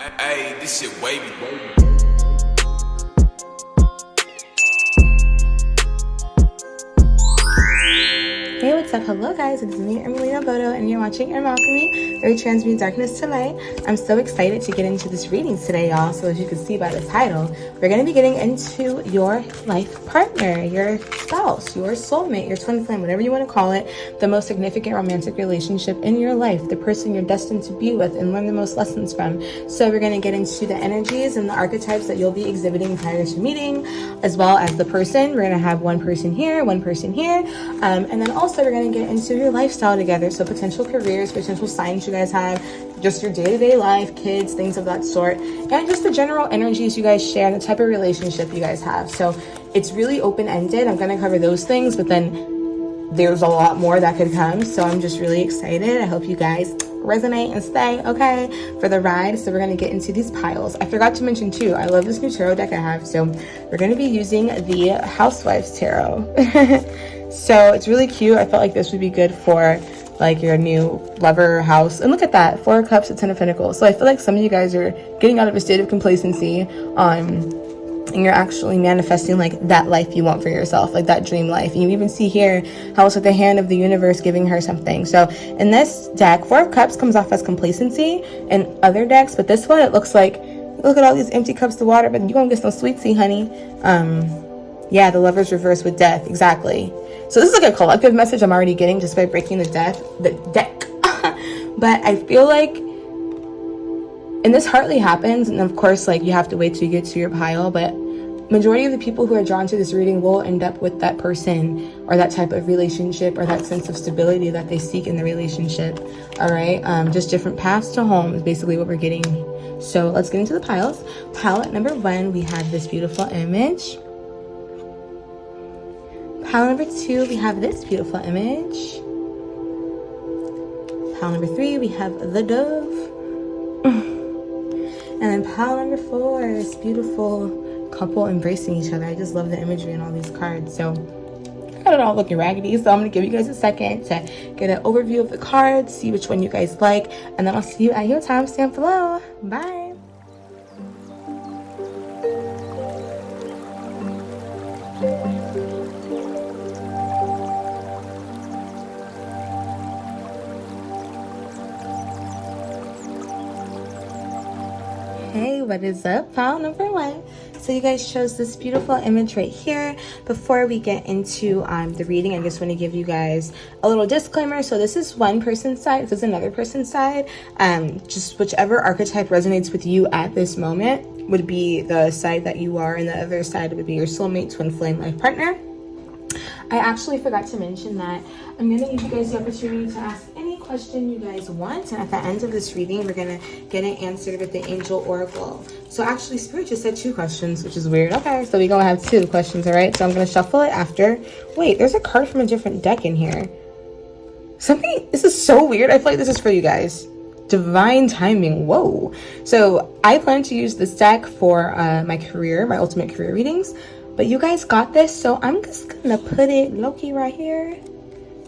Hey, this shit wavy. Hey, what's up? Hello guys, it's me, Emelina Bodo, and you're watching Alchemy, where we transmute darkness to light. I'm so excited to get into this reading today, y'all. So as you can see by the title, we're going to be getting into your life partner, your spouse, your soulmate, your twin flame, whatever you want to call it, the most significant romantic relationship in your life, the person you're destined to be with and learn the most lessons from. So we're going to get into the energies and the archetypes that you'll be exhibiting prior to meeting, as well as the person. We're going to have one person here, and then also we're going to get into your lifestyle together. So potential careers, potential signs you guys have, just your day-to-day life, kids, things of that sort, and just the general energies you guys share and the type of relationship you guys have. So it's really open-ended. I'm going to cover those things, but then there's a lot more that could come. So I'm just really excited. I hope you guys resonate and stay, okay, for the ride. So we're going to get into these piles. I forgot to mention too, I love this new tarot deck I have. So we're going to be using the Housewives Tarot. So it's really cute. I felt like this would be good for like your new lover house. And look at that, 4 cups and 10 of pentacles. So I feel like some of you guys are getting out of a state of complacency, and you're actually manifesting like that life you want for yourself, like that dream life. And you even see here how it's like the hand of the universe giving her something. So in this deck, 4 of cups comes off as complacency in other decks, but this one, it looks like, look at all these empty cups of water, but you're gonna get some sweet tea, honey. Yeah, the Lover's reversed with death, exactly. So this is like a collective message I'm already getting just by breaking the deck. But I feel like, and this hardly happens, and of course, like, you have to wait till you get to your pile, but majority of the people who are drawn to this reading will end up with that person or that type of relationship or that sense of stability that they seek in the relationship. All right, just different paths to home is basically what we're getting. So let's get into the piles. Pile number 1, we have this beautiful image. Pile number 2, we have this beautiful image. Pile number 3, we have the dove. And then pile number 4 is beautiful couple embracing each other. I just love the imagery in all these cards. So I got it all looking raggedy. So I'm going to give you guys a second to get an overview of the cards, see which one you guys like, and then I'll see you at your timestamp below. Bye. Hey, what is up? Pile number 1. So you guys chose this beautiful image right here. Before we get into the reading, I just want to give you guys a little disclaimer. So this is one person's side, this is another person's side. Just whichever archetype resonates with you at this moment would be the side that you are, and the other side would be your soulmate, twin flame, life partner. I actually forgot to mention that I'm going to give you guys the opportunity to ask any question you guys want, and at the end of this reading we're going to get it answered with the angel oracle. So actually Spirit just said 2 questions, which is weird. Okay, so we're going to have 2 questions. All right, so I'm going to shuffle it after. Wait, there's a card from a different deck in here. This is so weird. I feel like this is for you guys. Divine timing. Whoa. So I plan to use this deck for my ultimate career readings, but you guys got this, so I'm just gonna put it low-key right here,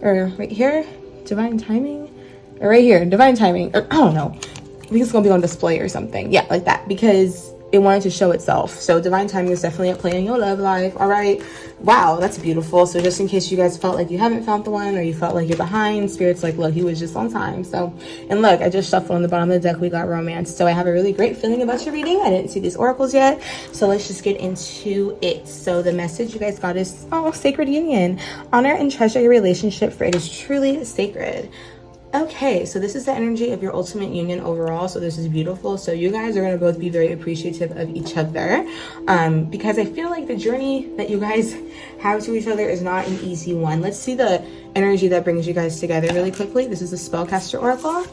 or right here, divine timing, or right here, divine timing, or I don't know, I think it's gonna be on display or something. Yeah, like that, because it wanted to show itself. So divine timing is definitely at play in your love life. All right, wow, that's beautiful. So just in case you guys felt like you haven't found the one, or you felt like you're behind, Spirit's like, look, he was just on time. So, and look, I just shuffled on the bottom of the deck, we got romance. So I have a really great feeling about your reading. I didn't see these oracles yet, so let's just get into it. So the message you guys got is, sacred union. Honor and treasure your relationship, for it is truly sacred. Okay, so this is the energy of your ultimate union overall. So this is beautiful. So you guys are going to both be very appreciative of each other, because I feel like the journey that you guys have to each other is not an easy one. Let's see the energy that brings you guys together really quickly. This is the Spellcaster Oracle.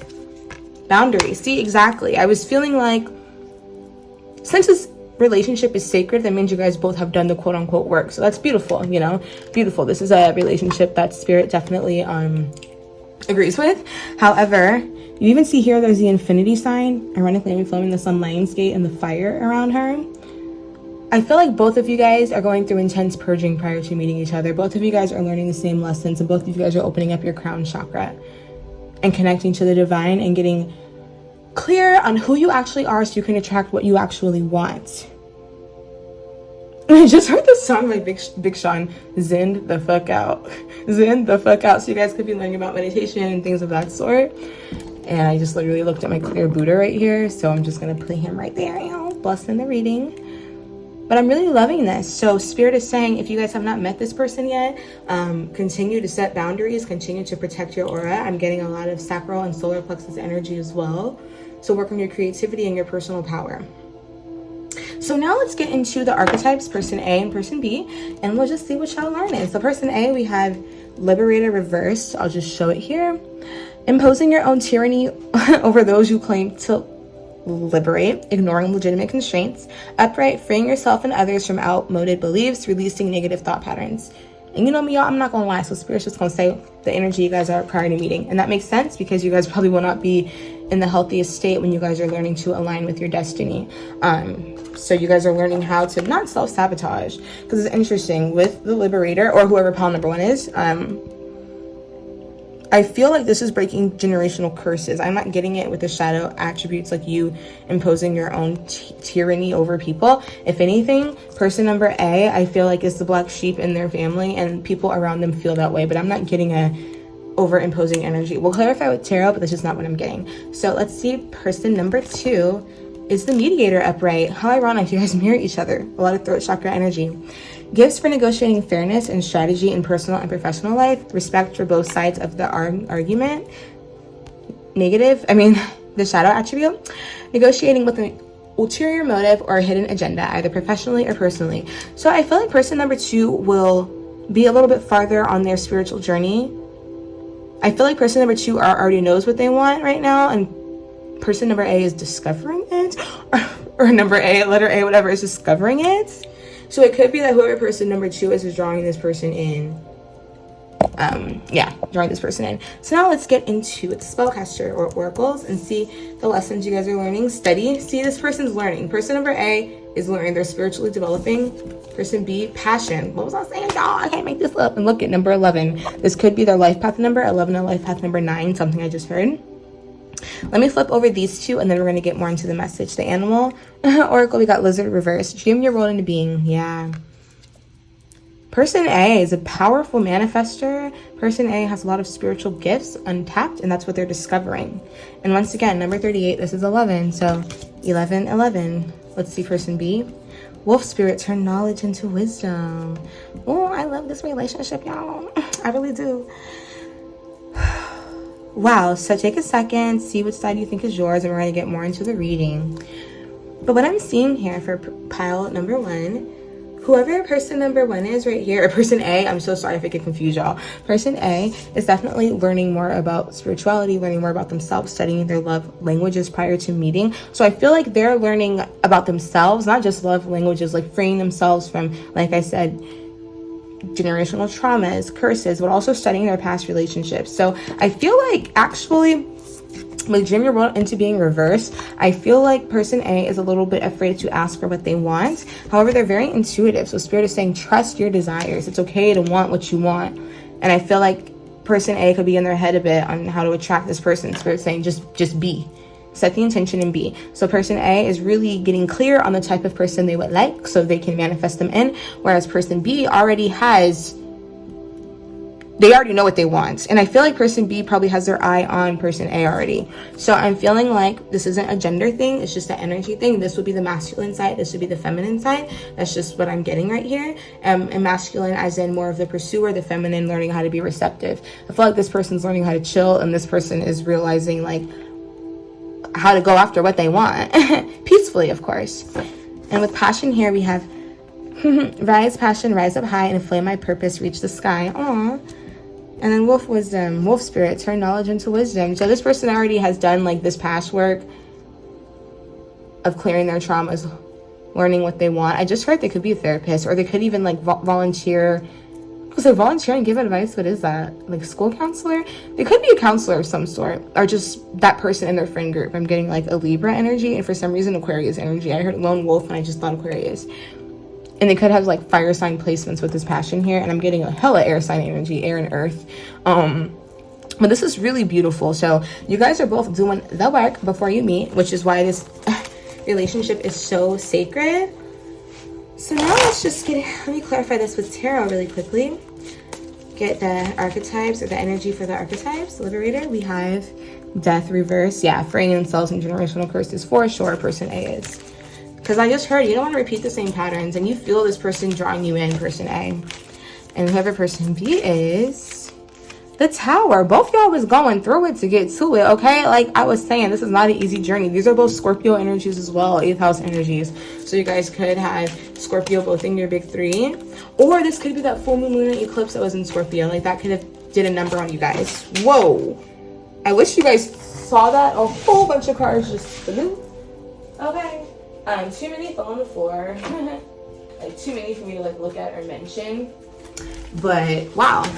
Boundaries. See, exactly. I was feeling like, since this relationship is sacred, that means you guys both have done the quote-unquote work. So that's beautiful, you know, beautiful. This is a relationship that Spirit definitely agrees with. However, you even see here there's the infinity sign, ironically I'm filming this on Lionsgate, and the fire around her. I feel like both of you guys are going through intense purging prior to meeting each other. Both of you guys are learning the same lessons, and both of you guys are opening up your crown chakra and connecting to the divine and getting clear on who you actually are so you can attract what you actually want. I just heard the song by Big Sean, Zen the fuck out. Zen the fuck out. So you guys could be learning about meditation and things of that sort. And I just literally looked at my clear Buddha right here. So I'm just going to play him right there, you know, blessing the reading. But I'm really loving this. So Spirit is saying, if you guys have not met this person yet, continue to set boundaries, continue to protect your aura. I'm getting a lot of sacral and solar plexus energy as well. So work on your creativity and your personal power. So now let's get into the archetypes, person A and person B, and we'll just see what y'all learning. So person A, we have Liberator reversed. I'll just show it here. Imposing your own tyranny over those you claim to liberate, ignoring legitimate constraints. Upright, freeing yourself and others from outmoded beliefs, releasing negative thought patterns. And you know me, y'all, I'm not gonna lie, so Spirit's just gonna say the energy you guys are prior to meeting. And that makes sense because you guys probably will not be in the healthiest state when you guys are learning to align with your destiny. So you guys are learning how to not self-sabotage, because it's interesting with the Liberator or whoever pile number 1 is. I feel like this is breaking generational curses. I'm not getting it with the shadow attributes like you imposing your own tyranny over people. If anything, person number A, I feel like is the black sheep in their family and people around them feel that way, but I'm not getting a over imposing energy. We'll clarify with tarot, but that's just not what I'm getting. So let's see, person number 2 is the Mediator upright. How ironic, you guys mirror each other. A lot of throat chakra energy. Gifts for negotiating fairness and strategy in personal and professional life. Respect for both sides of the argument. The shadow attribute. Negotiating with an ulterior motive or a hidden agenda, either professionally or personally. So I feel like person number 2 will be a little bit farther on their spiritual journey. I feel like person number 2 already knows what they want right now, and person number A is discovering it, or number A, letter A, whatever, is discovering it. So it could be that whoever person number 2 is drawing this person in. Drawing this person in. So now let's get into the spellcaster or oracles and see the lessons you guys are learning. Study. See, this person's learning. Person number A is learning. They're spiritually developing. Person B, passion. What was I saying, y'all? I can't make this up. And look at number 11. This could be their life path number 11 or life path number 9, something I just heard. Let me flip over these two and then we're going to get more into the message. The animal oracle, we got lizard reverse. Dream your world into being. Yeah. Person A is a powerful manifester. Person A has a lot of spiritual gifts untapped, and that's what they're discovering. And once again, number 38, this is 11. So 11, 11. Let's see person B. Wolf spirit, turn knowledge into wisdom. Oh, I love this relationship, y'all. I really do. Wow, so take a second, see which side you think is yours, and we're going to get more into the reading. But what I'm seeing here for pile number 1, whoever person number 1 is right here, or person A, I'm so sorry if I get confused, y'all. Person A is definitely learning more about spirituality, learning more about themselves, studying their love languages prior to meeting. So I feel like they're learning about themselves, not just love languages, like freeing themselves from, like I said, generational traumas, curses, but also studying their past relationships. So I feel like actually with Dream Your World into being reversed, I feel like person A is a little bit afraid to ask for what they want. However, they're very intuitive. So Spirit is saying, trust your desires. It's okay to want what you want. And I feel like person A could be in their head a bit on how to attract this person. Spirit saying, just be. Set the intention and be. So person A is really getting clear on the type of person they would like so they can manifest them in. Whereas person B they already know what they want. And I feel like person B probably has their eye on person A already. So I'm feeling like this isn't a gender thing. It's just an energy thing. This would be the masculine side. This would be the feminine side. That's just what I'm getting right here. And masculine as in more of the pursuer, the feminine learning how to be receptive. I feel like this person's learning how to chill and this person is realizing like how to go after what they want. Peacefully, of course. And with passion here, we have rise passion, rise up high, and inflame my purpose, reach the sky. Aww. And then wolf wisdom, wolf spirit, turn knowledge into wisdom. So this person already has done like this past work of clearing their traumas, learning what they want. I just heard they could be a therapist, or they could even like volunteer. So volunteer and give advice, what is that? Like school counselor? They could be a counselor of some sort, or just that person in their friend group. I'm getting like a Libra energy, and for some reason Aquarius energy. I heard lone wolf and I just thought Aquarius. And they could have like fire sign placements with this passion here, and I'm getting a hella air sign energy, air and earth. But this is really beautiful. So you guys are both doing the work before you meet, which is why this relationship is so sacred. So now let's just let me clarify this with tarot really quickly. Get the archetypes, or the energy for the archetypes. Liberator, we have death reverse. Yeah, freeing themselves and generational curses for sure, person A is. Because I just heard you don't want to repeat the same patterns, and you feel this person drawing you in, person A. And whoever person B is, the Tower. Both y'all was going through it to get to it, okay? Like I was saying, this is not an easy journey. These are both Scorpio energies as well, 8th house energies. So you guys could have Scorpio both in your big 3. Or this could be that full moon lunar eclipse that was in Scorpio. Like that could have did a number on you guys. Whoa. I wish you guys saw that. A whole bunch of cards just flew. Okay. Too many fell on the floor. Like too many for me to like look at or mention. But wow.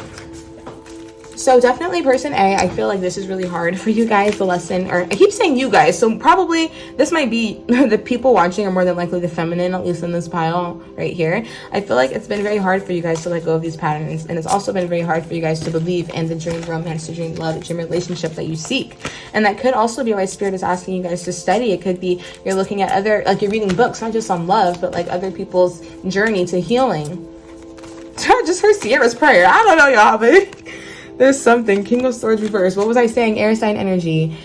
So definitely person A, I feel like this is really hard for you guys, the lesson, or I keep saying you guys, so probably this might be the people watching are more than likely the feminine, at least in this pile right here. I feel like it's been very hard for you guys to let go of these patterns, and it's also been very hard for you guys to believe in the dream romance, the dream love, the dream relationship that you seek. And that could also be why Spirit is asking you guys to study. It could be you're looking at other, like you're reading books, not just on love, but like other people's journey to healing. Just heard Sierra's prayer. I don't know y'all, but there's something. King of Swords reverse. What was I saying? Air sign energy.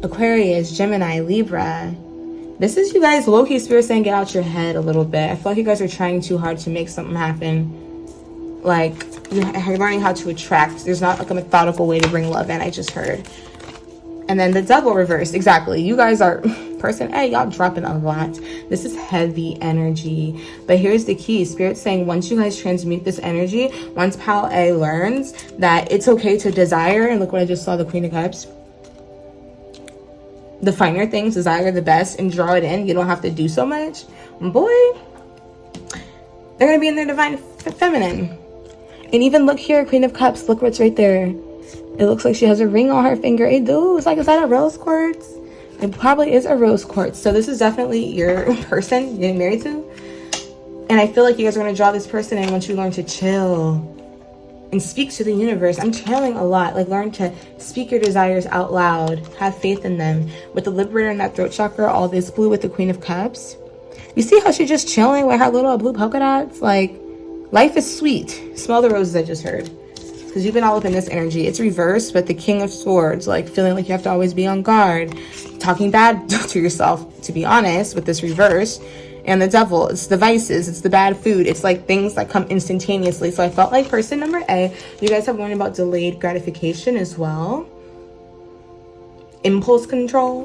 Aquarius, Gemini, Libra. This is you guys, low-key Spirit saying get out your head a little bit. I feel like you guys are trying too hard to make something happen. Like, you're learning how to attract. There's not like a methodical way to bring love in, I just heard. And then the Devil reverse. Exactly. You guys are person A, y'all dropping a lot. This is heavy energy. But here's the key. Spirit saying once you guys transmute this energy, once Pal A learns that it's okay to desire, and look what I just saw, the Queen of Cups. The finer things, desire the best, and draw it in. You don't have to do so much. Boy, they're going to be in their divine feminine. And even look here, Queen of Cups. Look what's right there. It looks like she has a ring on her finger. Hey, dude, it's like, is that a rose quartz? It probably is a rose quartz. So this is definitely your person you're getting married to. And I feel like you guys are going to draw this person in once you learn to chill and speak to the universe. I'm channeling a lot. Like, learn to speak your desires out loud. Have faith in them. With the Liberator in that throat chakra, all this blue with the Queen of Cups. You see how she's just chilling with her little blue polka dots? Like, life is sweet. Smell the roses I just heard. Because you've been all up in this energy. It's reversed, but the King of Swords, like feeling like you have to always be on guard, talking bad to yourself, to be honest, with this reverse. And the Devil, it's the vices, it's the bad food, it's like things that come instantaneously. So I felt like person number A, you guys have learned about delayed gratification as well. Impulse control.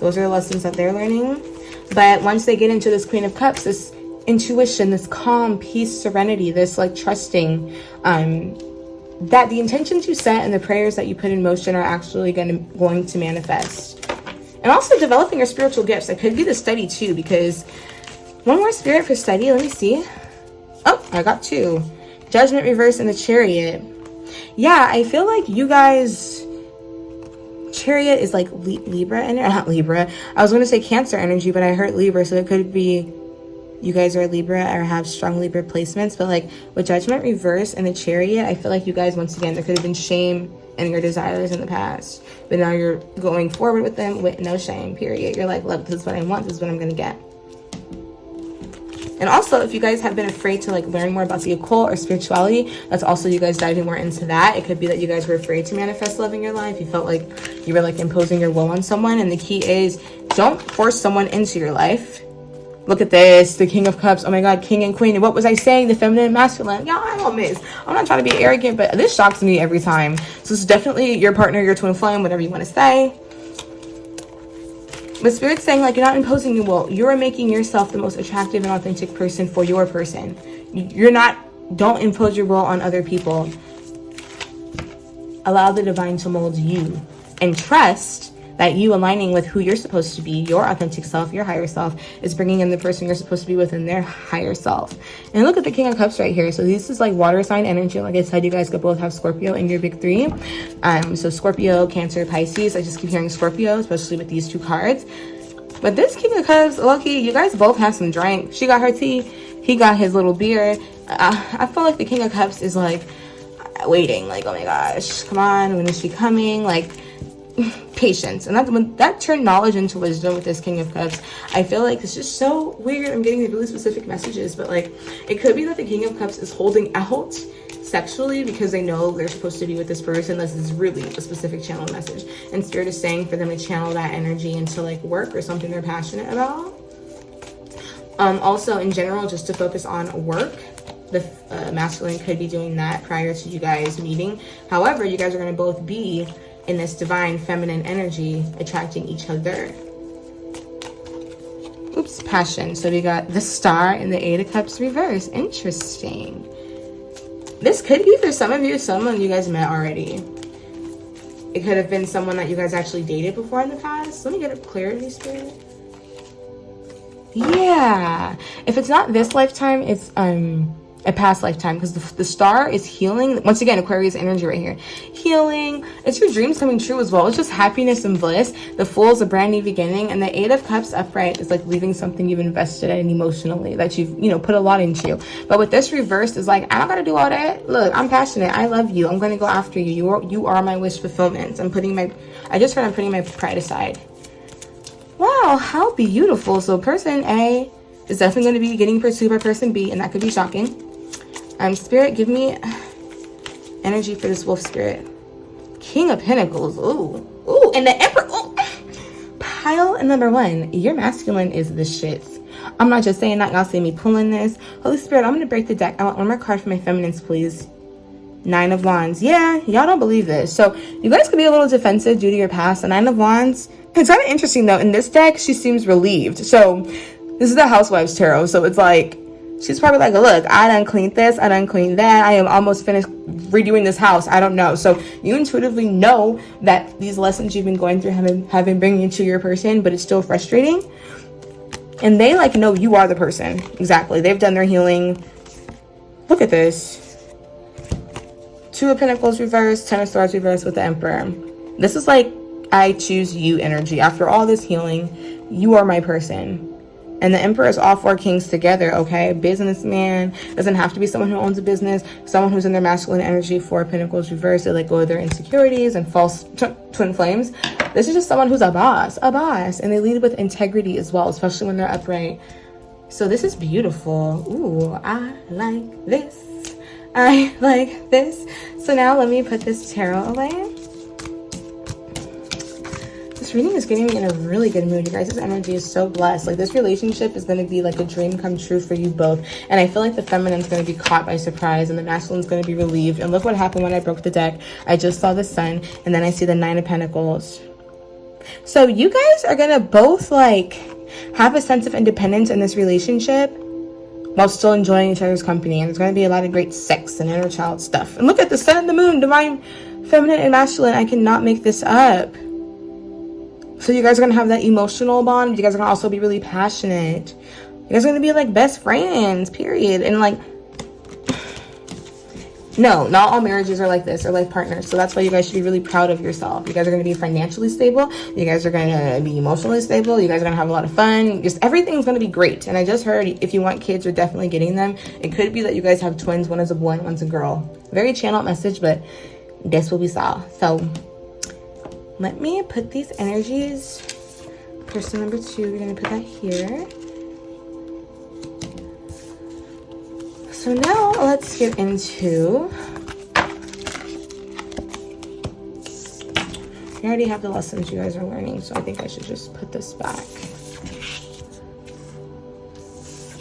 Those are the lessons that they're learning. But once they get into this Queen of Cups, this intuition, this calm, peace, serenity, this like trusting that the intentions you set and the prayers that you put in motion are actually going to manifest. And also developing your spiritual gifts. That could be the study too, because one more Spirit for study. Let me see. Oh, I got 2. Judgment reverse and the Chariot. Yeah, I feel like you guys, Chariot is like Libra and not Libra. I was going to say Cancer energy, but I heard Libra, so it could be you guys are Libra or have strong Libra placements. But like with Judgment reverse and the Chariot, I feel like you guys, once again, there could have been shame in your desires in the past, but now you're going forward with them with no shame, period. You're like, look, this is what I want, this is what I'm gonna get. And also, if you guys have been afraid to like learn more about the occult or spirituality, that's also you guys diving more into that. It could be that you guys were afraid to manifest love in your life. You felt like you were like imposing your will on someone, and the key is don't force someone into your life. Look at this, the King of Cups. Oh my God, King and Queen. And what was I saying? The feminine and masculine. Y'all, I don't miss. I'm not trying to be arrogant, but this shocks me every time. So this is definitely your partner, your twin flame, whatever you want to say. But Spirit's saying like you're not imposing your will. You're making yourself the most attractive and authentic person for your person. You're not, don't impose your will on other people. Allow the divine to mold you. And trust that you aligning with who you're supposed to be, your authentic self, your higher self, is bringing in the person you're supposed to be within their higher self. And look at the King of Cups right here. So this is like water sign energy. Like I said, you guys could both have Scorpio in your big 3. So Scorpio, Cancer, Pisces. I just keep hearing Scorpio, especially with these 2 cards. But this King of Cups, lucky, you guys both have some drink. She got her tea. He got his little beer. I feel like the King of Cups is like, waiting, like, oh my gosh, come on, when is she coming? Like, patience. And that turned knowledge into wisdom with this King of Cups. I feel like it's just so weird. I'm getting really specific messages, but like, it could be that the King of Cups is holding out sexually because they know they're supposed to be with this person. This is really a specific channel message, and Spirit is saying for them to channel that energy into like work or something they're passionate about. Also in general, just to focus on work, the masculine could be doing that prior to you guys meeting. However, you guys are going to both be in this divine feminine energy, attracting each other. Oops, passion. So we got the Star and the Eight of Cups reverse. Interesting. This could be for some of you, someone you guys met already. It could have been someone that you guys actually dated before in the past. Let me get a clarity, Spirit. Yeah. If it's not this lifetime, it's a past lifetime, because the Star is healing. Once again, Aquarius energy right here. Healing. It's your dreams coming true as well. It's just happiness and bliss. The Fool is a brand new beginning, and the Eight of Cups upright is like leaving something you've invested in emotionally that you've, you know, put a lot into. But with this reversed is like, I don't gotta do all that. Look, I'm passionate. I love you. I'm gonna go after you. You are my wish fulfillment. I'm putting my pride aside. Wow, how beautiful. So person A is definitely going to be getting pursued by person B, and that could be shocking. Spirit, give me energy for this wolf spirit. King of Pentacles. Ooh, and the Emperor. Ooh. Pile number 1. Your masculine is the shit. I'm not just saying that. Y'all see me pulling this. Holy Spirit, I'm going to break the deck. I want one more card for my feminines, please. 9 of Wands. Yeah, y'all don't believe this. So you guys could be a little defensive due to your past. The 9 of Wands. It's kind of interesting though. In this deck, she seems relieved. So this is the Housewives Tarot. So it's like, she's probably like, look, I done cleaned this, I done cleaned that. I am almost finished redoing this house. I don't know. So you intuitively know that these lessons you've been going through have been bringing you to your person, but it's still frustrating. And they like know you are the person. Exactly. They've done their healing. Look at this. 2 of Pentacles reversed, 10 of Swords reversed with the Emperor. This is like, I choose you energy. After all this healing, you are my person. And the Emperor is all 4 kings together, okay? Businessman. Doesn't have to be someone who owns a business. Someone who's in their masculine energy. 4 Pentacles reversed. They let go of their insecurities and false twin flames. This is just someone who's a boss. And they lead with integrity as well, especially when they're upright. So this is beautiful. Ooh, I like this. I like this. So now let me put this tarot away. This reading is getting me in a really good mood. You guys' energy is so blessed. Like, this relationship is going to be like a dream come true for you both. And I feel like the feminine's going to be caught by surprise and the masculine's going to be relieved. And look what happened when I broke the deck. I just saw the Sun, and then I see the 9 of Pentacles. So you guys are going to both like have a sense of independence in this relationship while still enjoying each other's company. And there's going to be a lot of great sex and inner child stuff. And look at the Sun and the Moon, divine feminine and masculine. I cannot make this up. So you guys are going to have that emotional bond. You guys are going to also be really passionate. You guys are going to be like best friends, period. And like, no, not all marriages are like this or like partners. So that's why you guys should be really proud of yourself. You guys are going to be financially stable. You guys are going to be emotionally stable. You guys are going to have a lot of fun. Just everything's going to be great. And I just heard if you want kids, you're definitely getting them. It could be that you guys have twins. One is a boy, one's a girl. Very channeled message, but guess what we saw. So let me put these energies. Person number 2, we're going to put that here. So now let's get into, we already have the lessons you guys are learning, so I think I should just put this back.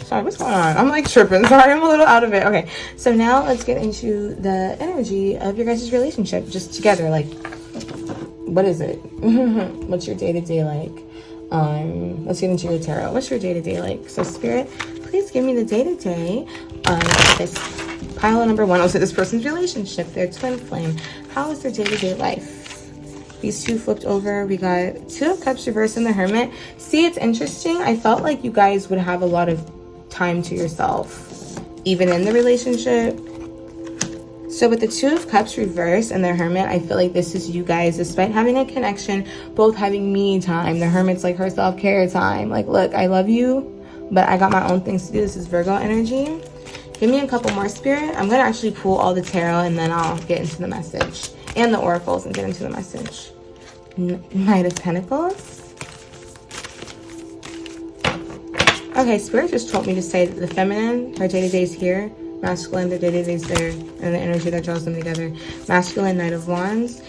Sorry, what's going on? I'm like tripping. Sorry, I'm a little out of it. Okay, so now let's get into the energy of your guys' relationship just together. Like, what is it? What's your day-to-day like? Let's get into your tarot. What's your day-to-day like? So Spirit, please give me the day-to-day of this pile number 1. Also, this person's relationship, their twin flame. How is their day-to-day life? These 2 flipped over. We got 2 of Cups reversed in the Hermit. See, it's interesting. I felt like you guys would have a lot of time to yourself, even in the relationship. So with the 2 of Cups reversed and the Hermit, I feel like this is you guys, despite having a connection, both having me time. The Hermit's like her self-care time. Like, look, I love you, but I got my own things to do. This is Virgo energy. Give me a couple more, Spirit. I'm going to actually pull all the tarot and then I'll get into the message. And the oracles and get into the message. Knight of Pentacles. Okay, Spirit just told me to say that the feminine, her day-to-day is here. Masculine, their day-to-day is there. And the energy that draws them together. Masculine, Knight of Wands.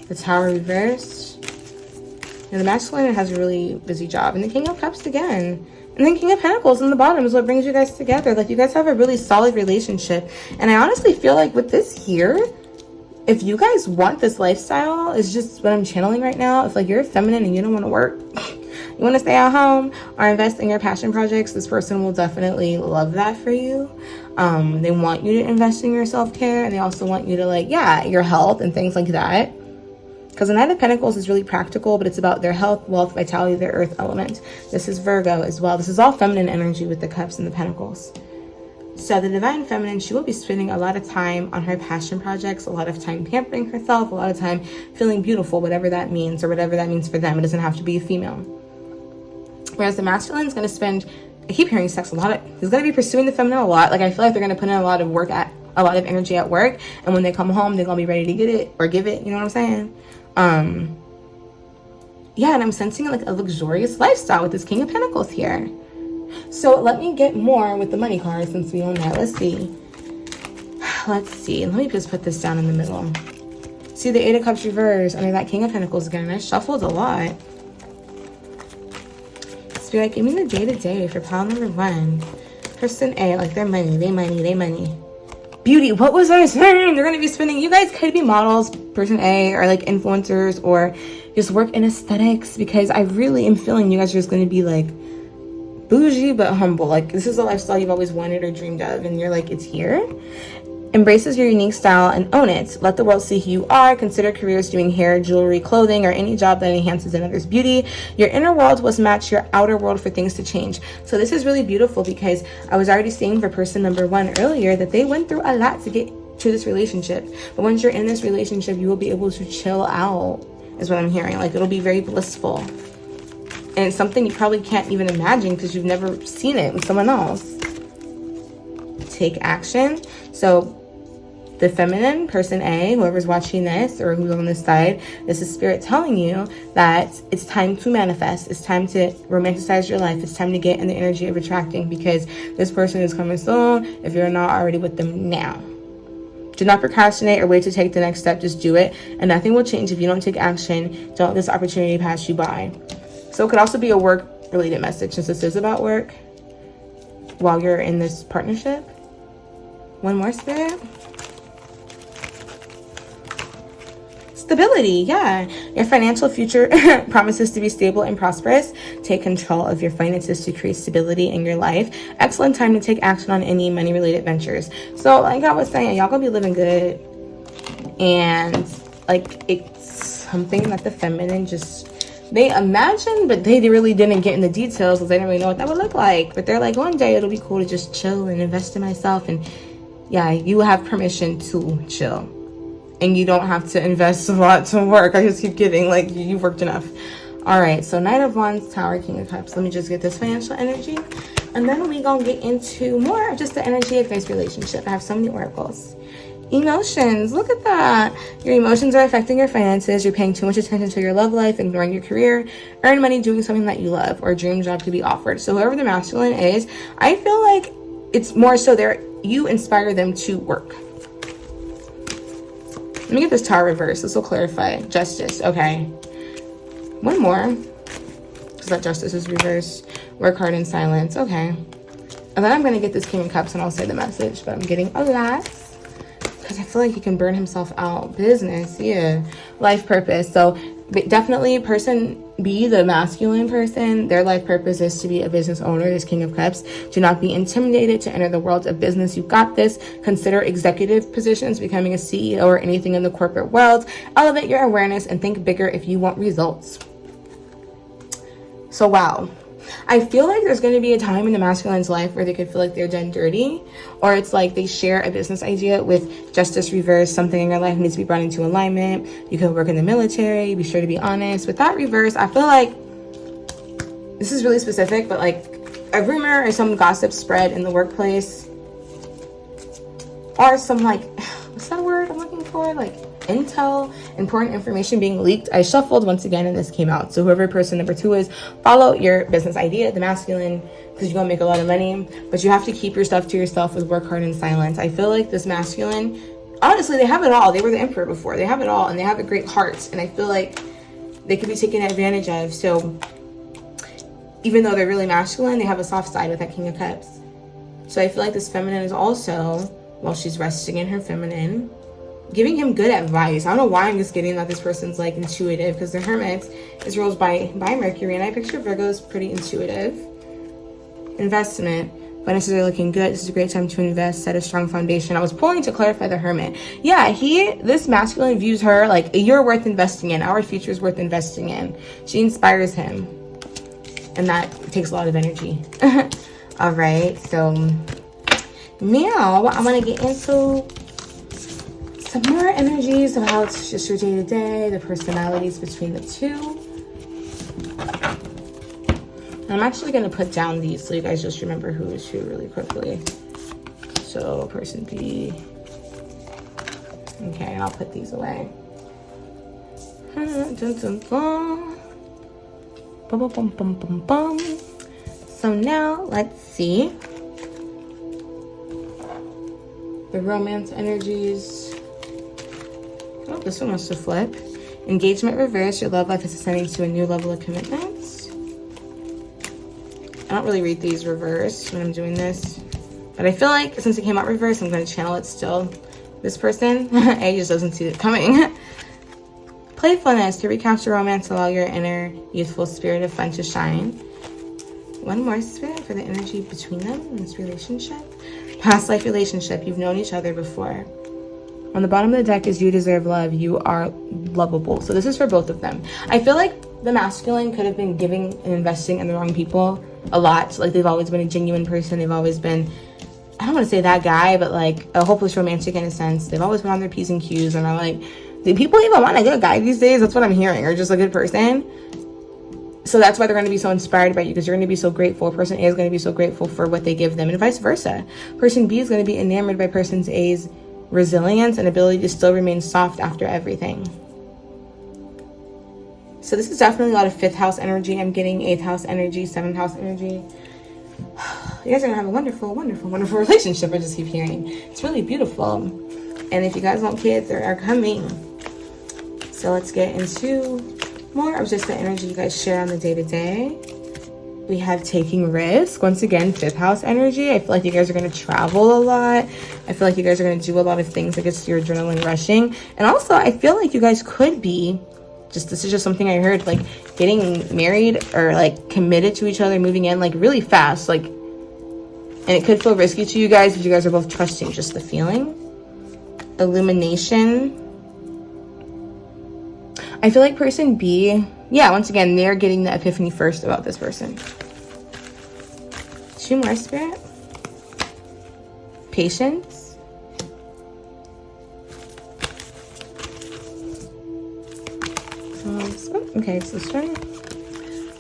The Tower reversed. And the masculine has a really busy job. And the King of Cups again. And then King of Pentacles in the bottom is what brings you guys together. Like, you guys have a really solid relationship. And I honestly feel like with this here, if you guys want this lifestyle, it's just what I'm channeling right now. If like you're feminine and you don't want to work, you want to stay at home or invest in your passion projects, this person will definitely love that for you. They want you to invest in your self-care, and they also want you to, like, yeah, your health and things like that. Because the Knight of Pentacles is really practical, but it's about their health, wealth, vitality, their earth element. This is Virgo as well. This is all feminine energy with the cups and the pentacles. So the Divine Feminine, she will be spending a lot of time on her passion projects, a lot of time pampering herself, a lot of time feeling beautiful, whatever that means, or whatever that means for them. It doesn't have to be a female. Whereas the masculine is going to spend, I keep hearing sex a lot. He's going to be pursuing the feminine a lot. Like, I feel like they're going to put in a lot of work at, a lot of energy at work. And when they come home, they're going to be ready to get it or give it. You know what I'm saying? Yeah, and I'm sensing like a luxurious lifestyle with this King of Pentacles here. So let me get more with the money card since we own that. Let's see. Let me just put this down in the middle. See the Eight of Cups reversed under that King of Pentacles again. I shuffled a lot. Spirit, give me the day-to-day for pile number 1. Person A, like their money, they money. Beauty, what was I saying? They're going to be spending, you guys could be models, person A, or like influencers, or just work in aesthetics, because I really am feeling you guys are just going to be like bougie but humble. Like, this is the lifestyle you've always wanted or dreamed of, and you're like, it's here. Embraces your unique style and own it. Let the world see who you are. Consider careers doing hair, jewelry, clothing, or any job that enhances another's beauty. Your inner world must match your outer world for things to change. So this is really beautiful, because I was already seeing for person number 1 earlier that they went through a lot to get to this relationship. But once you're in this relationship, you will be able to chill out, is what I'm hearing. Like, it'll be very blissful. And it's something you probably can't even imagine because you've never seen it with someone else. Take action. So the feminine, person A, whoever's watching this or who's on this side, this is Spirit telling you that it's time to manifest. It's time to romanticize your life. It's time to get in the energy of attracting, because this person is coming soon if you're not already with them now. Do not procrastinate or wait to take the next step. Just do it. And nothing will change if you don't take action. Don't let this opportunity pass you by. So it could also be a work-related message, since this is about work while you're in this partnership. One more, Spirit. Stability, yeah. Your financial future promises to be stable and prosperous. Take control of your finances to create stability in your life. Excellent time to take action on any money-related ventures. So, like I was saying, y'all gonna be living good. And, like, it's something that the feminine just, they imagined, but they really didn't get in the details because they didn't really know what that would look like. But they're like, one day it'll be cool to just chill and invest in myself. And, yeah, you have permission to chill. And you don't have to invest a lot to work. I just keep kidding. Like, you've worked enough. All right. So Knight of Wands, Tower, King of Cups. Let me just get this financial energy. And then we going to get into more of just the energy of this relationship. I have so many oracles. Emotions. Look at that. Your emotions are affecting your finances. You're paying too much attention to your love life, ignoring your career. Earn money doing something that you love, or a dream job to be offered. So whoever the masculine is, I feel like it's more so you inspire them to work. Let me get this Tower reverse. This will clarify. Justice. Okay. One more. Because that Justice is reversed. Work hard in silence. Okay. And then I'm going to get this King of Cups and I'll say the message. But I'm getting a lot. Because I feel like he can burn himself out. Business. Yeah. Life purpose. So definitely person B, the masculine person, their life purpose is to be a business owner, this King of Cups. Do not be intimidated to enter the world of business. You got this. Consider executive positions, becoming a CEO or anything in the corporate world. Elevate your awareness and think bigger if you want results. So, wow. I feel like there's going to be a time in the masculine's life where they could feel like they're done dirty, or it's like they share a business idea with Justice reverse. Something in your life needs to be brought into alignment. You could work in the military. Be sure to be honest. With that reverse, I feel like this is really specific, but like a rumor or some gossip spread in the workplace, or some like, what's that word I'm looking for? Like intel, important information being leaked. I shuffled once again and this came out. So whoever person number 2 is, follow your business idea, the masculine, because you're gonna make a lot of money, but you have to keep your stuff to yourself with work hard and silence. I feel like this masculine, honestly, they have it all. They were the emperor before. They have it all and they have a great heart, and I feel like they could be taken advantage of. So even though they're really masculine, they have a soft side with that King of Cups. So I feel like this feminine is also, while she's resting in her feminine, giving him good advice. I don't know why I'm just getting that this person's like intuitive, because the Hermit is ruled by Mercury, and I picture Virgo as pretty intuitive. Investment. Finances are looking good. This is a great time to invest, set a strong foundation. I was pulling to clarify the Hermit. Yeah, this masculine views her like, you're worth investing in. Our future is worth investing in. She inspires him, and that takes a lot of energy. All right, so now I want to get into some more energies of how it's just your day-to-day, the personalities between the two. I'm actually going to put down these so you guys just remember who is who really quickly. So person B. Okay, and I'll put these away. So now let's see the romance energies. Oh, this one wants to flip. Engagement reverse. Your love life is ascending to a new level of commitments. I don't really read these reverse when I'm doing this, but I feel like since it came out reverse, I'm going to channel it still. This person, A just doesn't see it coming. Playfulness. To recapture romance, allow your inner youthful spirit of fun to shine. One more spirit for the energy between them in this relationship. Past life relationship. You've known each other before. On the bottom of the deck is you deserve love. You are lovable. So this is for both of them. I feel like the masculine could have been giving and investing in the wrong people a lot. Like they've always been a genuine person. They've always been, I don't want to say that guy, but like a hopeless romantic in a sense. They've always been on their P's and Q's, and I'm like, do people even want a good guy these days? That's what I'm hearing, or just a good person. So that's why they're going to be so inspired by you, because you're going to be so grateful. Person A is going to be so grateful for what they give them, and vice versa. Person B is going to be enamored by person A's resilience and ability to still remain soft after everything. So this is definitely a lot of 5th house energy. I'm getting 8th house energy, 7th house energy. You guys are going to have a wonderful, wonderful, wonderful relationship. I just keep hearing. It's really beautiful. And if you guys want kids, they are coming. So let's get into more of just the energy you guys share on the day-to-day. We have taking risk. Once again, 5th house energy. I feel like you guys are going to travel a lot. I feel like you guys are going to do a lot of things that gets your adrenaline rushing. And also, I feel like you guys could be, this is just something I heard, like getting married or like committed to each other, moving in like really fast. Like, and it could feel risky to you guys if you guys are both trusting just the feeling. Illumination. I feel like person B, yeah, once again, they're getting the epiphany first about this person. 2 more, spirit. Patience. Okay, so starting.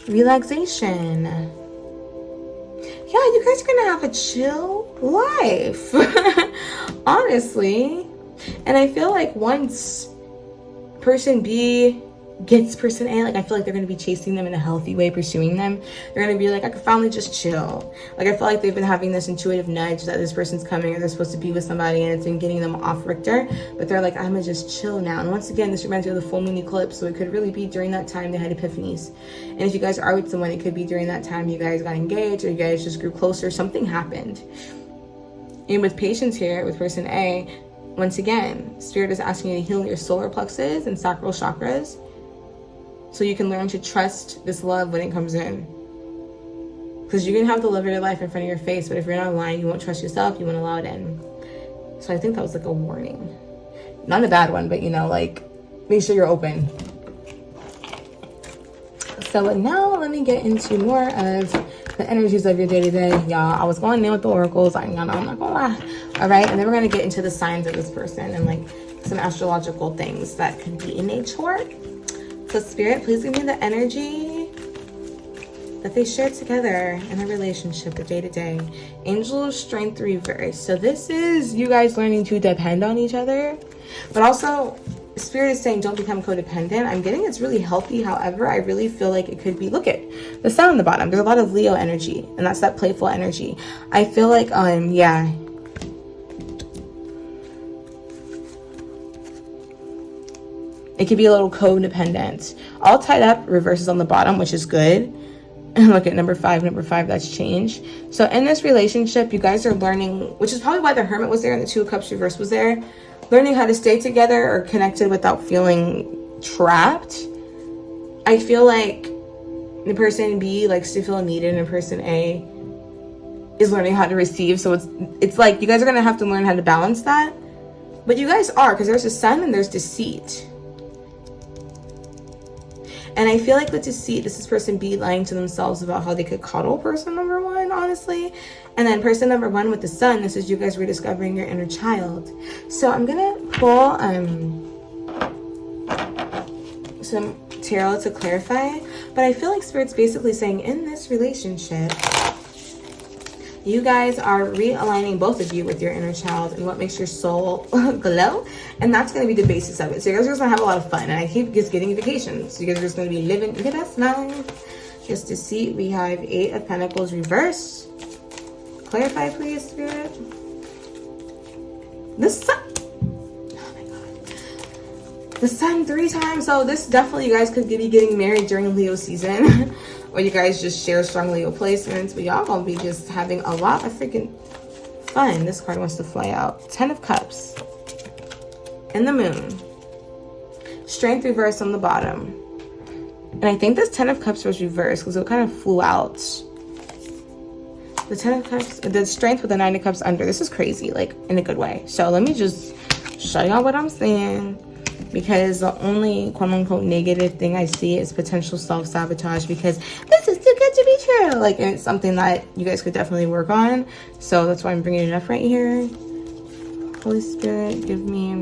Relaxation. Yeah, you guys are going to have a chill life. Honestly. And I feel like once person B gets person A, like I feel like they're going to be chasing them in a healthy way, pursuing them. They're going to be like, I could finally just chill. Like I feel like they've been having this intuitive nudge that this person's coming or they're supposed to be with somebody, and it's been getting them off Richter, but they're like, I'm gonna just chill now. And once again, this reminds me of the full moon eclipse, so it could really be during that time they had epiphanies. And if you guys are with someone, it could be during that time you guys got engaged or you guys just grew closer, something happened. And with patience here, with person A, once again, Spirit is asking you to heal your solar plexus and sacral chakras so you can learn to trust this love when it comes in. Because you can have the love of your life in front of your face, but if you're not aligned, you won't trust yourself, you won't allow it in. So I think that was like a warning. Not a bad one, but you know, like, make sure you're open. So now let me get into more of the energies of your day-to-day. Y'all, I was going in with the oracles. I'm not gonna lie. All right, and then we're gonna get into the signs of this person and like some astrological things that could be in a chart. So Spirit, please give me the energy, that they share together in a relationship, the day-to-day. Angel strength reverse. So this is you guys learning to depend on each other, but also Spirit is saying don't become codependent. I'm getting it's really healthy. However, I really feel like it could be, look at the sun on the bottom. There's a lot of Leo energy, and that's that playful energy. I feel like, yeah. It could be a little codependent. All tied up, reverses on the bottom, which is good. And look at number 5, that's change. So in this relationship, you guys are learning, which is probably why the Hermit was there and the 2 of Cups reverse was there. Learning how to stay together or connected without feeling trapped. I feel like the person B likes to feel needed and person A is learning how to receive. So it's like you guys are going to have to learn how to balance that. But you guys are, because there's a sun and there's deceit. And I feel like with deceit, this is person B lying to themselves about how they could coddle person number 1, honestly. And then person number 1 with the sun, this is you guys rediscovering your inner child. So I'm going to pull some tarot to clarify. But I feel like Spirit's basically saying in this relationship, you guys are realigning, both of you, with your inner child and what makes your soul glow. And that's going to be the basis of it. So you guys are just going to have a lot of fun. And I keep just getting vacations. So you guys are just going to be living your best life. Just to see, we have 8 of Pentacles reverse. Clarify, please, Spirit. The sun. Oh my God. The sun 3 times. So this definitely, you guys could be getting married during Leo season. Or you guys just share strong Leo placements, but y'all gonna be just having a lot of freaking fun. This card wants to fly out. 10 of Cups. And the Moon. Strength reverse on the bottom. And I think this 10 of Cups was reversed because it kind of flew out. The 10 of Cups, the Strength with the 9 of Cups under. This is crazy, like in a good way. So let me just show y'all what I'm saying. Because the only quote-unquote negative thing I see is potential self-sabotage, because this is too good to be true. Like, and it's something that you guys could definitely work on. So that's why I'm bringing it up right here. Holy Spirit, give me...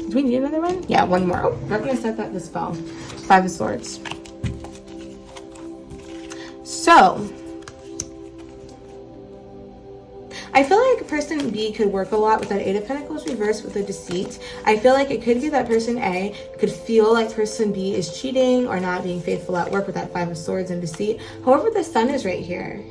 Do we need another one? Yeah, one more. Oh, right when I said that, this fell. 5 of Swords. So... I feel like person B could work a lot with that 8 of Pentacles reversed with the deceit. I feel like it could be that person A could feel like person B is cheating or not being faithful at work with that 5 of Swords and deceit. However, the sun is right here.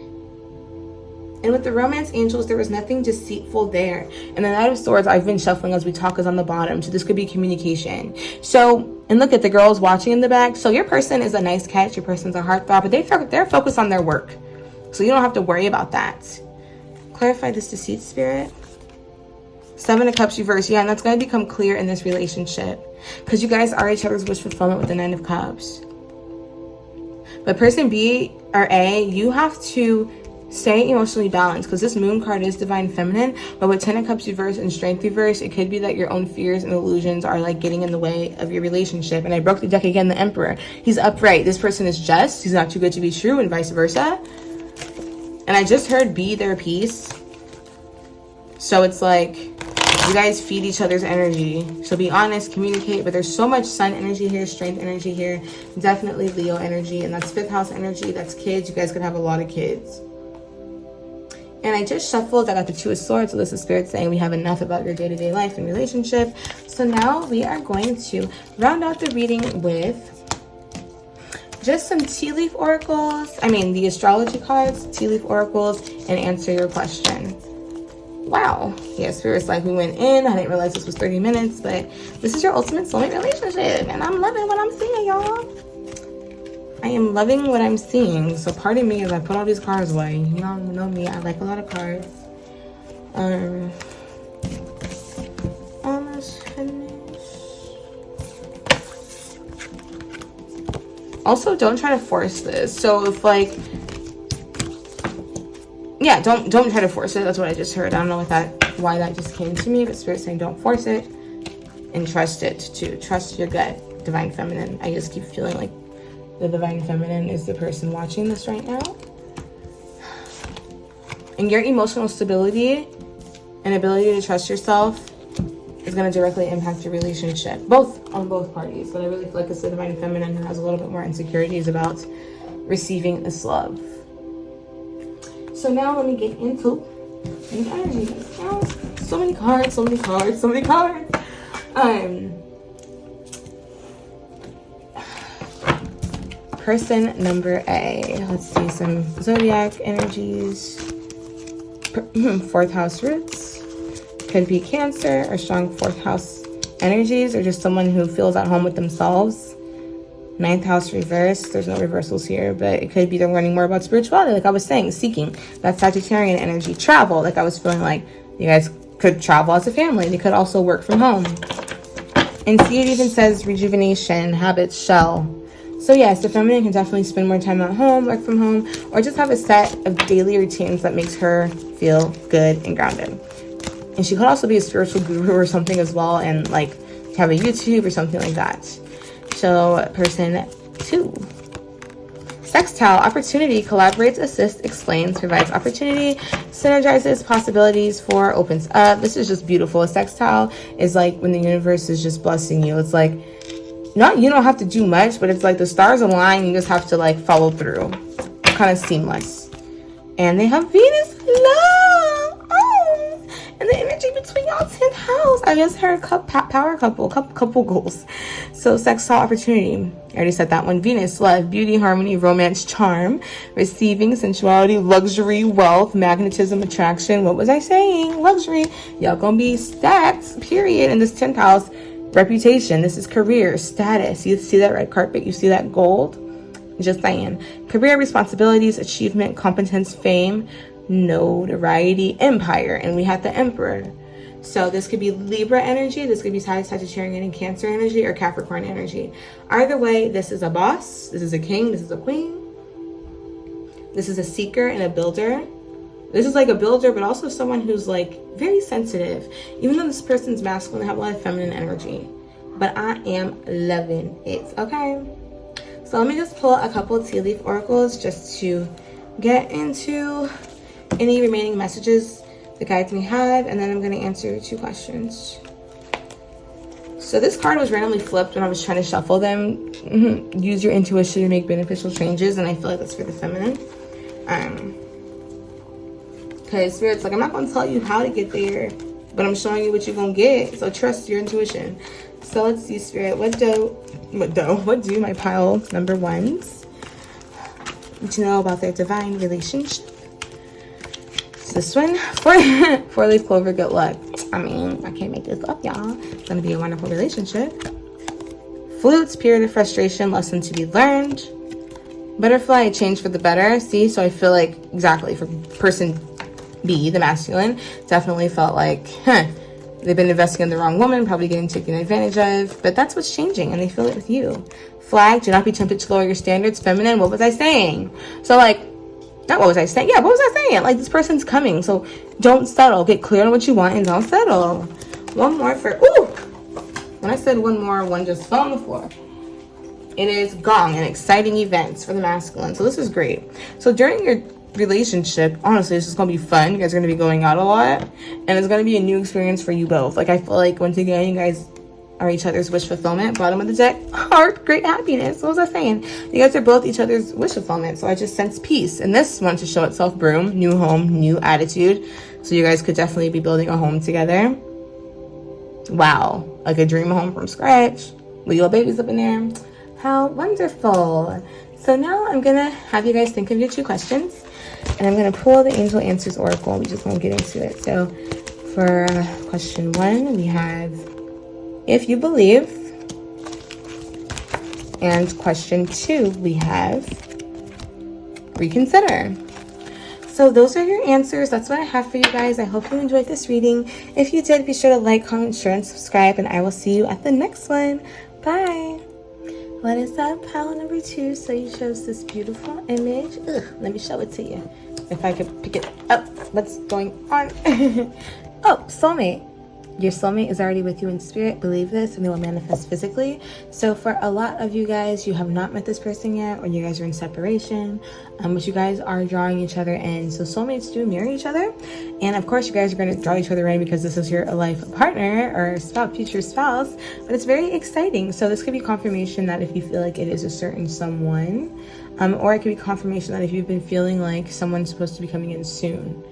And with the romance angels, there was nothing deceitful there. And the 9 of Swords, I've been shuffling as we talk, is on the bottom. So this could be communication. So, and look at the girls watching in the back. So your person is a nice catch. Your person's a heartthrob. But they're focused on their work. So you don't have to worry about that. Clarify this deceit, Spirit. 7 of Cups reverse. Yeah, and that's going to become clear in this relationship. Because you guys are each other's wish fulfillment with the 9 of Cups. But person B or A, you have to stay emotionally balanced. Because this Moon card is Divine Feminine. But with 10 of Cups reverse and Strength reverse, it could be that your own fears and illusions are like getting in the way of your relationship. And I broke the deck again, the Emperor. He's upright. This person is just. He's not too good to be true, and vice versa. And I just heard be their peace. So it's like you guys feed each other's energy. So be honest, communicate. But there's so much sun energy here, strength energy here. Definitely Leo energy. And that's 5th house energy. That's kids. You guys could have a lot of kids. And I just shuffled. I got the 2 of Swords. So this is Spirit saying we have enough about your day-to-day life and relationship. So now we are going to round out the reading with just some tea leaf oracles. I mean, the astrology cards, tea leaf oracles, and answer your question. Wow. Yeah, Spirit's like we went in. I didn't realize this was 30 minutes, but this is your ultimate soulmate relationship. And I'm loving what I'm seeing, y'all. I am loving what I'm seeing. So pardon me as I put all these cards away. Y'all know me. I like a lot of cards. Almost finished. Also, don't try to force this. So if like, yeah, don't try to force it. That's what I just heard. I don't know why that just came to me, but Spirit's saying don't force it and trust it too. Trust your gut, Divine Feminine. I just keep feeling like the Divine Feminine is the person watching this right now. And your emotional stability and ability to trust yourself is going to directly impact your relationship, on both parties. But I really feel like it's the divine feminine who has a little bit more insecurities about receiving this love. So now let me get into the energies. Now, so many cards. Person number A. Let's see some zodiac energies. 4th house roots. Could be Cancer or strong 4th house energies, or just someone who feels at home with themselves. 9th house reverse. There's no reversals here, but it could be they're learning more about spirituality, like I was saying, seeking. That's Sagittarian energy. Travel, like I was feeling like you guys could travel as a family. They could also work from home. And see, it even says rejuvenation, habits, shell. So yes, the feminine can definitely spend more time at home, work from home, or just have a set of daily routines that makes her feel good and grounded. And she could also be a spiritual guru or something as well, and like have a YouTube or something like that. So person 2. Sextile, opportunity, collaborates, assists, explains, provides opportunity, synergizes, possibilities for, opens up. This is just beautiful. A sextile is like when the universe is just blessing you. It's like, you don't have to do much, but it's like the stars align, you just have to like follow through. Kind of seamless. And they have Venus love. Oh, and the energy between y'all 10th house. I just heard power couple goals. So sextile opportunity. I already said that one. Venus, love, beauty, harmony, romance, charm, receiving, sensuality, luxury, wealth, magnetism, attraction. What was I saying? Luxury. Y'all gonna be stacked, period, in this 10th house. Reputation, this is career, status. You see that red carpet? You see that gold? Just saying. Career, responsibilities, achievement, competence, fame, notoriety, empire. And we have the Emperor. So this could be Libra energy. This could be Sagittarian and Cancer energy, or Capricorn energy. Either way, this is a boss. This is a king. This is a queen. This is a seeker and a builder. This is like a builder, but also someone who's like very sensitive. Even though this person's masculine, they have a lot of feminine energy. But I am loving it, okay? So let me just pull a couple of tea leaf oracles just to get into any remaining messages the guides may have, and then I'm going to answer 2 questions. So this card was randomly flipped when I was trying to shuffle them. Use your intuition to make beneficial changes, and I feel like that's for the feminine. Because Spirit's like, I'm not going to tell you how to get there, but I'm showing you what you're going to get. So trust your intuition. So let's see, Spirit. What do my pile number 1s need to know about their divine relationship? It's this one. 4-leaf clover, good luck. I mean, I can't make this up, y'all. It's going to be a wonderful relationship. Flutes, period of frustration, lesson to be learned. Butterfly, change for the better. See, so I feel like exactly for person B, the masculine, definitely felt like, they've been investing in the wrong woman, probably getting taken advantage of, but that's what's changing, and they feel it with you. Flag, do not be tempted to lower your standards. Feminine, what was I saying? So like, not what was I saying? Yeah, what was I saying? Like, this person's coming, so don't settle. Get clear on what you want and don't settle. One more for, when I said one more, one just fell on the floor. It is gong and exciting events for the masculine. So this is great. So during your relationship, honestly, this is going to be fun. You guys are going to be going out a lot, and it's going to be a new experience for you both. Like, I feel like once again, you guys are each other's wish fulfillment. Bottom of the deck, heart, great happiness. What was I saying? You guys are both each other's wish fulfillment. So I just sense peace. And this one to show itself, broom, new home, new attitude. So you guys could definitely be building a home together. Wow, like a dream home from scratch with your babies up in there. How wonderful. So now I'm gonna have you guys think of your 2 questions, and I'm gonna pull the Angel Answers Oracle. We just won't get into it. So for question 1, we have if you believe, and question 2, we have reconsider. So those are your answers. That's what I have for you guys. I hope you enjoyed this reading. If you did, be sure to like, comment, share, and subscribe, and I will see you at the next one. Bye. What is up, pile number 2? So you chose this beautiful image. Let me show it to you. If I could pick it up. What's going on? Oh, soulmate. Your soulmate is already with you in spirit. Believe this and they will manifest physically. So for a lot of you guys, you have not met this person yet, or you guys are in separation, but you guys are drawing each other in. So soulmates do mirror each other. And of course, you guys are going to draw each other in because this is your life partner or spouse, future spouse. But it's very exciting. So this could be confirmation that if you feel like it is a certain someone, or it could be confirmation that if you've been feeling like someone's supposed to be coming in soon,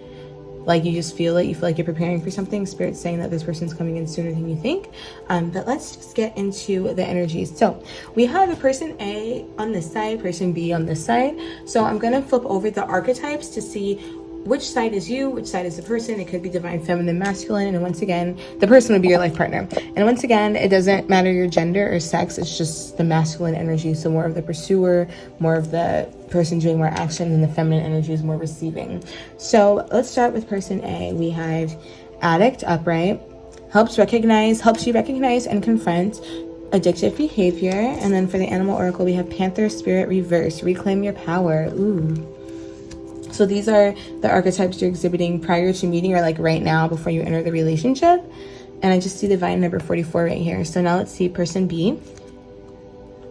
like you just feel it, you feel like you're preparing for something, Spirit's saying that this person's coming in sooner than you think. But let's just get into the energies. So we have a person A on this side, person B on this side. So I'm going to flip over the archetypes to see which side is you, which side is the person. It could be divine feminine, masculine, and once again, the person would be your life partner. And once again, it doesn't matter your gender or sex, it's just the masculine energy. So more of the pursuer, more of the person doing more action, and the feminine energy is more receiving. So let's start with person A. We have addict, upright, helps you recognize and confront addictive behavior. And then for the animal oracle, we have panther, spirit, reverse, reclaim your power. Ooh. So these are the archetypes you're exhibiting prior to meeting, or like right now before you enter the relationship. And I just see divine number 44 right here. So now let's see person B.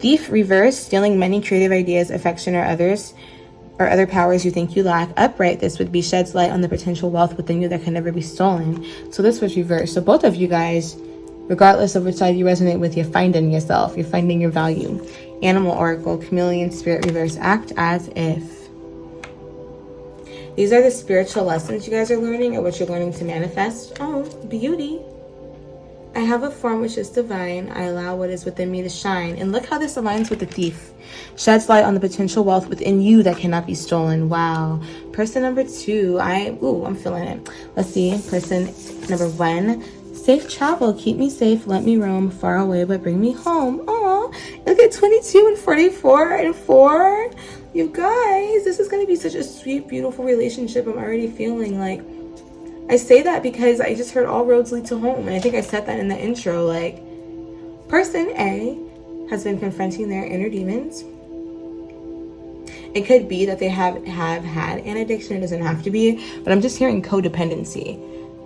Thief, reverse, stealing many creative ideas, affection, or other powers you think you lack. Upright, this would be sheds light on the potential wealth within you that can never be stolen. So this was reverse. So both of you guys, regardless of which side you resonate with, you're finding yourself. You're finding your value. Animal oracle, chameleon, spirit, reverse, act as if. These are the spiritual lessons you guys are learning, or what you're learning to manifest. Oh, beauty. I have a form which is divine. I allow what is within me to shine. And look how this aligns with the thief. Sheds light on the potential wealth within you that cannot be stolen. Wow. Person number 2. I'm feeling it. Let's see. Person number 1. Safe travel. Keep me safe. Let me roam far away, but bring me home. Oh, look at 22 and 44 and 4. You guys, this is going to be such a sweet, beautiful relationship. I'm already feeling like, I say that because I just heard all roads lead to home. And I think I said that in the intro. Like, person A has been confronting their inner demons. It could be that they have had an addiction. It doesn't have to be. But I'm just hearing codependency.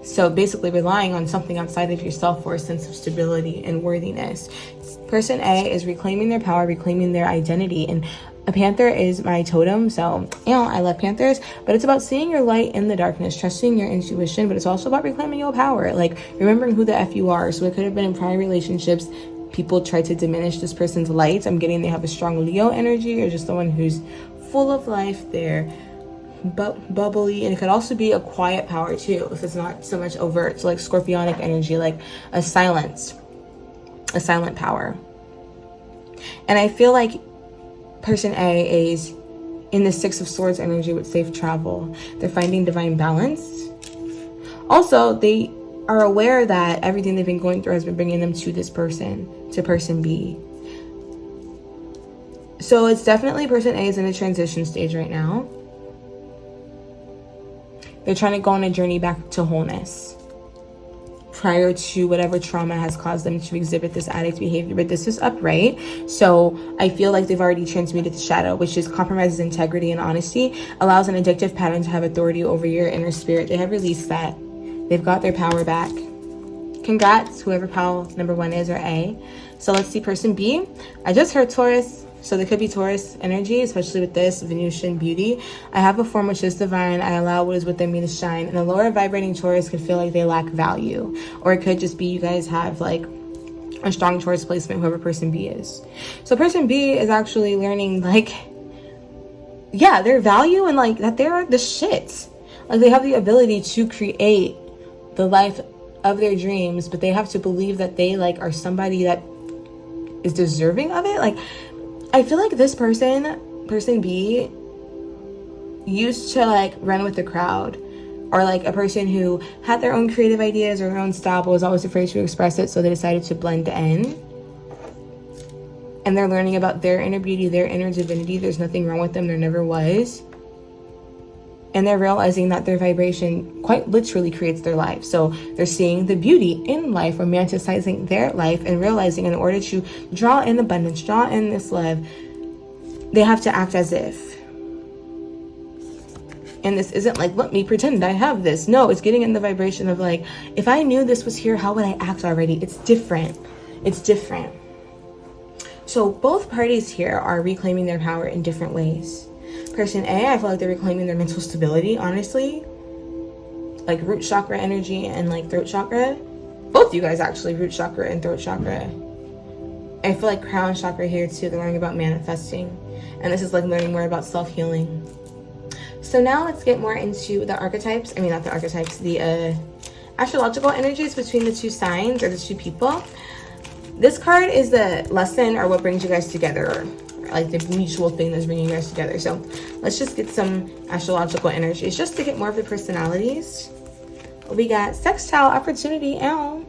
So basically relying on something outside of yourself for a sense of stability and worthiness. Person A is reclaiming their power, reclaiming their identity. And a panther is my totem, so I love panthers, but it's about seeing your light in the darkness, trusting your intuition, but it's also about reclaiming your power, like remembering who the F you are. So it could have been in prior relationships, people tried to diminish this person's light. I'm getting they have a strong Leo energy, or just someone who's full of life, they're bubbly, and it could also be a quiet power too, if it's not so much overt. So like scorpionic energy, like a silent power. And I feel like person A is in the 6 of Swords energy with safe travel. They're finding divine balance. Also, they are aware that everything they've been going through has been bringing them to this person, to person B. So it's definitely person A is in a transition stage right now. They're trying to go on a journey back to wholeness prior to whatever trauma has caused them to exhibit this addict behavior. But this is upright, so I feel like they've already transmuted the shadow, which is compromises integrity and honesty, allows an addictive pattern to have authority over your inner spirit. They have released that. They've got their power back. Congrats, whoever pal number 1 is, or A. So let's see person B. I just heard Taurus. So there could be Taurus energy, especially with this Venusian beauty. I have a form which is divine. I allow what is within me to shine. And a lower vibrating Taurus could feel like they lack value. Or it could just be you guys have like a strong Taurus placement, whoever person B is. So person B is actually learning like, yeah, their value and like that they're the shit. Like they have the ability to create the life of their dreams, but they have to believe that they like are somebody that is deserving of it. Like, I feel like this person B, used to like run with the crowd, or like a person who had their own creative ideas or their own style but was always afraid to express it, so they decided to blend in. And they're learning about their inner beauty, their inner divinity. There's nothing wrong with them. There never was. And they're realizing that their vibration quite literally creates their life. So they're seeing the beauty in life, romanticizing their life, and realizing in order to draw in abundance, draw in this love, they have to act as if. And this isn't like, let me pretend I have this. No, it's getting in the vibration of like, if I knew this was here, how would I act already? It's different. It's different. So both parties here are reclaiming their power in different ways. Person A, I feel like they're reclaiming their mental stability, honestly. Like root chakra energy and like throat chakra. Both you guys actually, root chakra and throat chakra. I feel like crown chakra here too. They're learning about manifesting. And this is like learning more about self-healing. So now let's get more into the archetypes. I mean, not the archetypes, the astrological energies between the two signs or the two people. This card is the lesson or what brings you guys together, or like the mutual thing that's bringing you guys together. So let's just get some astrological energies just to get more of the personalities. We got sextile opportunity. Ow.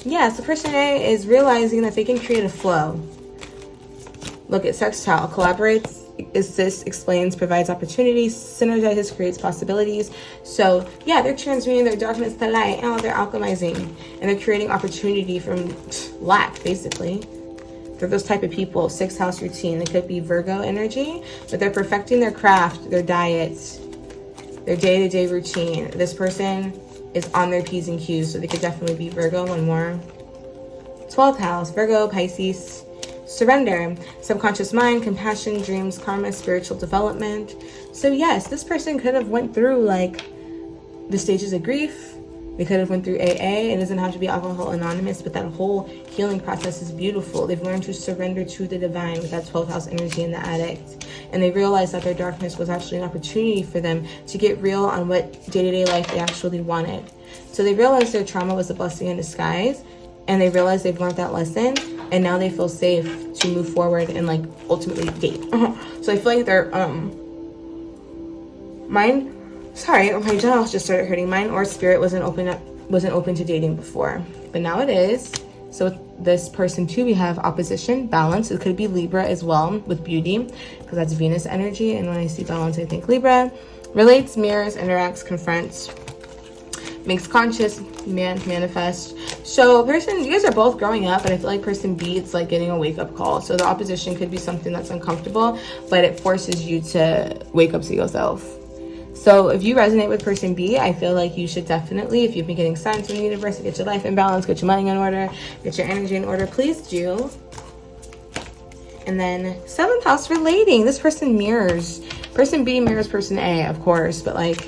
Yeah, so person A is realizing that they can create a flow. Look at sextile. Collaborates, assists, explains, provides opportunities, synergizes, creates possibilities. So yeah, they're transmuting their darkness to light. Oh, they're alchemizing. And they're creating opportunity from lack, basically. They're those type of people. Sixth house routine. It could be Virgo energy, but they're perfecting their craft, their diets, their day-to-day routine. This person is on their P's and Q's, so they could definitely be Virgo. One more. 12th house, Virgo, Pisces. Surrender, subconscious mind, compassion, dreams, karma, spiritual development. So yes, this person could have went through like the stages of grief. They could have went through AA. It doesn't have to be Alcohol Anonymous, but that whole healing process is beautiful. They've learned to surrender to the divine with that 12th house energy in the addict. And they realized that their darkness was actually an opportunity for them to get real on what day-to-day life they actually wanted. So they realized their trauma was a blessing in disguise, and they realized they've learned that lesson. And now they feel safe to move forward and like ultimately date. So I feel like their mind, sorry, my jaw just started hurting. Mind or spirit wasn't open to dating before, but now it is. So with this person too, we have opposition, balance. It could be Libra as well with beauty, because that's Venus energy. And when I see balance, I think Libra. Relates, mirrors, interacts, confronts, makes conscious, manifest. So person, you guys are both growing up, but I feel like person B, it's like getting a wake-up call. So the opposition could be something that's uncomfortable, but it forces you to wake up to yourself. So if you resonate with person B, I feel like you should definitely, if you've been getting signs from the universe to get your life in balance, get your money in order, get your energy in order, please do. And then 7th house, relating. This person mirrors. Person B mirrors person A, of course, but like,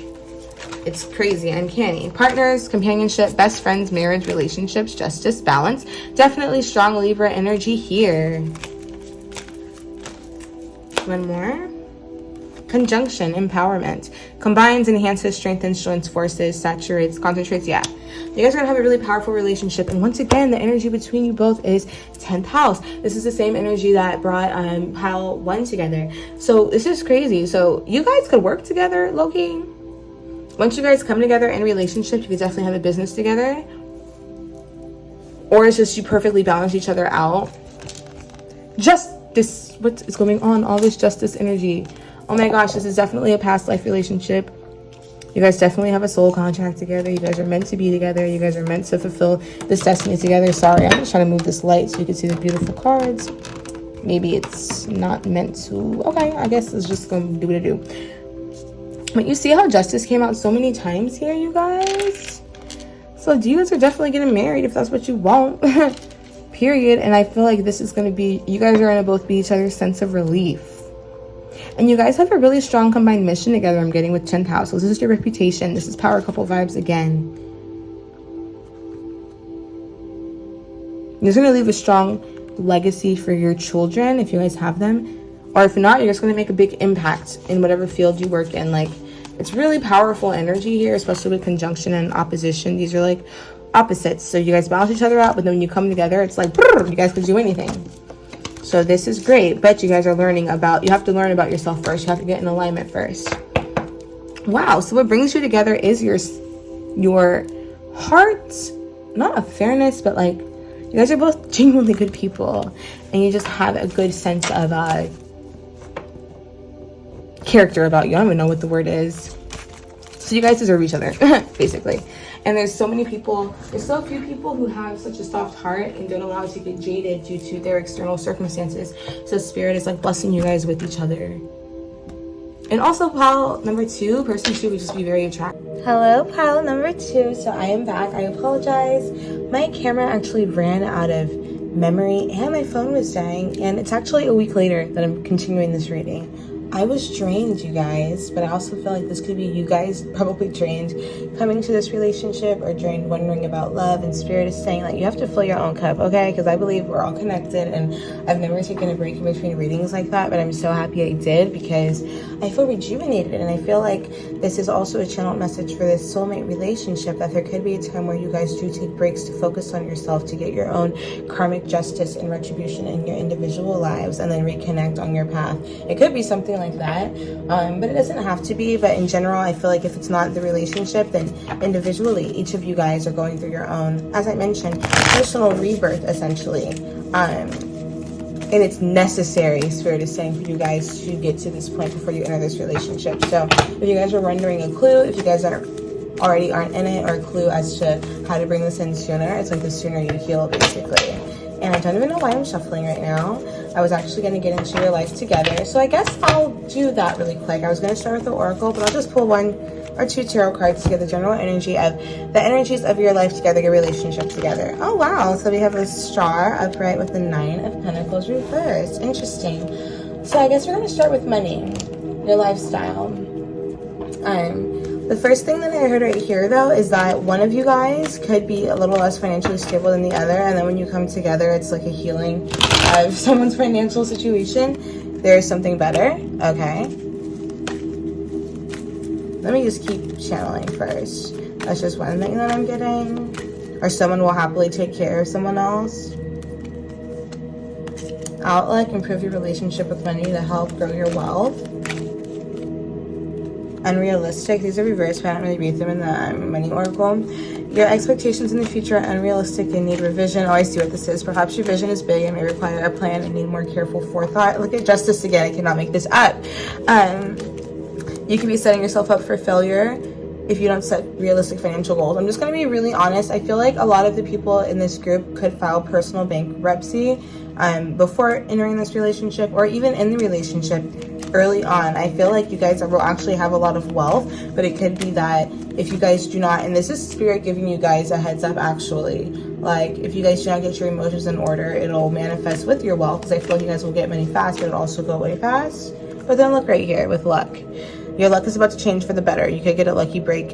it's crazy, uncanny. Partners, companionship, best friends, marriage, relationships, justice, balance. Definitely strong Libra energy here. One more. Conjunction, empowerment. Combines, enhances, strengthens, joins forces, saturates, concentrates. Yeah. You guys are going to have a really powerful relationship. And once again, the energy between you both is 10th house. This is the same energy that brought Pile 1 together. So this is crazy. So you guys could work together, low-key. Once you guys come together in a relationship, you could definitely have a business together. Or it's just you perfectly balance each other out. Justice. What is going on? All this justice energy. Oh my gosh, this is definitely a past life relationship. You guys definitely have a soul contract together. You guys are meant to be together. You guys are meant to fulfill this destiny together. Sorry, I'm just trying to move this light so you can see the beautiful cards. Maybe it's not meant to. Okay, I guess it's just going to do what it do. But you see how justice came out so many times here, you guys? So you guys are definitely getting married if that's what you want. Period. And I feel like this is going to be, you guys are going to both be each other's sense of relief. And you guys have a really strong combined mission together, I'm getting, with 10th house. So this is your reputation. This is power couple vibes again. You're going to leave a strong legacy for your children if you guys have them. Or if not, you're just going to make a big impact in whatever field you work in. Like, it's really powerful energy here, especially with conjunction and opposition. These are like opposites. So you guys balance each other out, but then when you come together, it's like, you guys can do anything. So this is great. But you guys are learning about, you have to learn about yourself first. You have to get in alignment first. Wow. So what brings you together is your heart, not a fairness, but like, you guys are both genuinely good people. And you just have a good sense of, character about you. I don't even know what the word is. So you guys deserve each other, basically. And there's so few people who have such a soft heart and don't allow it to get jaded due to their external circumstances. So spirit is like blessing you guys with each other. And also pile number 2, person 2 would just be very attractive. Hello, pile number 2. So I am back. I apologize. My camera actually ran out of memory and my phone was dying, and it's actually a week later that I'm continuing this reading. I was drained, you guys, but I also feel like this could be you guys probably drained coming to this relationship, or drained wondering about love, and Spirit is saying like you have to fill your own cup, okay? Because I believe we're all connected, and I've never taken a break in between readings like that, but I'm so happy I did because I feel rejuvenated, and I feel like this is also a channeled message for this soulmate relationship, that there could be a time where you guys do take breaks to focus on yourself, to get your own karmic justice and retribution in your individual lives, and then reconnect on your path. It could be something like that, but it doesn't have to be. But in general, I feel like if it's not the relationship, then individually each of you guys are going through your own, as I mentioned, personal rebirth essentially, and it's necessary, Spirit is saying, for you guys to get to this point before you enter this relationship. So if you guys are wondering a clue, if you guys already aren't in it, or a clue as to how to bring this in sooner, it's like the sooner you heal, basically. And I don't even know why I'm shuffling right now. I was actually going to get into your life together, so I guess I'll do that really quick. I was going to start with the oracle, but I'll just pull 1 or 2 tarot cards to get the general energy of the energies of your life together, your relationship together. Oh wow, so we have a star upright with the 9 of Pentacles reversed. Interesting. So I guess we're going to start with money, your lifestyle. The first thing that I heard right here, though, is that one of you guys could be a little less financially stable than the other, and then when you come together, it's like a healing of someone's financial situation. There's something better. Okay. Let me just keep channeling first. That's just one thing that I'm getting. Or someone will happily take care of someone else. Outlook, improve your relationship with money to help grow your wealth. Unrealistic, these are reversed, but I don't really read them in the money oracle. Your expectations in the future are unrealistic, they need revision. Oh, I see what this is. Perhaps your vision is big and may require a plan and need more careful forethought. Look at justice again, I cannot make this up. You could be setting yourself up for failure if you don't set realistic financial goals. I'm just going to be really honest. I feel like a lot of the people in this group could file personal bankruptcy before entering this relationship, or even in the relationship early on. I feel like you guys will actually have a lot of wealth, but it could be that if you guys do not, and this is Spirit giving you guys a heads up actually, like if you guys do not get your emotions in order, it'll manifest with your wealth, because I feel like you guys will get money fast, but it'll also go away fast. But then look right here with luck. Your luck is about to change for the better. You could get a lucky break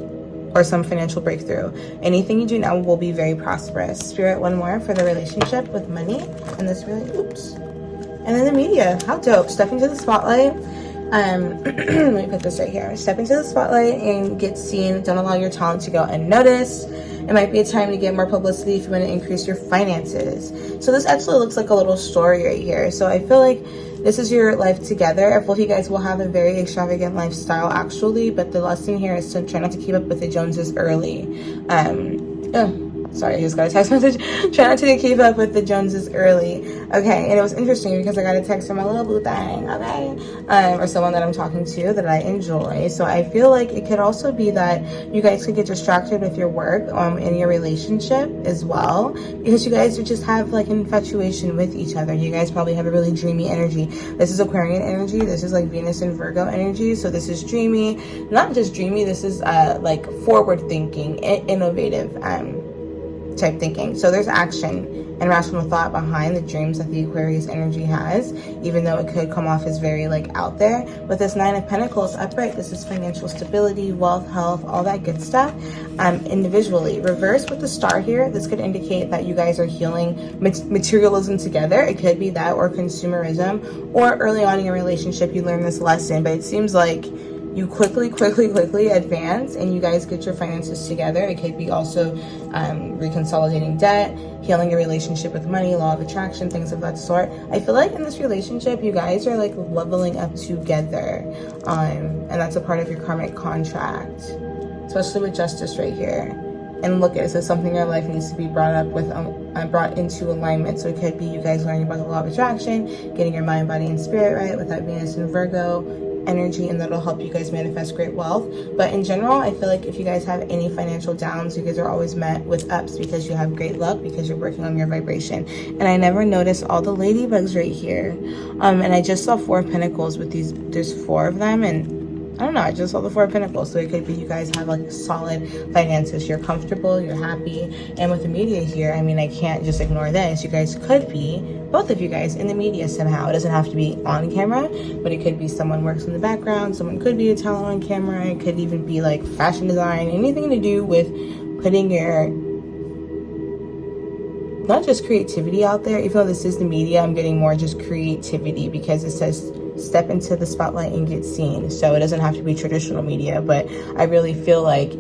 or some financial breakthrough. Anything you do now will be very prosperous. Spirit, one more for the relationship with money and this really, oops. And then the media, how dope. Step into the spotlight. Let me put this right here. Step into the spotlight and get seen. Don't allow your talent to go unnoticed. It might be a time to get more publicity if you want to increase your finances. So this actually looks like a little story right here. So I feel like this is your life together. I feel like you guys will have a very extravagant lifestyle actually, but the lesson here is to try not to keep up with the Joneses early. Sorry, I just got a text message. Try not to keep up with the Joneses early. Okay, and it was interesting because I got a text from my little boo thing, okay? Or someone that I'm talking to that I enjoy. So I feel like it could also be that you guys could get distracted with your work in your relationship as well, because you guys would just have like an infatuation with each other. You guys probably have a really dreamy energy. This is Aquarian energy. This is like Venus and Virgo energy. So this is dreamy, not just dreamy. This is like forward thinking, innovative, type thinking. So there's action and rational thought behind the dreams that the Aquarius energy has, even though it could come off as very like out there. With this 9 of Pentacles upright, this is financial stability, wealth, health, all that good stuff. Individually, reverse with the star here, this could indicate that you guys are healing materialism together. It could be that, or consumerism, or early on in your relationship you learn this lesson, but it seems like you quickly advance and you guys get your finances together. It could be also reconsolidating debt, healing your relationship with money, law of attraction, things of that sort. I feel like in this relationship, you guys are like leveling up together. And that's a part of your karmic contract, especially with justice right here. And look, it says something in your life needs to be brought up with, brought into alignment. So it could be you guys learning about the law of attraction, getting your mind, body, and spirit right with that Venus and Virgo energy, and that'll help you guys manifest great wealth. But in general, I feel like if you guys have any financial downs, you guys are always met with ups because you have great luck, because you're working on your vibration. And I never noticed all the ladybugs right here. And I just saw 4 of Pentacles with these, there's 4 of them, and I don't know, I just saw the Four of Pentacles. So it could be you guys have like solid finances, you're comfortable, you're happy. And with the media here, I mean, I can't just ignore this. You guys could be, both of you guys, in the media somehow. It doesn't have to be on camera, but it could be someone works in the background, someone could be a talent on camera, it could even be like fashion design, anything to do with putting your, not just creativity out there. Even though this is the media, I'm getting more just creativity, because it says step into the spotlight and get seen. So it doesn't have to be traditional media, but I really feel like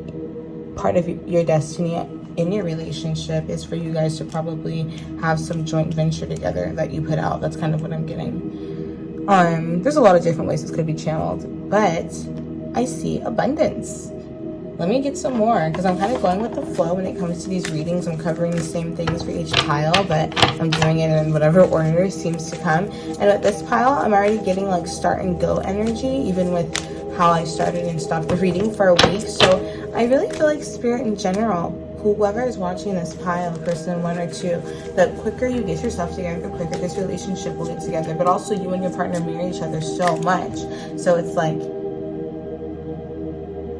part of your destiny in your relationship is for you guys to probably have some joint venture together that you put out. That's kind of what I'm getting. There's a lot of different ways this could be channeled, but I see abundance. Let me get some more, because I'm kind of going with the flow when it comes to these readings. I'm covering the same things for each pile, but I'm doing it in whatever order seems to come. And with this pile, I'm already getting like start and go energy, even with how I started and stopped the reading for a week. So I really feel like Spirit in general, whoever is watching this pile, person 1 or 2, the quicker you get yourself together, the quicker this relationship will get together. But also you and your partner mirror each other so much. So it's like,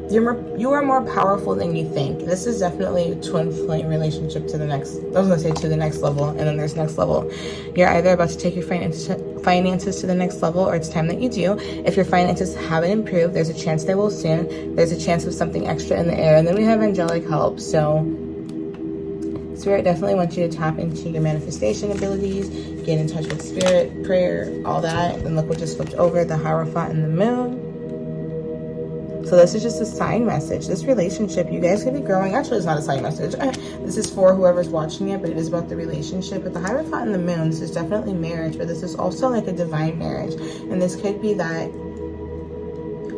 you are more powerful than you think. This is definitely a twin flame relationship to the next, I was gonna say to the next level, and then there's next level. You're either about to take your finances to the next level, or it's time that you do. If your finances haven't improved, there's a chance they will soon. There's a chance of something extra in the air. And then we have angelic help. So Spirit definitely wants you to tap into your manifestation abilities, get in touch with Spirit, prayer, all that. And look what just flipped over, the Hierophant and the Moon. So this is just a sign message. This relationship, you guys could be growing. Actually, it's not a sign message. This is for whoever's watching it, but it is about the relationship. With the Hierophant and the Moon, this is definitely marriage, but this is also like a divine marriage. And this could be that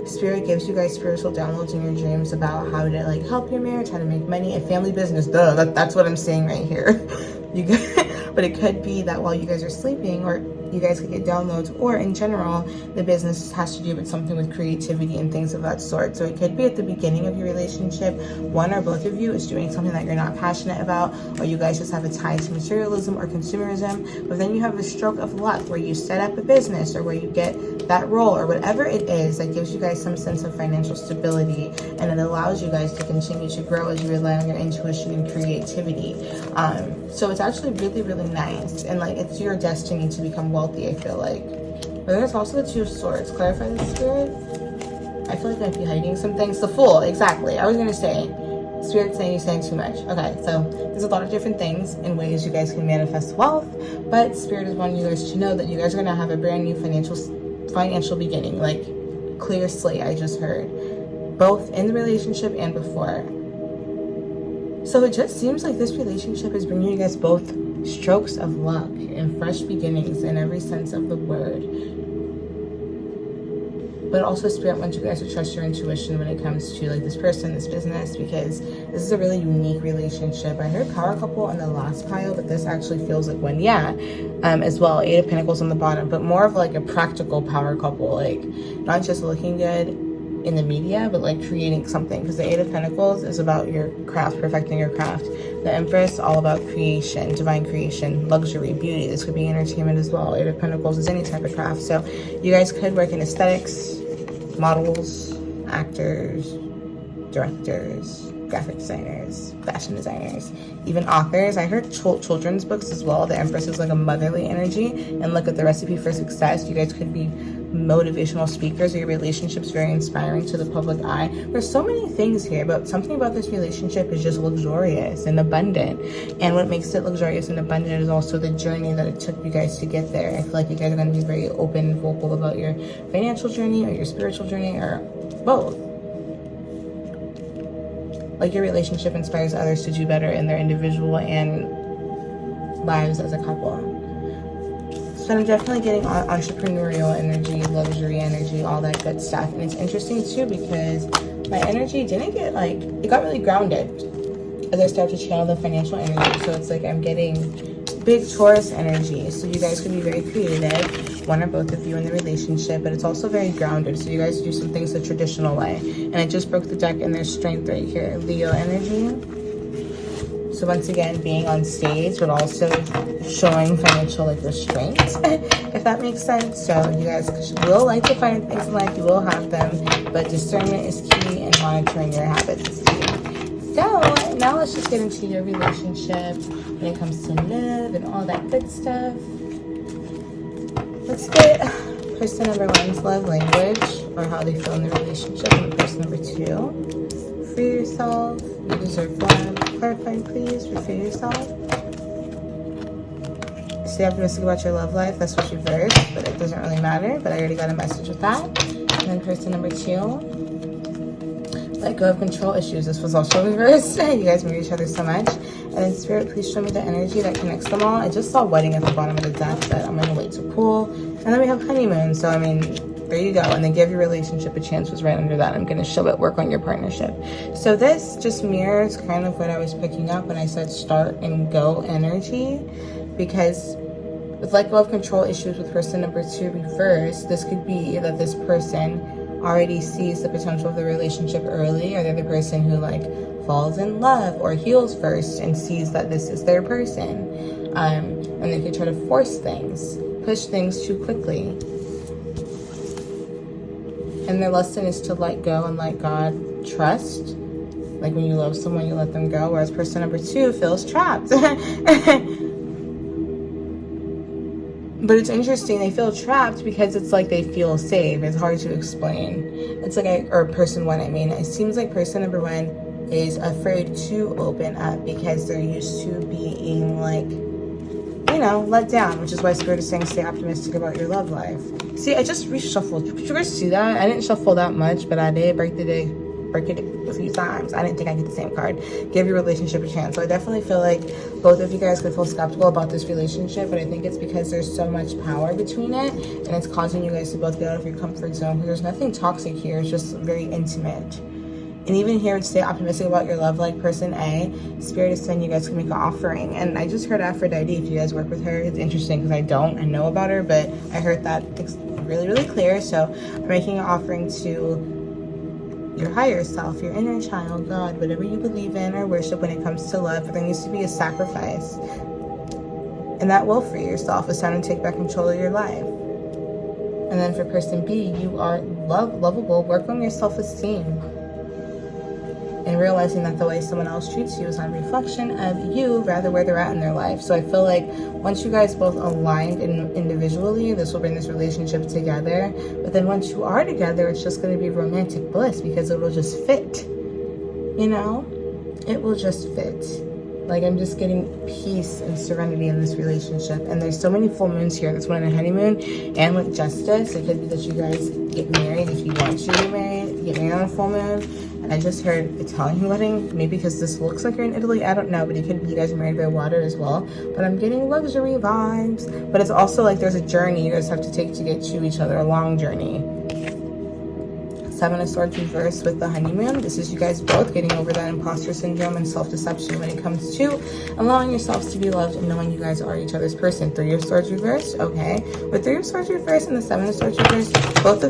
Spirit gives you guys spiritual downloads in your dreams about how to like help your marriage, how to make money, a family business. Duh, that's what I'm saying right here. You guys, but it could be that while you guys are sleeping, or you guys could get downloads, or in general, the business has to do with something with creativity and things of that sort. So it could be at the beginning of your relationship, one or both of you is doing something that you're not passionate about, or you guys just have a tie to materialism or consumerism. But then you have a stroke of luck where you set up a business, or where you get that role, or whatever it is that gives you guys some sense of financial stability, and it allows you guys to continue to grow as you rely on your intuition and creativity. So it's actually really, really nice, and like it's your destiny to become wealthy, I feel like. But then there's also the Two of Swords. Clarify the Spirit. I feel like I might be hiding some things. The Fool, exactly. I was gonna say, Spirit saying you're saying too much. Okay, so there's a lot of different things and ways you guys can manifest wealth, but Spirit is wanting you guys to know that you guys are gonna have a brand new financial beginning, like clear slate. I just heard, both in the relationship and before. So it just seems like this relationship is bringing you guys both strokes of luck and fresh beginnings in every sense of the word. But also Spirit wants you guys to trust your intuition when it comes to like this person, this business, because this is a really unique relationship. I heard power couple in the last pile, but this actually feels like one, as well. 8 of Pentacles on the bottom, but more of like a practical power couple, like not just looking good in the media, but like creating something, because the 8 of Pentacles is about your craft, perfecting your craft. The Empress, all about creation, divine creation, luxury, beauty. This could be entertainment as well. 8 of Pentacles is any type of craft. So you guys could work in aesthetics, models, actors, directors, graphic designers, fashion designers, even authors. I heard children's books as well. The Empress is like a motherly energy, and look at the recipe for success. You guys could be motivational speakers, or your relationship's very inspiring to the public eye. There's so many things here, but something about this relationship is just luxurious and abundant. And what makes it luxurious and abundant is also the journey that it took you guys to get there. I feel like you guys are going to be very open and vocal about your financial journey, or your spiritual journey, or both. Like your relationship inspires others to do better in their individual and lives as a couple. So I'm definitely getting entrepreneurial energy, luxury energy, all that good stuff. And it's interesting too, because my energy didn't get like, it got really grounded as I start to channel the financial energy. So it's like I'm getting big Taurus energy. So you guys can be very creative, one or both of you in the relationship, but it's also very grounded. So you guys do some things the traditional way. And I just broke the deck and there's strength right here. Leo energy. So once again, being on stage, but also showing financial like restraint, if that makes sense. So you guys will like to find things in life, you will have them, but discernment is key and monitoring your habits is key. So now let's just get into your relationship when it comes to love and all that good stuff. Let's get person number one's love language, or how they feel in the relationship, and person number two. Free yourself. You deserve love. Clarifying, please. Free yourself. Stay optimistic about your love life. That's what you versed, but it doesn't really matter. But I already got a message with that. And then person number two. Let go of control issues. This was also reversed. You guys made each other so much. And then Spirit, please show me the energy that connects them all. I just saw wedding at the bottom of the deck, but I'm gonna wait to pull. And then we have honeymoon. So I mean, there you go. And then give your relationship a chance was right under that. I'm gonna show it, work on your partnership. So this just mirrors kind of what I was picking up when I said start and go energy, because with let go of control issues with person number two reverse, this could be that this person already sees the potential of the relationship early, or they're the person who like falls in love or heals first and sees that this is their person. And they could try to force things, push things too quickly. And their lesson is to let go and let God trust. Like when you love someone, you let them go, whereas person number two feels trapped. But it's interesting, they feel trapped because it's like they feel safe. It's hard to explain. It's like, or person one, I mean. It seems like person number one is afraid to open up because they're used to being like, you know, let down, which is why Spirit is saying stay optimistic about your love life. See, I just reshuffled. Did you guys see that? I didn't shuffle that much, but I did break it a few times. I didn't think I'd get the same card. Give your relationship a chance. So I definitely feel like both of you guys could feel skeptical about this relationship, but I think it's because there's so much power between it, and it's causing you guys to both get out of your comfort zone, because there's nothing toxic here. It's just very intimate. And even here, stay optimistic about your love, like person A. Spirit is saying you guys can make an offering. And I just heard Aphrodite. If you guys work with her, it's interesting because I know about her, but I heard that it's really, really clear. So I'm making an offering to your higher self, your inner child, God, whatever you believe in or worship when it comes to love. But there needs to be a sacrifice. And that will free yourself. It's time to take back control of your life. And then for person B, you are lovable. Work on your self-esteem. And realizing that the way someone else treats you is not a reflection of you, rather where they're at in their life. So I feel like once you guys both aligned individually, this will bring this relationship together. But then once you are together, it's just going to be romantic bliss because it will just fit. You know? It will just fit. Like, I'm just getting peace and serenity in this relationship. And there's so many full moons here. This one in a honeymoon and with justice. It could be that you guys get married if you want to get married on a full moon. And I just heard Italian wedding, maybe because this looks like you're in Italy. I don't know, but it could be you guys are married by water as well. But I'm getting luxury vibes. But it's also like there's a journey you guys have to take to get to each other, a long journey. Seven of Swords reverse with the honeymoon. This is you guys both getting over that imposter syndrome and self-deception when it comes to allowing yourselves to be loved and knowing you guys are each other's person. Three of Swords reverse, okay. With Three of Swords reverse and the Seven of Swords reverse, both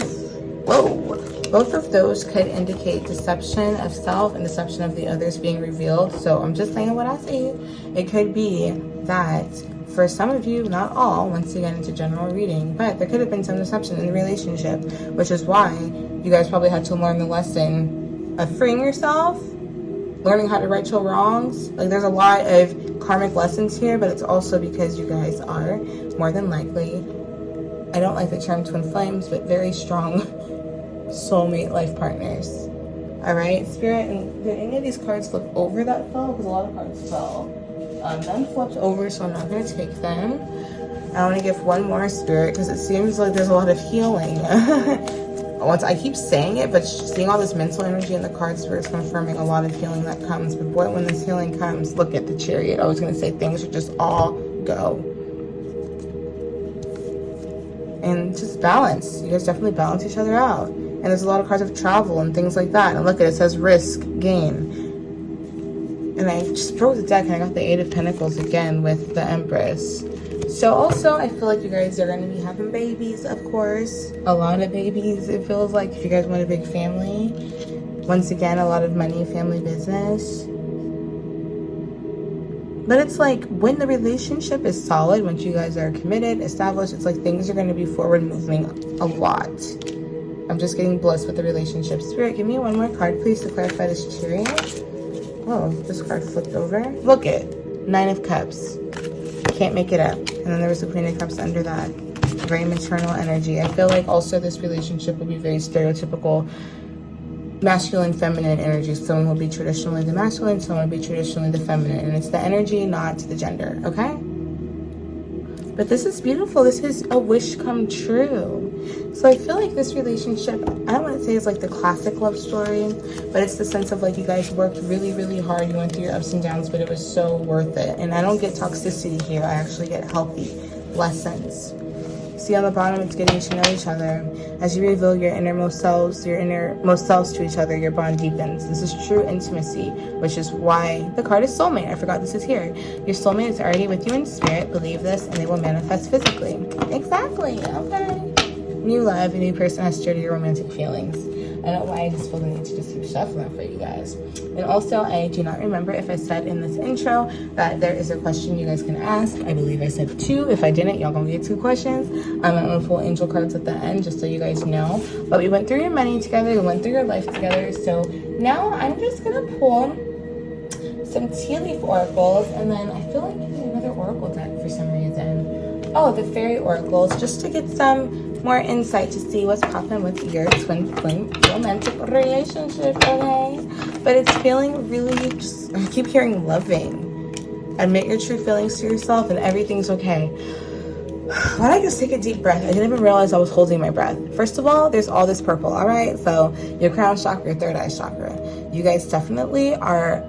of those could indicate deception of self and deception of the others being revealed. So I'm just saying what I see. It could be that for some of you, not all, once you get into general reading, but there could have been some deception in the relationship, which is why you guys probably had to learn the lesson of freeing yourself, learning how to right your wrongs. Like, there's a lot of karmic lessons here, but it's also because you guys are more than likely, I don't like the term twin flames, but very strong soulmate life partners. All right, Spirit, and did any of these cards flip over that fell? Because a lot of cards fell. None flipped over, so I'm not going to take them. I want to give one more, Spirit, because it seems like there's a lot of healing. Once I keep saying it, but seeing all this mental energy in the cards, Spirit's confirming a lot of healing that comes. But boy, when this healing comes, look at the Chariot. I was going to say things should just all go. And just balance. You guys definitely balance each other out. And there's a lot of cards of travel and things like that. And look at it, it says risk, gain. And I just broke the deck and I got the Eight of Pentacles again with the Empress. So also, I feel like you guys are going to be having babies, of course. A lot of babies, it feels like, if you guys want a big family. Once again, a lot of money, family business. But it's like when the relationship is solid, once you guys are committed, established, it's like things are going to be forward moving a lot. I'm just getting blessed with the relationship. Spirit, give me one more card, please, to clarify this cheering. Oh, this card flipped over. Look it. 9 of Cups. Can't make it up. And then there was the Queen of Cups under that. Very maternal energy. I feel like also this relationship will be very stereotypical masculine, feminine energy. Someone will be traditionally the masculine, someone will be traditionally the feminine. And it's the energy, not the gender, okay? But this is beautiful. This is a wish come true. So I feel like this relationship, I don't want to say it's like the classic love story, but it's the sense of like you guys worked really, really hard. You went through your ups and downs, but it was so worth it. And I don't get toxicity here. I actually get healthy lessons. See on the bottom, it's getting to know each other. As you reveal your innermost selves, your innermost selves to each other, your bond deepens. This is true intimacy, which is why the card is soulmate. I forgot this is here. Your soulmate is already with you in spirit. Believe this, and they will manifest physically. Exactly. Okay. New love, a new person has stirred your romantic feelings. I don't know why I just feel the need to just keep shuffling for you guys. And also, I do not remember if I said in this intro that there is a question you guys can ask. I believe I said 2. If I didn't, y'all gonna get 2 questions. I'm gonna pull angel cards at the end just so you guys know. But we went through your money together, we went through your life together. So now I'm just gonna pull some tea leaf oracles, and then I feel like getting another oracle deck for some reason. Oh, the fairy oracles, just to get some more insight to see what's popping with your twin flame romantic relationship, okay? But it's feeling really just, I keep hearing loving. Admit your true feelings to yourself and everything's okay. Why don't I just take a deep breath? I didn't even realize I was holding my breath. First of all, there's all this purple, all right? So your crown chakra, your third eye chakra. You guys definitely are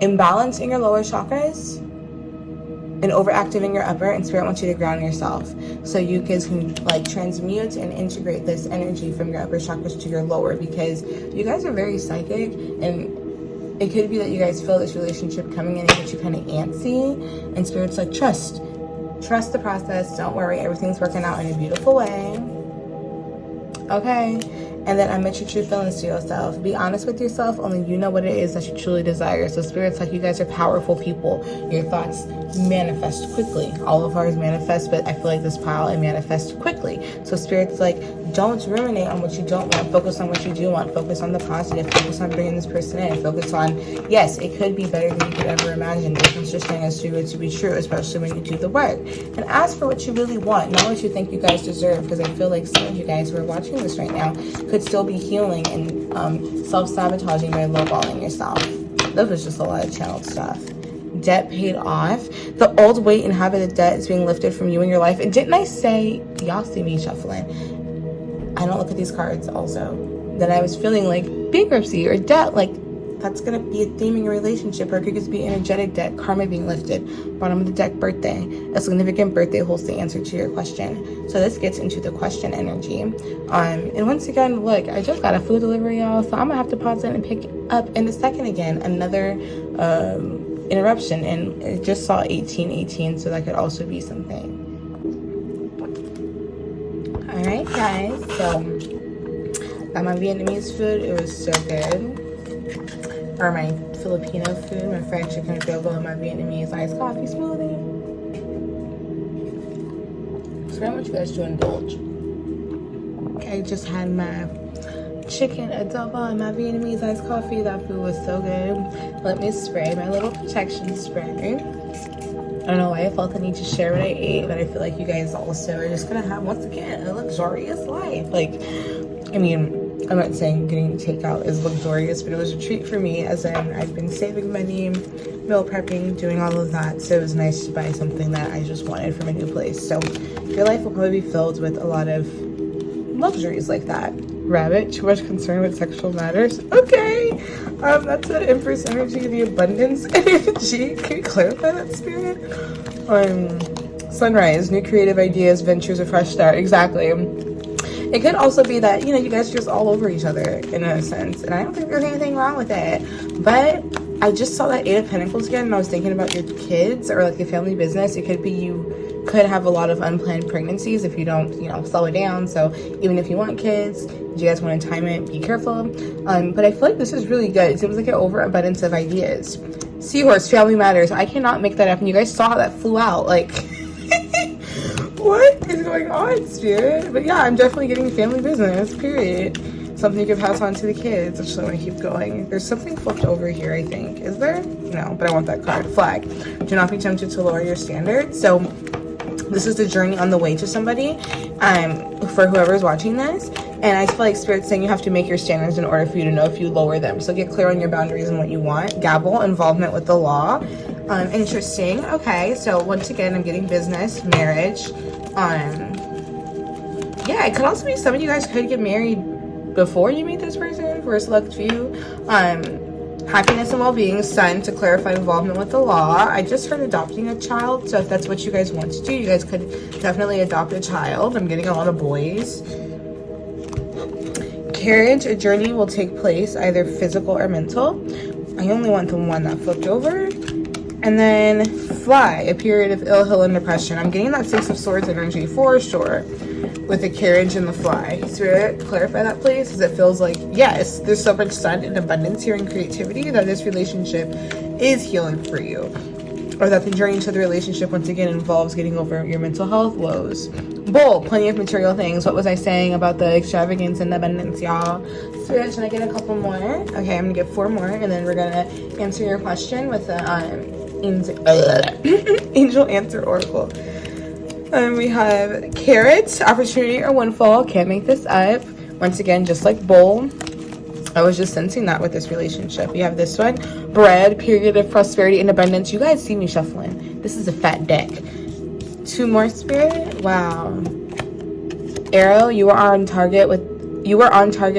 imbalancing your lower chakras and overactivating your upper, and spirit wants you to ground yourself. So you guys can like transmute and integrate this energy from your upper chakras to your lower, because you guys are very psychic, and it could be that you guys feel this relationship coming in and get you kind of antsy, and spirit's like, trust the process, don't worry, everything's working out in a beautiful way, okay? And then admit your true feelings to yourself. Be honest with yourself. Only you know what it is that you truly desire. So spirit's like, you guys are powerful people. Your thoughts manifest quickly. All of ours manifest, but I feel like this pile, it manifests quickly. So spirit's like, don't ruminate on what you don't want. Focus on what you do want. Focus on the positive. Focus on bringing this person in. Focus on, yes, it could be better than you could ever imagine. There's no such thing as too good to be true, especially when you do the work. And ask for what you really want, not what you think you guys deserve, because I feel like some of you guys who are watching this right now could still be healing and self-sabotaging by lowballing yourself. That was just a lot of channeled stuff. Debt paid off. The old weight and habit of debt is being lifted from you in your life. And didn't I say, y'all see me shuffling? I don't look at these cards also. That I was feeling like bankruptcy or debt, like that's going to be a theme in your relationship, or it could just be energetic debt, karma being lifted. Bottom of the deck, birthday. A significant birthday holds the answer to your question. So this gets into the question energy. And once again, look, I just got a food delivery, y'all, so I'm going to have to pause it and pick up in a second again. Another interruption, and it just saw 1818, so that could also be something. All right, guys, so got my Vietnamese food. It was so good. Or my Filipino food, my fried chicken adobo, and my Vietnamese iced coffee smoothie. So I want you guys to indulge. I just had my chicken adobo and my Vietnamese iced coffee. That food was so good. Let me spray my little protection spray. I don't know why I felt the need to share what I ate, but I feel like you guys also are just gonna have, once again, a luxurious life. Like, I mean, I'm not saying getting takeout is luxurious, but it was a treat for me, as in I've been saving money, meal prepping, doing all of that, so it was nice to buy something that I just wanted from a new place. So your life will probably be filled with a lot of luxuries like that. Rabbit, too much concern with sexual matters. Okay, that's the Empress energy, the abundance energy. Can you clarify that, spirit? Sunrise, new creative ideas, ventures, a fresh start. Exactly. It could also be that, you know, you guys are just all over each other in a sense, and I don't think there's anything wrong with it. But I just saw that 8 of Pentacles again, and I was thinking about your kids or like your family business. It could be you could have a lot of unplanned pregnancies if you don't, you know, slow it down. So even if you want kids, you guys want to time it, be careful. But I feel like this is really good. It seems like an overabundance of ideas. Seahorse, family matters. I cannot make that up. And you guys saw how that flew out. Like, what is going on, Spirit? But yeah, I'm definitely getting family business, period. Something you can pass on to the kids. I just want to keep going. There's something flipped over here, I think. Is there? No, but I want that card. Flag. Do not be tempted to lower your standards. So this is the journey on the way to somebody, for whoever's watching this. And I feel like Spirit's saying you have to make your standards in order for you to know if you lower them. So get clear on your boundaries and what you want. Gavel, involvement with the law. Interesting. Okay, so once again, I'm getting business, marriage. Yeah, it could also be some of you guys could get married before you meet this person for a select few. Happiness and well-being, son, to clarify involvement with the law. I just heard adopting a child, so if that's what you guys want to do, you guys could definitely adopt a child. I'm getting a lot of boys. Carriage, a journey will take place, either physical or mental. I only want the one that flipped over. And then fly, a period of ill health and depression. I'm getting that Six of Swords energy for sure with the carriage and the fly. Spirit, clarify that, please, because it feels like, yes, there's so much sun and abundance here and creativity that this relationship is healing for you. Or that the journey to the relationship, once again, involves getting over your mental health woes. Bull, plenty of material things. What was I saying about the extravagance and the abundance, y'all? Spirit, should I get a couple more? Okay, I'm going to get 4 more, and then we're going to answer your question with the angel answer oracle. We have carrots, opportunity or windfall. Can't make this up. Once again, just like bull, I was just sensing that with this relationship. You have this one, bread, period of prosperity and abundance. You guys see me shuffling. This is a fat deck. 2 more, Spirit. Wow. Arrow, you are on target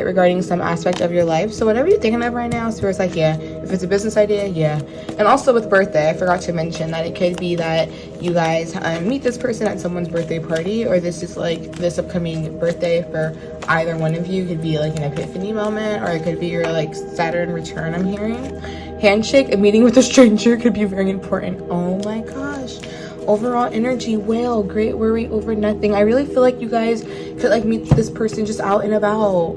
regarding some aspect of your life. So whatever you're thinking of right now, Spirit's like, yeah. If it's a business idea, yeah. And also with birthday, I forgot to mention that it could be that you guys meet this person at someone's birthday party, or this is like this upcoming birthday for either one of you. It could be like an epiphany moment, or it could be your like Saturn return, I'm hearing. Handshake, a meeting with a stranger could be very important. Oh my gosh. Overall energy, whale, great worry over nothing. I really feel like you guys could like meet this person just out and about,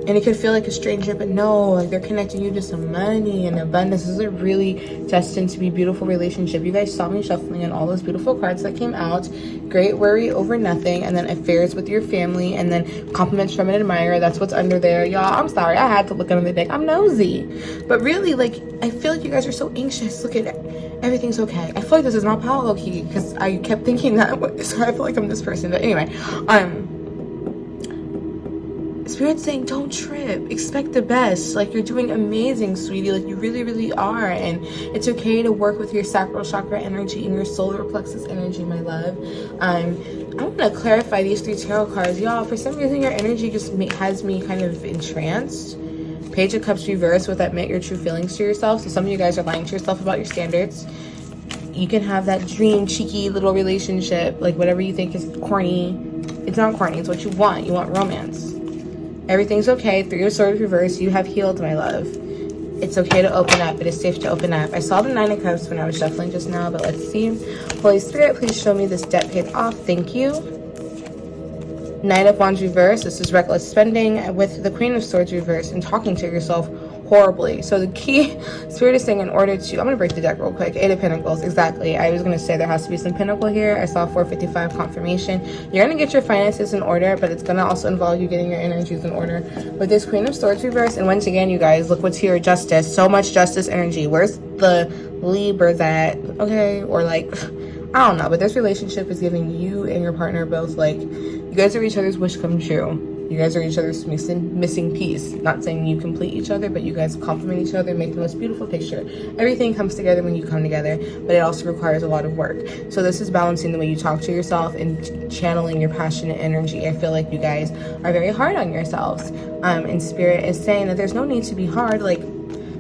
and it could feel like a stranger, but no, like they're connecting you to some money and abundance. This is a really destined to be beautiful relationship. You guys saw me shuffling in all those beautiful cards that came out. Great worry over nothing, and then affairs with your family, and then compliments from an admirer. That's what's under there, y'all. I'm sorry, I had to look under the deck. I'm nosy, but really, like, I feel like you guys are so anxious. Look at it. Everything's okay. I feel like this is not Paolo key because I kept thinking that. So I feel like I'm this person. But anyway, Spirit's saying don't trip. Expect the best. Like, you're doing amazing, sweetie. Like, you really, really are. And it's okay to work with your sacral chakra energy and your solar plexus energy, my love. I'm gonna clarify these 3 tarot cards, y'all. For some reason, your energy just has me kind of entranced. Page of Cups reversed with admit your true feelings to yourself. So some of you guys are lying to yourself about your standards. You can have that dream, cheeky little relationship, like whatever you think is corny. It's not corny, it's what you want. You want romance. Everything's okay. 3 of Swords reversed. You have healed, my love. It's okay to open up. It is safe to open up. I saw the 9 of Cups when I was shuffling just now, but let's see. Holy Spirit, please show me this debt paid off. Thank you. Knight of Wands reverse. This is reckless spending with the Queen of Swords reverse and talking to yourself horribly. So the key, Spirit is saying in order to, I'm going to break the deck real quick. 8 of Pentacles, exactly. I was going to say there has to be some Pentacle here. I saw 455 confirmation. You're going to get your finances in order, but it's going to also involve you getting your energies in order. With this Queen of Swords reverse, and once again, you guys, look what's here, justice. So much justice energy. Where's the Libras at? Okay, or like, I don't know, but this relationship is giving you and your partner both, like, you guys are each other's wish come true. You guys are each other's missing piece. Not saying you complete each other, but you guys complement each other and make the most beautiful picture. Everything comes together when you come together, but it also requires a lot of work. So this is balancing the way you talk to yourself and channeling your passionate energy. I feel like you guys are very hard on yourselves. And Spirit is saying that there's no need to be hard. Like,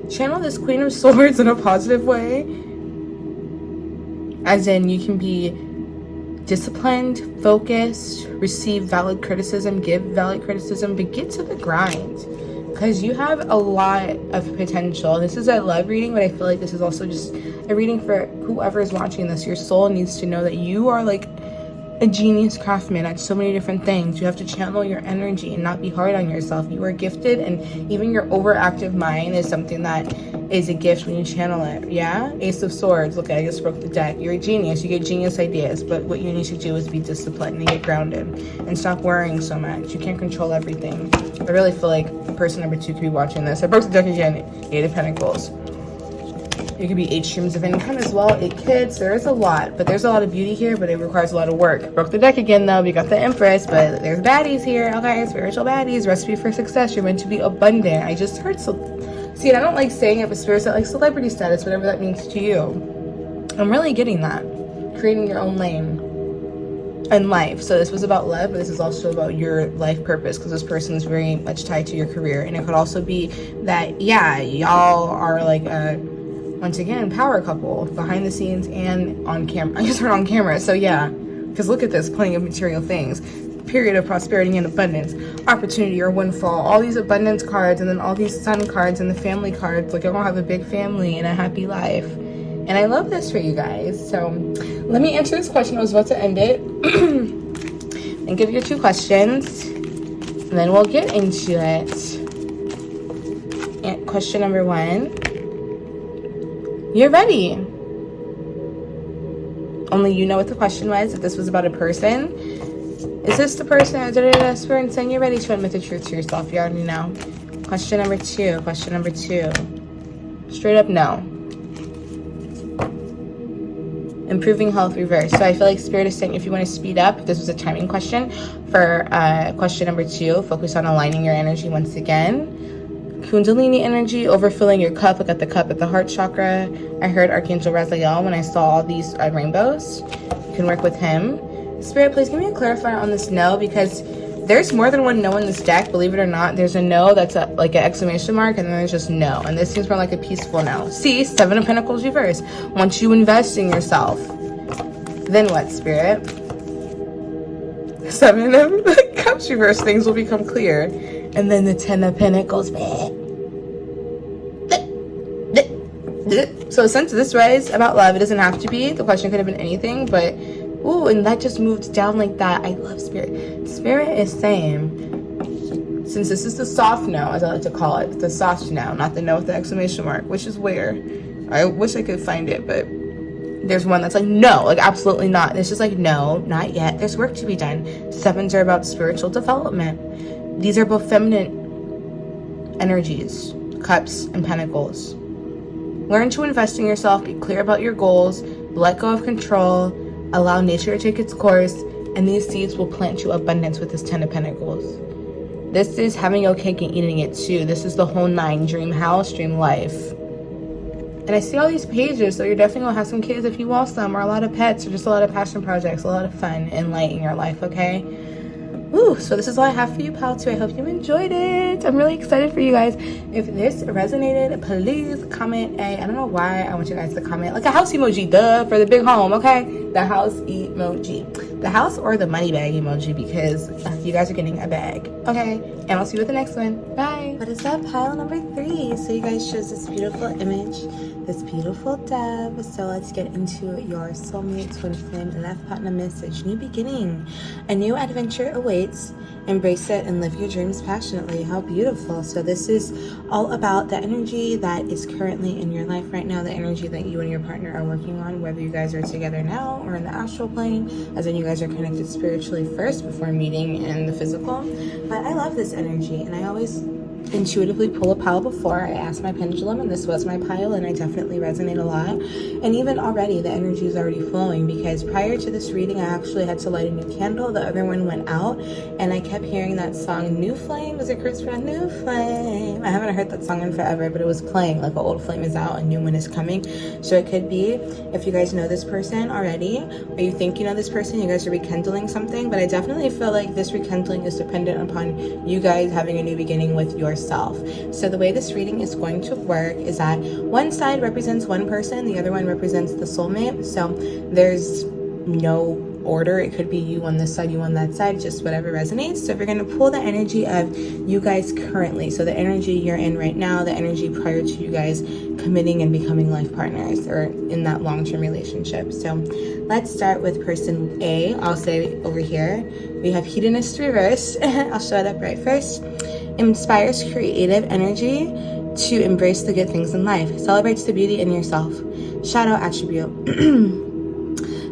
channel this Queen of Swords in a positive way. As in, you can be disciplined, focused, receive valid criticism, give valid criticism, but get to the grind because you have a lot of potential. This is a love reading, but I feel like this is also just a reading for whoever is watching this. Your soul needs to know that you are like a genius craftsman at so many different things. You have to channel your energy and not be hard on yourself. You are gifted, and even your overactive mind is something that is a gift when you channel it. Yeah? Ace of Swords. Look, I just broke the deck. You're a genius. You get genius ideas, but what you need to do is be disciplined and get grounded and stop worrying so much. You can't control everything. I really feel like person number 2 could be watching this. I broke the deck again. 8 of Pentacles. It could be 8 streams of income as well. 8 kids. There is a lot, but there's a lot of beauty here, but it requires a lot of work. Broke the deck again, though. We got the Empress, but there's baddies here. Okay, spiritual baddies. Recipe for success. You're meant to be abundant. I just heard so. See, I don't like saying it, but spirit like celebrity status, whatever that means to you. I'm really getting that. Creating your own lane in life. So this was about love, but this is also about your life purpose, because this person is very much tied to your career. And it could also be that, yeah, y'all are like a, once again, power couple behind the scenes and on camera. I just heard on camera. So yeah, because look at this, plenty of material things. Period of prosperity and abundance, opportunity or windfall, all these abundance cards, and then all these sun cards and the family cards. Like, you're gonna have a big family and a happy life. And I love this for you guys. So let me answer this question. I was about to end it and give you 2 questions, and then we'll get into it. And question number 1. You're ready. Only you know what the question was. If this was about a person, is this the person? Spirit and saying you're ready to admit the truth to yourself. You already know. Question number 2. Question number 2. Straight up no. Improving health reverse. So I feel like Spirit is saying if you want to speed up, this was a timing question for question number 2. Focus on aligning your energy once again. Kundalini energy, overfilling your cup. Look at the cup at the heart chakra. I heard Archangel Raziel when I saw all these rainbows. You can work with him. Spirit, please give me a clarifier on this no, because there's more than one no in this deck. Believe it or not, there's a no that's like an exclamation mark, and then there's just no. And this seems more like a peaceful no. See, 7 of Pentacles reverse. Once you invest in yourself, then what, Spirit? 7 of Cups reverse, things will become clear. And then the 10 of Pentacles. So since this was about love, it doesn't have to be. The question could have been anything, but ooh, and that just moved down like that. I love Spirit. Spirit is saying, since this is the soft no, as I like to call it, the soft no, not the no with the exclamation mark, which is where I wish I could find it, but there's one that's like no, like absolutely not. It's just like no, not yet. There's work to be done. 7s are about spiritual development. These are both feminine energies, Cups and Pentacles. Learn to invest in yourself, be clear about your goals, let go of control, allow nature to take its course, and these seeds will plant you abundance with this 10 of Pentacles. This is having your cake and eating it too. This is the whole 9, dream house, dream life. And I see all these pages, so you're definitely going to have some kids if you want some, or a lot of pets, or just a lot of passion projects, a lot of fun and light in your life, okay? Woo, so this is all I have for you, pal, too. I hope you enjoyed it. I'm really excited for you guys. If this resonated, please comment a, I don't know why I want you guys to comment, like a house emoji, duh, for the big home, okay? The house emoji. The house or the money bag emoji, because you guys are getting a bag, okay? And I'll see you with the next one. Bye. What is that? Pile number 3. So you guys chose this beautiful image, this beautiful dove. So let's get into your soulmate, twin flame, left partner message. New beginning. A new adventure awaits. Embrace it and live your dreams passionately. How beautiful. So this is all about the energy that is currently in your life right now, the energy that you and your partner are working on, whether you guys are together now or in the astral plane, as in you guys are connected spiritually first before meeting in the physical. But I love this energy, and I always intuitively pull a pile before I ask my pendulum, and this was my pile, and I definitely resonate a lot. And even already the energy is already flowing, because prior to this reading I actually had to light a new candle. The other one went out, and I kept hearing that song New Flame. Was it Chris Brown? New Flame. I haven't heard that song in forever, but it was playing like an old flame is out, a new one is coming. So it could be, if you guys know this person already, or you think you know this person, you guys are rekindling something. But I definitely feel like this rekindling is dependent upon you guys having a new beginning with yourself. So the way this reading is going to work is that one side represents one person, the other one represents the soulmate. So there's no order. It could be you on this side, you on that side, just whatever resonates. So we're going to pull the energy of you guys currently. So the energy you're in right now, the energy prior to you guys committing and becoming life partners or in that long-term relationship. So let's start with person A. I'll say over here, we have hedonist reverse. I'll show it up right first. Inspires creative energy to embrace the good things in life. Celebrates the beauty in yourself. Shadow attribute.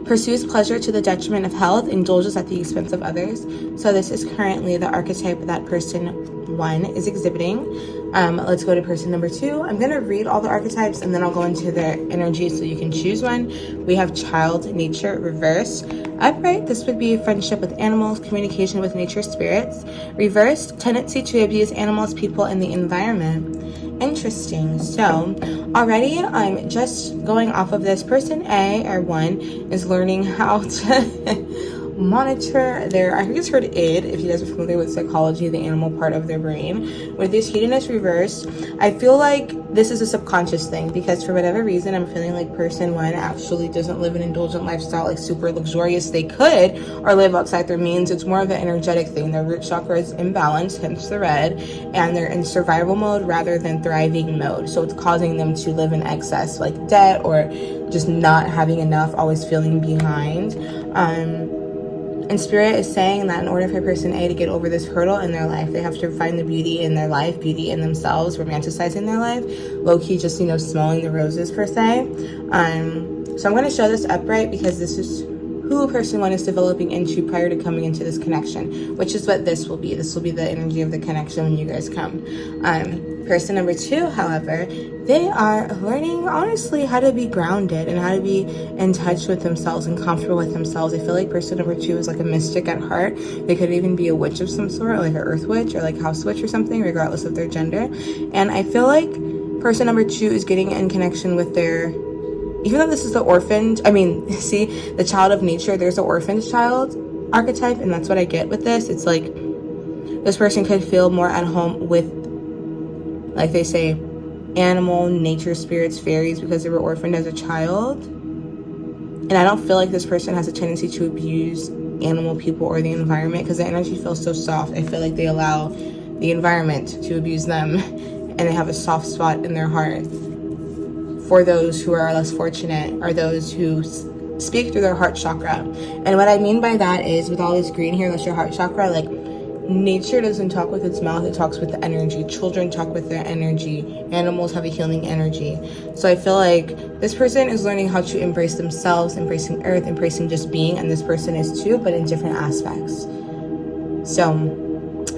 Pursues pleasure to the detriment of health, indulges at the expense of others. So this is currently the archetype that person 1 is exhibiting. Let's go to person number 2. I'm going to read all the archetypes and then I'll go into their energy so you can choose one. We have child nature reverse. Upright, this would be friendship with animals, communication with nature spirits. Reversed, tendency to abuse animals, people, and the environment. Interesting. So already I'm just going off of this. Person A or 1 is learning how to monitor their, I think it's heard id, if you guys are familiar with psychology, the animal part of their brain. With this hedonist reverse, I feel like this is a subconscious thing because for whatever reason, I'm feeling like person 1 actually doesn't live an indulgent lifestyle, like super luxurious. They could, or live outside their means. It's more of an energetic thing. Their root chakra is imbalanced, hence the red, and they're in survival mode rather than thriving mode. So it's causing them to live in excess, like debt or just not having enough, always feeling behind. And Spirit is saying that in order for person A to get over this hurdle in their life, they have to find the beauty in their life, beauty in themselves, romanticizing their life, low-key just, smelling the roses per se. So I'm going to show this upright because this is who person 1 is developing into prior to coming into this connection, which is what this will be. This will be the energy of the connection when you guys come. Person number 2, however, they are learning, honestly, how to be grounded and how to be in touch with themselves and comfortable with themselves. I feel like person number 2 is like a mystic at heart. They could even be a witch of some sort, like an earth witch or like house witch or something, regardless of their gender. And I feel like person number 2 is getting in connection with their, even though this is the orphaned, see, the child of nature, there's an orphaned child archetype, and that's what I get with this. It's like this person could feel more at home with, like they say, animal, nature, spirits, fairies, because they were orphaned as a child. And I don't feel like this person has a tendency to abuse animal, people, or the environment because the energy feels so soft. I feel like they allow the environment to abuse them, and they have a soft spot in their heart for those who are less fortunate or those who speak through their heart chakra. And what I mean by that is with all this green here, that's your heart chakra, like nature doesn't talk with its mouth, it talks with the energy. Children talk with their energy. Animals have a healing energy. So I feel like this person is learning how to embrace themselves, embracing earth, embracing just being, and this person is too, but in different aspects. So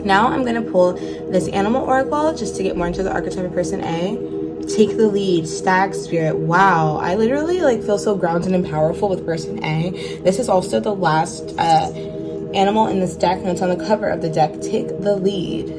now I'm going to pull this animal oracle just to get more into the archetype of person A. Take the lead, stag spirit. Wow, I literally feel so grounded and powerful with person A. This is also the last animal in this deck, and it's on the cover of the deck. Take the lead.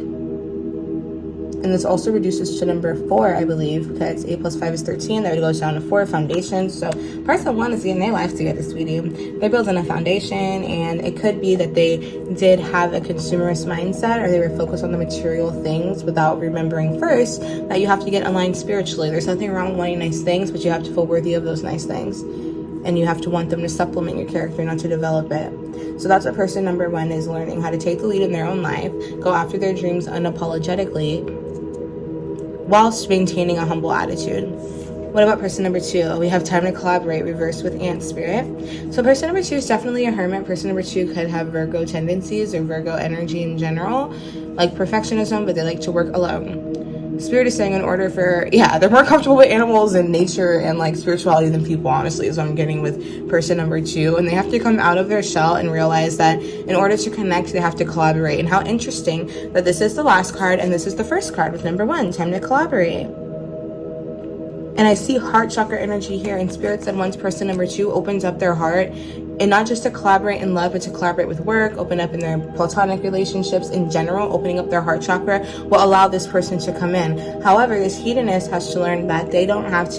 And this also reduces to number 4, I believe, because 8 plus 5 is 13. That would goes down to 4 foundations. So person 1 is getting their life together, sweetie. They're building a foundation, and it could be that they did have a consumerist mindset, or they were focused on the material things without remembering first that you have to get aligned spiritually. There's nothing wrong with wanting nice things, but you have to feel worthy of those nice things. And you have to want them to supplement your character, not to develop it. So that's what person number 1 is learning, how to take the lead in their own life, go after their dreams unapologetically, whilst maintaining a humble attitude. What about person number 2? We have time to collaborate, reversed with ant spirit. So person number 2 is definitely a hermit. Person number 2 could have Virgo tendencies or Virgo energy in general, like perfectionism, but they like to work alone. Spirit is saying in order for, they're more comfortable with animals and nature and spirituality than people, honestly, is what I'm getting with person number 2. And they have to come out of their shell and realize that in order to connect, they have to collaborate. And how interesting that this is the last card and this is the first card with number 1, time to collaborate. And I see heart chakra energy here, and Spirit said once person number 2 opens up their heart, and not just to collaborate in love, but to collaborate with work, open up in their platonic relationships in general, opening up their heart chakra will allow this person to come in. However, this hedonist has to learn that they have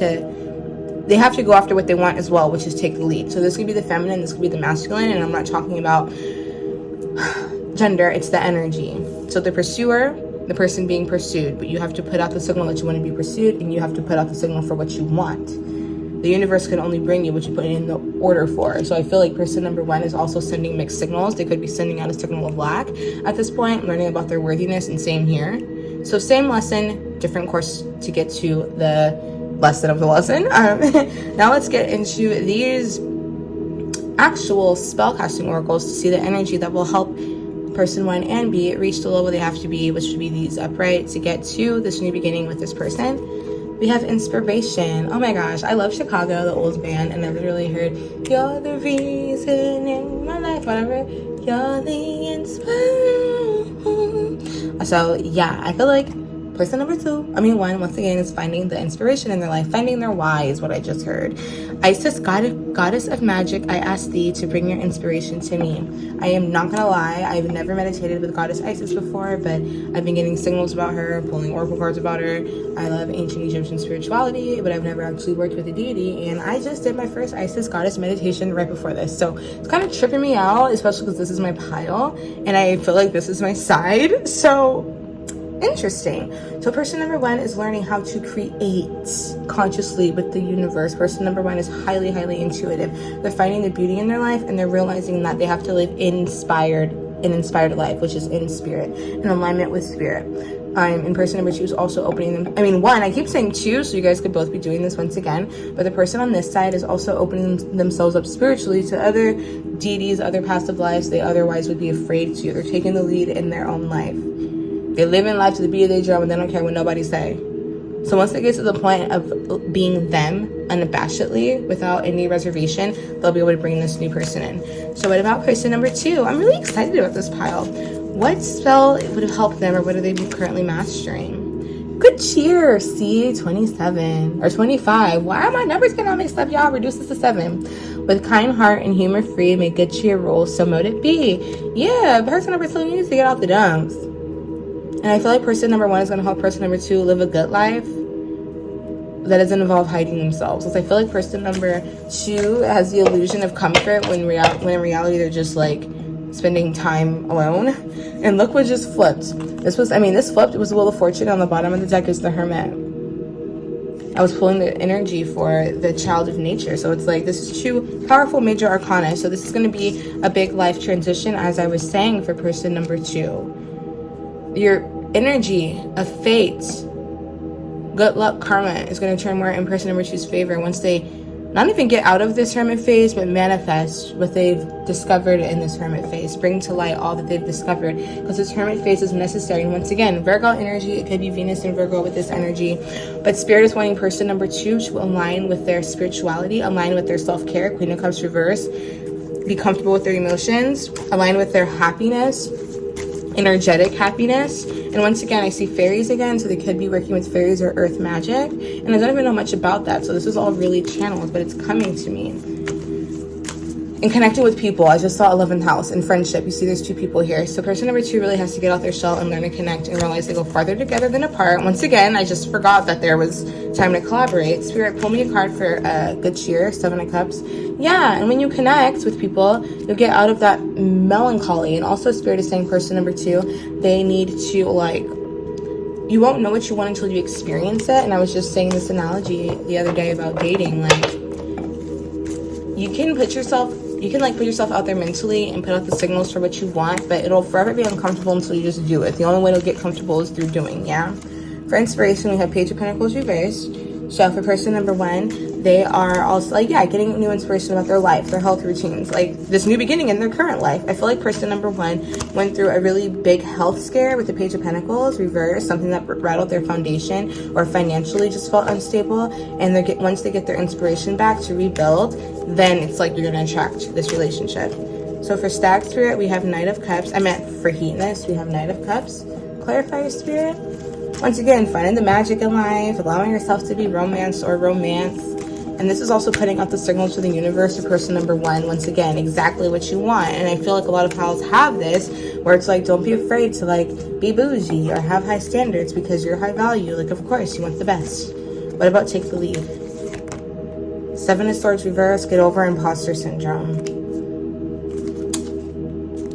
to go after what they want as well, which is take the lead. So this could be the feminine, this could be the masculine, and I'm not talking about gender, it's the energy. So the pursuer, the person being pursued, but you have to put out the signal that you want to be pursued, and you have to put out the signal for what you want. the universe can only bring you what you put in the order for. So I feel like person number one is also sending mixed signals. They could be sending out a signal of lack at this point, learning about their worthiness, and same here. So same lesson, different course to get to the lesson of the lesson. Now let's get into these actual spellcasting oracles to see the energy that will help person 1 and B reach the level they have to be, which should be these upright, to get to this new beginning with this person. We have inspiration. Oh my gosh, I love Chicago, the old band, and I literally heard, you're the reason in my life, whatever, you're the inspiration. So yeah, I feel like person number 1, once again, is finding the inspiration in their life, finding their why is what I just heard. Isis, goddess of magic, I ask thee to bring your inspiration to me. I am not gonna lie, I've never meditated with goddess Isis before, but I've been getting signals about her, pulling oracle cards about her. I love ancient Egyptian spirituality, but I've never actually worked with a deity, and I just did my first Isis goddess meditation right before this, so it's kind of tripping me out, especially because this is my pile, and I feel like this is my side, so interesting. So person number 1 is learning how to create consciously with the universe. Person number 1 is highly intuitive. They're finding the beauty in their life, and they're realizing that they have to live an inspired life, which is in spirit, in alignment with spirit. And person number 2 is also opening them. I keep saying 2, so you guys could both be doing this once again, but the person on this side is also opening themselves up spiritually to other deities, other past lives they otherwise would be afraid to. They're taking the lead in their own life. They live in life to the beat of their drum, and they don't care what nobody say. So once they get to the point of being them unabashedly, without any reservation, they'll be able to bring this new person in. So what about person number 2? I'm really excited about this pile. What spell would help them, or what are they currently mastering? Good cheer. See, 27 or 25. Why are my numbers getting all mixed up, y'all? Reduce this to 7. With kind heart and humor free, may good cheer rule, so mote it be. Yeah, person number 2 needs to get out the dumps. And I feel like person number 1 is going to help person number 2 live a good life that doesn't involve hiding themselves. Because I feel like person number 2 has the illusion of comfort when in reality they're just like spending time alone. And look what just flipped. This flipped. It was the Wheel of Fortune. On the bottom of the deck is the Hermit. I was pulling the energy for the Child of Nature. So it's like, this is 2 powerful major arcana. So this is going to be a big life transition, as I was saying, for person number 2. Your energy of fate, good luck, karma is going to turn more in person number 2's favor once they not even get out of this hermit phase, but manifest what they've discovered in this hermit phase. Bring to light all that they've discovered, because this hermit phase is necessary. And once again, Virgo energy, it could be Venus and Virgo with this energy, but Spirit is wanting person number 2 to align with their spirituality, align with their self-care, Queen of Cups reverse, be comfortable with their emotions, align with their happiness, energetic happiness. And once again, I see fairies again, so they could be working with fairies or earth magic, and I don't even know much about that, so this is all really channeled, but it's coming to me. And connecting with people, I just saw 11th house and friendship. You see there's 2 people here, so person number 2 really has to get out their shell and learn to connect and realize they go farther together than apart. Once again, I just forgot that there was time to collaborate. Spirit, pull me a card for good cheer, 7 of Cups. Yeah, and when you connect with people, you'll get out of that melancholy. And also Spirit is saying person number 2, they need to, like, you won't know what you want until you experience it. And I was just saying this analogy the other day about dating. Like, you can put yourself out there mentally and put out the signals for what you want, but it'll forever be uncomfortable until you just do it. The only way to get comfortable is through doing, yeah? For inspiration, we have Page of Pentacles reversed. So for person number 1, they are also like, getting new inspiration about their life, their health routines, like this new beginning in their current life. I feel like person number 1 went through a really big health scare with the Page of Pentacles reversed, something that rattled their foundation or financially just felt unstable. And once they get their inspiration back to rebuild, then it's like you're going to attract this relationship. So for Stag Spirit, we have Knight of Cups. I meant for Heatness, we have Knight of Cups. Clarify your spirit. Once again, finding the magic in life, allowing yourself to be romanced or romance. And this is also putting out the signals to the universe for person number 1. Once again, exactly what you want. And I feel like a lot of piles have this, where it's like, don't be afraid to like be bougie or have high standards because you're high value. Like, of course, you want the best. What about take the lead? 7 of Swords reverse, get over imposter syndrome.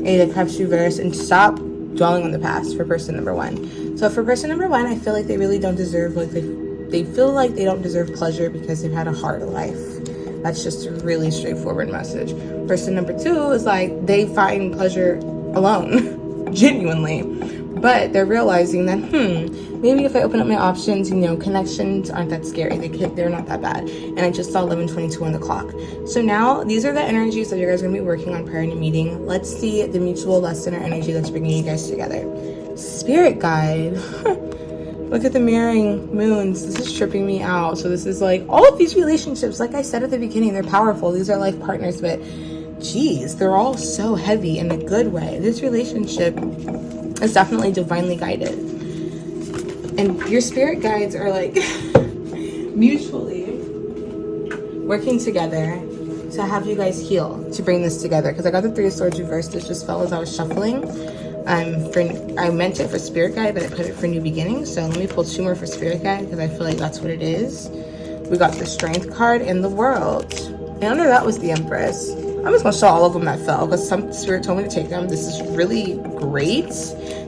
8 of Cups reverse, and stop dwelling on the past for person number 1. So for person number 1, I feel like they really don't deserve like they feel like they don't deserve pleasure because they've had a hard life. That's just a really straightforward message. Person number 2 is like they find pleasure alone, genuinely. But they're realizing that, maybe if I open up my options, connections aren't that scary. They're not that bad. And I just saw 11:22 on the clock. So now these are the energies that you guys are going to be working on prior to meeting. Let's see the mutual lesson or energy that's bringing you guys together. Spirit guide. Look at the mirroring moons. This is tripping me out. So this is like all of these relationships, like I said at the beginning, they're powerful. These are life partners, but geez, they're all so heavy in a good way. This relationship is definitely divinely guided. And your spirit guides are like mutually working together to have you guys heal, to bring this together. Because I got the 3 of Swords reversed. This just fell as I was shuffling. I meant it for spirit guide, but I put it for new beginnings. So let me pull 2 more for spirit guide because I feel like that's what it is. We got the Strength card in the World. And under that was the Empress. I'm just gonna show all of them that fell because some spirit told me to take them. This is really great.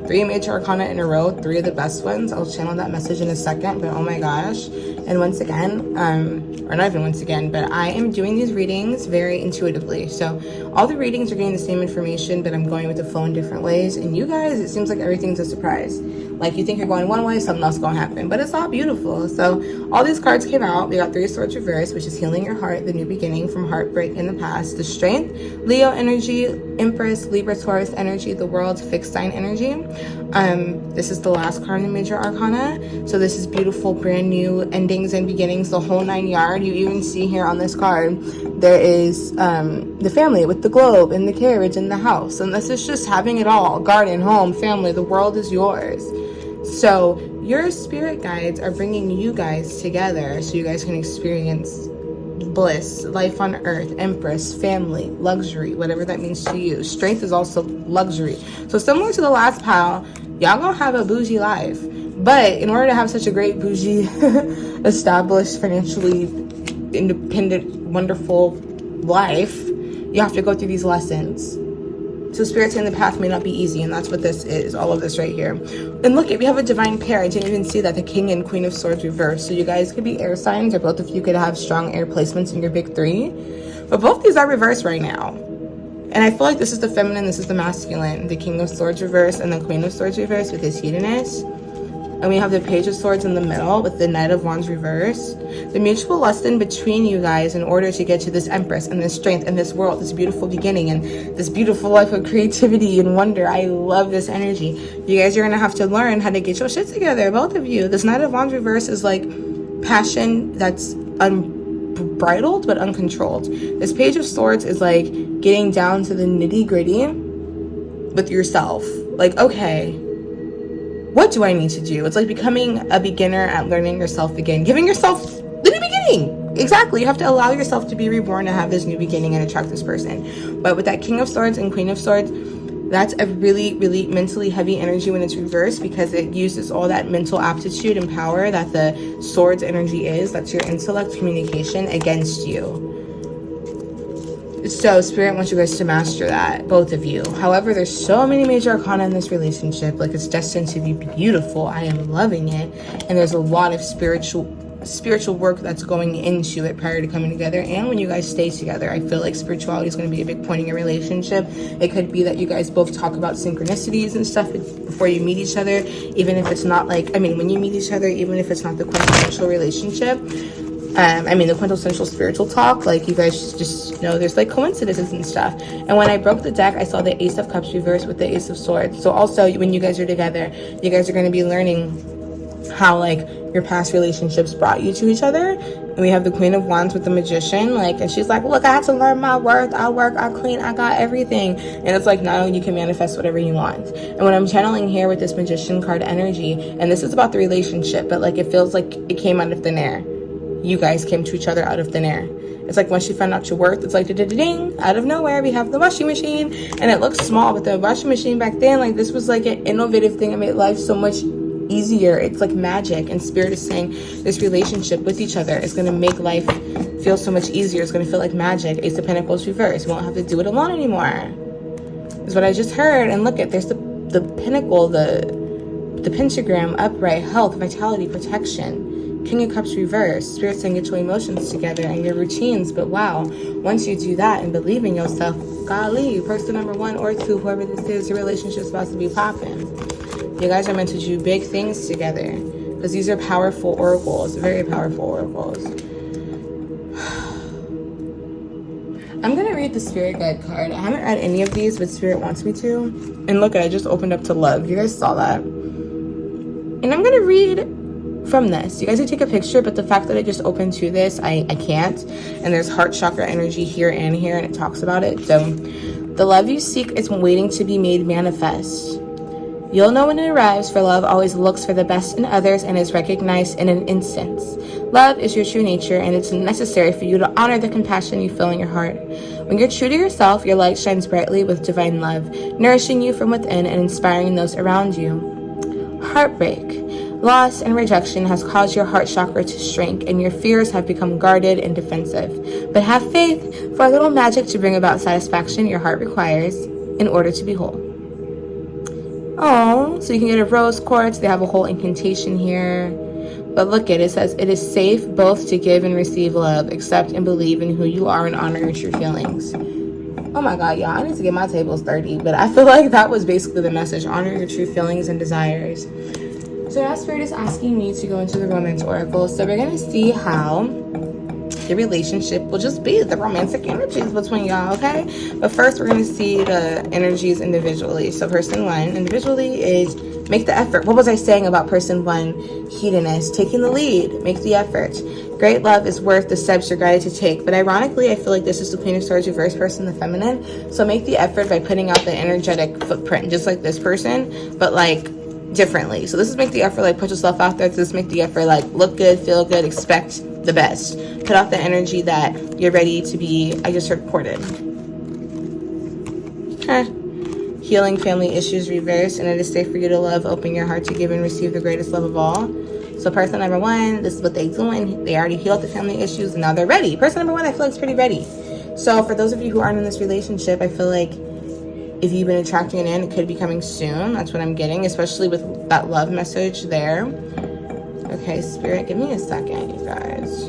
3 major arcana in a row, 3 of the best ones. I'll channel that message in a second, but oh my gosh. And once again, or not even once again, but I am doing these readings very intuitively. So all the readings are getting the same information, but I'm going with the flow in different ways. And you guys, it seems like everything's a surprise. Like you think you're going one way, something else gonna happen, but it's all beautiful. So all these cards came out. We got 3 of Swords reversed, which is healing your heart, the new beginning from heartbreak in the past, the Strength, Leo energy, Empress, Libra, Taurus energy, the World, fixed sign energy. This is the last card in the major arcana. So this is beautiful, brand new endings and beginnings, the whole 9 yard. You even see here on this card, there is the family with the globe and the carriage and the house. And this is just having it all, garden, home, family, the world is yours. So your spirit guides are bringing you guys together so you guys can experience bliss, life on earth, Empress, family, luxury, whatever that means to you. Strength is also luxury. So similar to the last pile, y'all gonna have a bougie life. But in order to have such a great bougie, established, financially independent, wonderful life, you have to go through these lessons. So spirit saying the path may not be easy, and that's what this is, all of this right here. And look, we have a divine pair. I didn't even see that, the King and Queen of Swords reversed. So you guys could be air signs, or both of you could have strong air placements in your big 3. But both these are reversed right now. And I feel like this is the feminine, this is the masculine. The King of Swords reversed and the Queen of Swords reversed with his hedonist. And we have the Page of Swords in the middle with the Knight of Wands reversed. The mutual lesson between you guys in order to get to this Empress and this strength and this world, this beautiful beginning and this beautiful life of creativity and wonder. I love this energy. You guys are going to have to learn how to get your shit together, both of you. This Knight of Wands reversed is like passion that's unbridled but uncontrolled. This Page of Swords is like getting down to the nitty gritty with yourself. Like, okay, what do I need to do? It's like becoming a beginner at learning yourself again, giving yourself the new beginning. Exactly. You have to allow yourself to be reborn, to have this new beginning and attract this person. But with that King of Swords and Queen of Swords, that's a really, really mentally heavy energy when it's reversed, because it uses all that mental aptitude and power that the Swords energy is. That's your intellect, communication, against you. So Spirit wants you guys to master that, both of you. However, there's so many major arcana in this relationship. Like, it's destined to be beautiful. I am loving it. And there's a lot of spiritual work that's going into it prior to coming together. And when you guys stay together, I feel like spirituality is going to be a big point in your relationship. It could be that you guys both talk about synchronicities and stuff before you meet each other, even if it's not like, when you meet each other, even if it's not the quintessential relationship. The quintessential spiritual talk, like, you guys just know there's like coincidences and stuff. And when I broke the deck, I saw the Ace of Cups reversed with the Ace of Swords. So also, when you guys are together, you guys are going to be learning how, like, your past relationships brought you to each other. And we have the Queen of Wands with the Magician, like, and she's like, look, I had to learn my worth. I work, I clean, I got everything. And it's like, now you can manifest whatever you want. And what I'm channeling here with this Magician card energy, and this is about the relationship, but like, it feels like it came out of thin air. You guys came to each other out of thin air. It's like once you find out your worth, it's like ding, out of nowhere, we have the washing machine. And it looks small, but the washing machine back then, like, this was like an innovative thing that made life so much easier. It's like magic. And Spirit is saying this relationship with each other is going to make life feel so much easier. It's going to feel like magic. Ace of Pentacles reversed. You won't have to do it alone anymore. Is what I just heard. And look, there's the pinnacle, the pentagram, upright, health, vitality, protection, King of Cups reversed. Spirit's saying get your emotions together and your routines. But wow, once you do that and believe in yourself, golly, person number 1 or 2, whoever this is, your relationship's about to be popping. You guys are meant to do big things together, because these are powerful oracles, very powerful oracles. I'm going to read the Spirit Guide card. I haven't read any of these, but Spirit wants me to. And look, I just opened up to love. You guys saw that. And I'm going to read from this. You guys can take a picture, but the fact that I just opened to this, I can't. And there's heart chakra energy here and here, and it talks about it. So, the love you seek is waiting to be made manifest. You'll know when it arrives, for love always looks for the best in others and is recognized in an instant. Love is your true nature, and it's necessary for you to honor the compassion you feel in your heart. When you're true to yourself, your light shines brightly with divine love, nourishing you from within and inspiring those around you. Heartbreak. Loss and rejection has caused your heart chakra to shrink, and your fears have become guarded and defensive. But have faith, for a little magic to bring about satisfaction your heart requires in order to be whole. Oh, so you can get a rose quartz. They have a whole incantation here. But look it says, it is safe both to give and receive love. Accept and believe in who you are and honor your true feelings. Oh my God, y'all, I need to get my tables 30. But I feel like that was basically the message. Honor your true feelings and desires. So now Spirit is asking me to go into the romance oracle. So we're going to see how the relationship will just be, the romantic energies between y'all, okay? But first, we're going to see the energies individually. So person 1 individually is make the effort. What was I saying about person 1? Hedonist, taking the lead, make the effort. Great love is worth the steps you're guided to take. But ironically, I feel like this is the Queen of Swords reverse person, the feminine. So make the effort by putting out the energetic footprint, just like this person, but like differently. So this is make the effort, like put yourself out there. This is make the effort, like look good, feel good, expect the best. Put out the energy that you're ready to be, I just heard, courted. Healing family issues reversed, and it is safe for you to love. Open your heart to give and receive the greatest love of all. So person number 1, this is what they're doing. They already healed the family issues, and now they're ready. Person number 1, I feel like is pretty ready. So for those of you who aren't in this relationship, I feel like if you've been attracting it in, it could be coming soon. That's what I'm getting, especially with that love message there. Okay, Spirit, give me a second, you guys.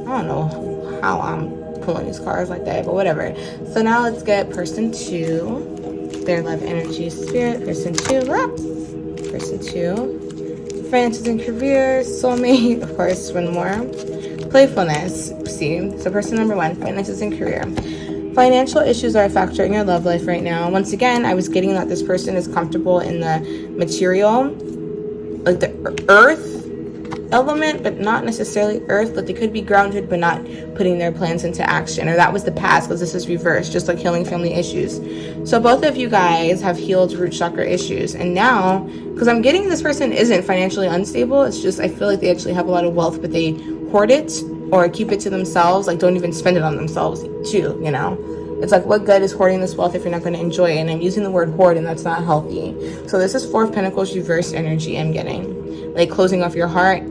I don't know how I'm pulling these cards like that, but whatever. So now let's get person 2, their love energy. Spirit, person 2, person 2, finances and career, soulmate, of course, one more. Playfulness, see, so person number 1, finances and career. Financial issues are a factor in your love life right now. Once again, I was getting that this person is comfortable in the material, like the earth element, but not necessarily earth. Like they could be grounded, but not putting their plans into action. Or that was the past, because this is reversed, just like healing family issues. So both of you guys have healed root chakra issues. And now, because I'm getting this person isn't financially unstable, it's just I feel like they actually have a lot of wealth, but they hoard it or keep it to themselves, like don't even spend it on themselves too, you know? It's like, what good is hoarding this wealth if you're not going to enjoy it? And I'm using the word hoard, and that's not healthy. So this is 4 of Pentacles reverse energy I'm getting. Like closing off your heart.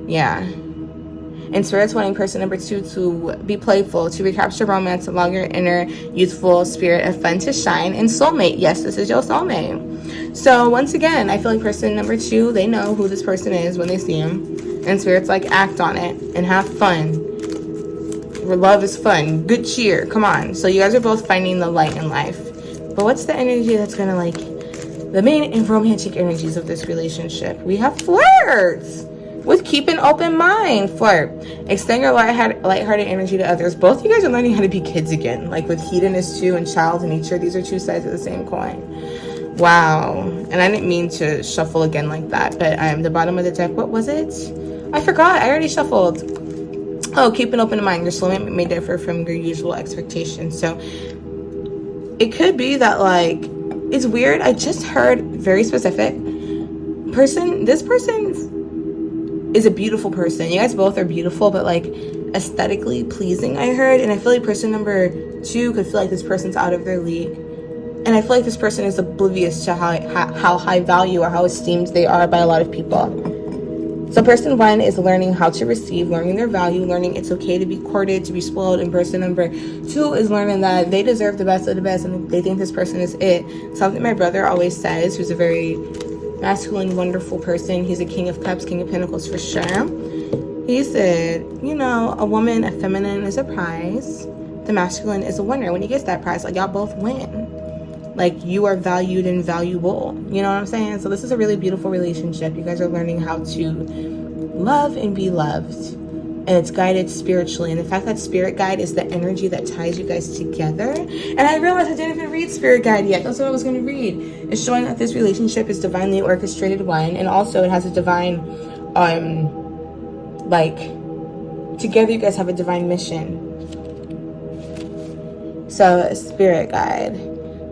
Yeah. And Spirit's wanting person number 2 to be playful, to recapture romance, allow your inner youthful spirit of fun to shine. And soulmate, yes, this is your soulmate. So once again, I feel like person number 2, they know who this person is when they see him. And Spirit's like, act on it and have fun. Love is fun. Good cheer. Come on. So you guys are both finding the light in life. But what's the energy that's going to like the main and romantic energies of this relationship? We have flirts. With keep an open mind. Flirt. Extend your lighthearted energy to others. Both of you guys are learning how to be kids again. Like with hedonist too and child nature. These are 2 sides of the same coin. Wow. And I didn't mean to shuffle again like that. But the bottom of the deck, what was it? I forgot. I already shuffled. Oh, keep an open mind. Your soulmate may differ from your usual expectations. So it could be that like, it's weird. I just heard very specific person. This person is a beautiful person. You guys both are beautiful, but like aesthetically pleasing, I heard. And I feel like person number 2 could feel like this person's out of their league. And I feel like this person is oblivious to how high value or how esteemed they are by a lot of people. So person 1 is learning how to receive, learning their value, learning it's okay to be courted, to be spoiled. And person number 2 is learning that they deserve the best of the best and they think this person is it. Something my brother always says, who's a very masculine, wonderful person. He's a King of Cups, King of Pentacles for sure. He said, you know, a woman, a feminine is a prize. The masculine is a winner. When he gets that prize, like, y'all both win. Like, you are valued and valuable. You know what I'm saying? So this is a really beautiful relationship. You guys are learning how to love and be loved. And it's guided spiritually. And the fact that spirit guide is the energy that ties you guys together. And I realized I didn't even read spirit guide yet. That's what I was going to read. It's showing that this relationship is divinely orchestrated one. And also it has a divine, like, together you guys have a divine mission. So, spirit guide.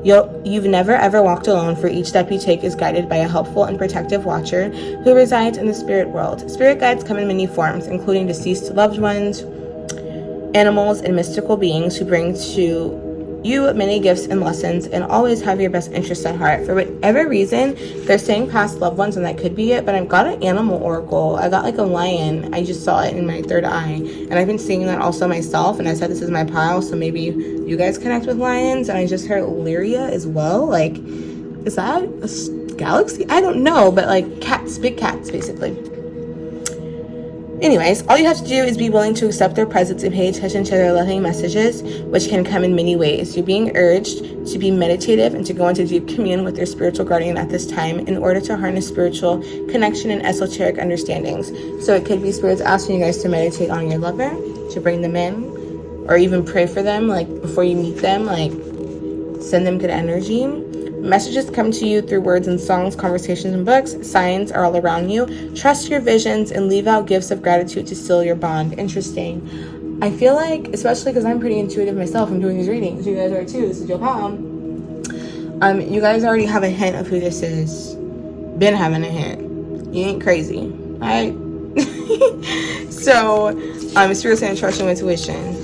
You've never ever walked alone, for each step you take is guided by a helpful and protective watcher who resides in the spirit world. Spirit guides come in many forms, including deceased loved ones, animals, and mystical beings who bring to you many gifts and lessons and always have your best interests at heart. For whatever reason, they're saying past loved ones, and that could be it, but I've got an animal oracle. I got like a lion. I just saw it in my third eye, and I've been seeing that also myself, and I said this is my pile, so maybe you guys connect with lions. And I just heard Lyria as well. Like, is that a galaxy? I don't know, but like cats, big cats basically. Anyways, all you have to do is be willing to accept their presence and pay attention to their loving messages, which can come in many ways. You're being urged to be meditative and to go into deep communion with your spiritual guardian at this time in order to harness spiritual connection and esoteric understandings. So it could be spirits asking you guys to meditate on your lover, to bring them in, or even pray for them, like before you meet them, like send them good energy. Messages come to you through words and songs, conversations and books. Signs are all around you. Trust your visions and leave out gifts of gratitude to seal your bond. Interesting. I feel like, especially because I'm pretty intuitive myself, I'm doing these readings. You guys are too. This is your palm. You guys already have a hint of who this is. Been having a hint. You ain't crazy. Alright? So, Spirit's saying trust your intuition.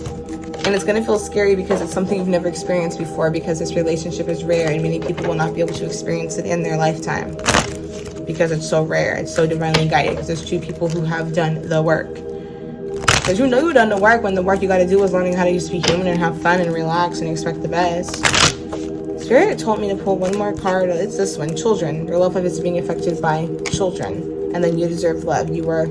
And it's going to feel scary because it's something you've never experienced before, because this relationship is rare and many people will not be able to experience it in their lifetime because it's so rare. It's so divinely guided because there's two people who have done the work. Because you know you've done the work when the work you got to do is learning how to just be human and have fun and relax and expect the best. Spirit told me to pull one more card. It's this one. Children. Your love life is being affected by children. And then you deserve love. You were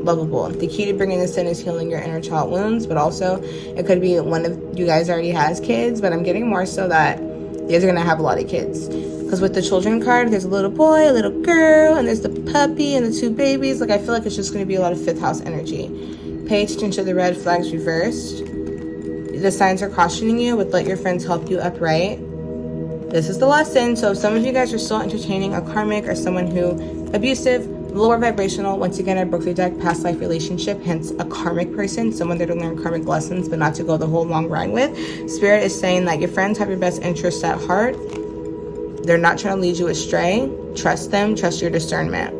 lovable. The key to bringing this in is healing your inner child wounds, but also it could be one of you guys already has kids, but I'm getting more so that you guys are going to have a lot of kids. Because with the children card, there's a little boy, a little girl, and there's the puppy and the two babies. Like, I feel like it's just going to be a lot of fifth house energy. Pay attention to the red flags reversed. The signs are cautioning you with let your friends help you upright. This is the lesson. So if some of you guys are still entertaining a karmic or someone who abusive, lower vibrational, once again, I broke the deck, past life relationship, hence a karmic person, someone there to learn karmic lessons, but not to go the whole long ride with. Spirit is saying that your friends have your best interests at heart. They're not trying to lead you astray. Trust them, trust your discernment.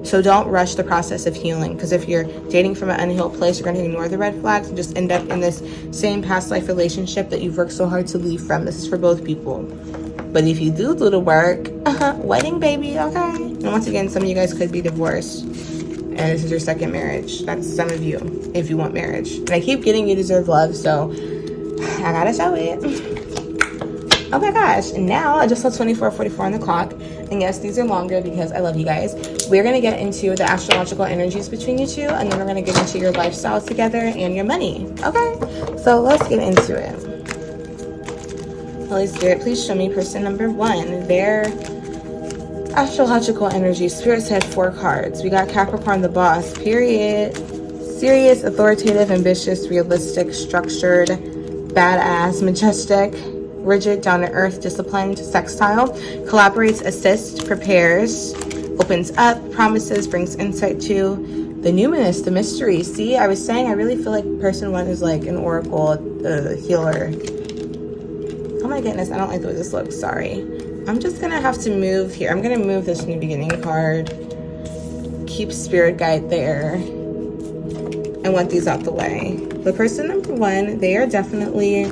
So don't rush the process of healing, because if you're dating from an unhealed place, you're going to ignore the red flags and just end up in this same past life relationship that you've worked so hard to leave from. This is for both people. But if you do the work, wedding baby, okay? And once again, some of you guys could be divorced. And this is your second marriage. That's some of you, if you want marriage. And I keep getting you deserve love, so I gotta show it. Oh my gosh. And now I just saw 24:44 on the clock. And yes, these are longer because I love you guys. We're going to get into the astrological energies between you two. And then we're going to get into your lifestyle together and your money. Okay? So let's get into it. Holy Spirit, please show me person number 1. Their astrological energy. Spirit said 4 cards. We got Capricorn, the boss, period. Serious, authoritative, ambitious, realistic, structured, badass, majestic, rigid, down-to-earth, disciplined, sextile, collaborates, assists, prepares, opens up, promises, brings insight to, the numinous, the mystery. See, I was saying I really feel like person 1 is like an oracle, healer. Oh my goodness, I don't like the way this looks, sorry. I'm just gonna have to move here. I'm gonna move this new beginning card. Keep spirit guide there. I want these out the way. The person number 1, they are definitely,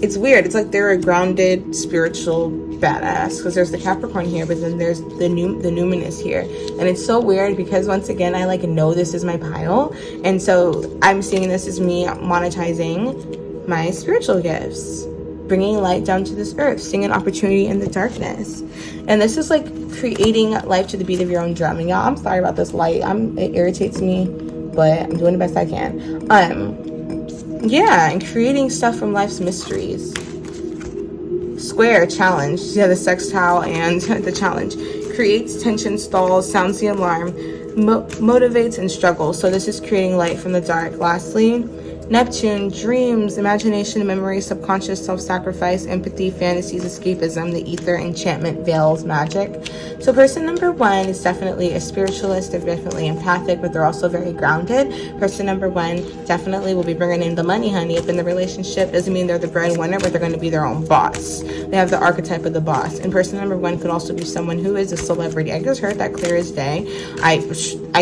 it's weird. It's like they're a grounded, spiritual badass. Because there's the Capricorn here, but then there's the numinous here. And it's so weird because once again, I like know this is my pile. And so I'm seeing this as me monetizing my spiritual gifts. bringing light down to this earth, seeing an opportunity in the darkness. And this is like creating life to the beat of your own drum. And y'all, I'm sorry about this light. It irritates me, but I'm doing the best I can. Yeah, and creating stuff from life's mysteries. Square, challenge. Yeah, the sextile and the challenge. Creates tension, stalls, sounds the alarm, motivates and struggles. So this is creating light from the dark. Lastly, Neptune, dreams, imagination, memory, subconscious, self-sacrifice, empathy, fantasies, escapism, the ether, enchantment, veils, magic. So person number 1 is definitely a spiritualist. They're definitely empathic, but they're also very grounded. Person number 1 definitely will be bringing in the money, honey. If in the relationship, doesn't mean they're the breadwinner, but they're going to be their own boss. They have the archetype of the boss. And person number 1 could also be someone who is a celebrity. I just heard that clear as day. I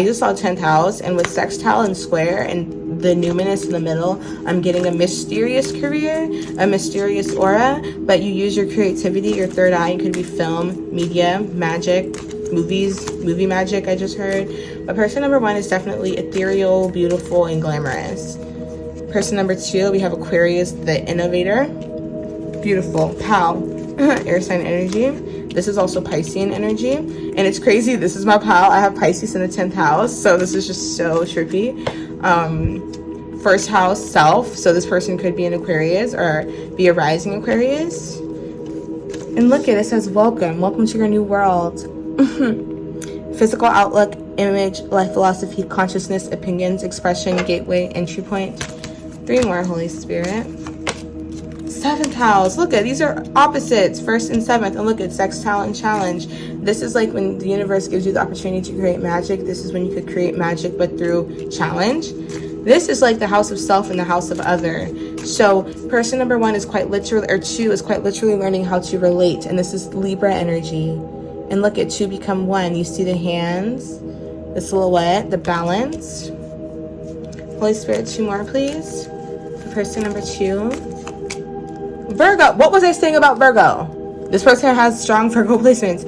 just saw 10th house, and with sextile and square and the numinous in the middle, I'm getting a mysterious career, a mysterious aura, but you use your creativity, your third eye. It could be film, media, magic, movie magic, I just heard. But person number 1 is definitely ethereal, beautiful, and glamorous. Person number 2, we have Aquarius, the innovator. Beautiful. Pal, air sign energy. This is also Piscean energy. And it's crazy. This is my pal. I have Pisces in the 10th house. So this is just so trippy. First house, self. So this person could be an Aquarius or be a rising Aquarius. And look at it, says welcome to your new world. Physical outlook, image, life philosophy, consciousness, opinions, expression, gateway, entry point. 3 more, Holy Spirit. 7th house. Look at these are opposites, 1st and 7th. And look at sextile and challenge. This is like when the universe gives you the opportunity to create magic. This is when you could create magic, but through challenge. This is like the house of self and the house of other. So person number 1 is quite literally, or 2 is quite literally learning how to relate. And this is Libra energy. And look at 2 become 1. You see the hands, the silhouette, the balance. Holy Spirit, 2 more, please. For person number 2. Virgo. What was I saying about Virgo? This person has strong Virgo placements.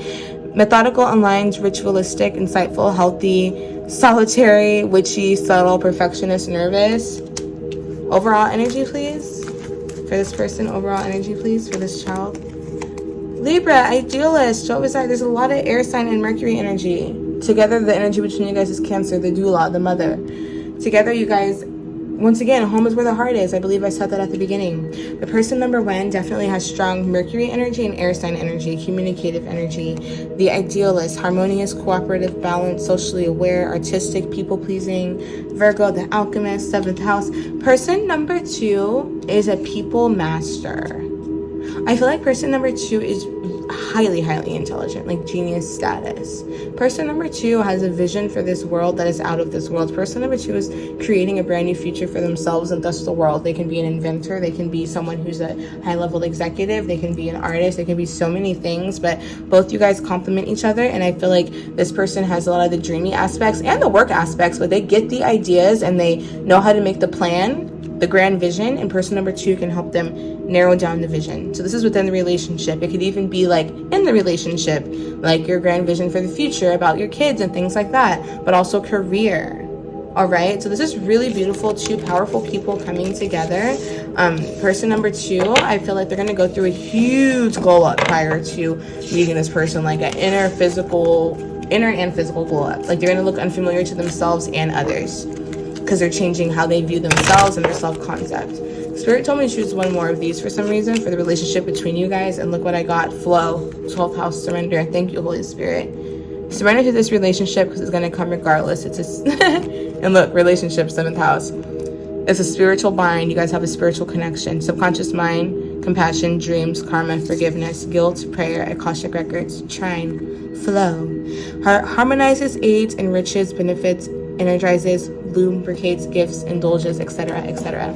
Methodical, aligned, ritualistic, insightful, healthy, solitary, witchy, subtle, perfectionist, nervous. Overall energy, please. For this person, overall energy, please, for this child. Libra, idealist. What was that? There's a lot of air sign and Mercury energy. Together, the energy between you guys is Cancer, the doula, the mother. Together, you guys, once again, home is where the heart is. I believe I said that at the beginning. The person number 1 definitely has strong Mercury energy and air sign energy, communicative energy. The idealist, harmonious, cooperative, balanced, socially aware, artistic, people-pleasing. Virgo, the alchemist, 7th house. Person number 2 is a people master. I feel like person number 2 is highly intelligent, like genius status. Person number 2 has a vision for this world that is out of this world. Person number 2 is creating a brand new future for themselves and thus the world. They can be an inventor, they can be someone who's a high-level executive, they can be an artist, they can be so many things, but both you guys complement each other. And I feel like this person has a lot of the dreamy aspects and the work aspects, but they get the ideas and they know how to make the plan, the grand vision, and person number 2 can help them narrow down the vision. So this is within the relationship. It could even be like in the relationship, like your grand vision for the future about your kids and things like that, but also career. All right, so this is really beautiful. 2 powerful people coming together. Person number 2, I feel like they're going to go through a huge glow up prior to meeting this person, like an inner and physical glow up. Like they're going to look unfamiliar to themselves and others because they're changing how they view themselves and their self-concept. Spirit told me to choose 1 more of these for some reason for the relationship between you guys, and look what I got. Flow, 12th house, surrender. Thank you, Holy Spirit. Surrender to this relationship because it's going to come regardless. It's and look, relationship, 7th house. It's a spiritual bind. You guys have a spiritual connection. Subconscious mind, compassion, dreams, karma, forgiveness, guilt, prayer, Akashic records, trine, flow. Harmonizes, aids, enriches, benefits, energizes, lubricates, gifts, indulges, etc., etc.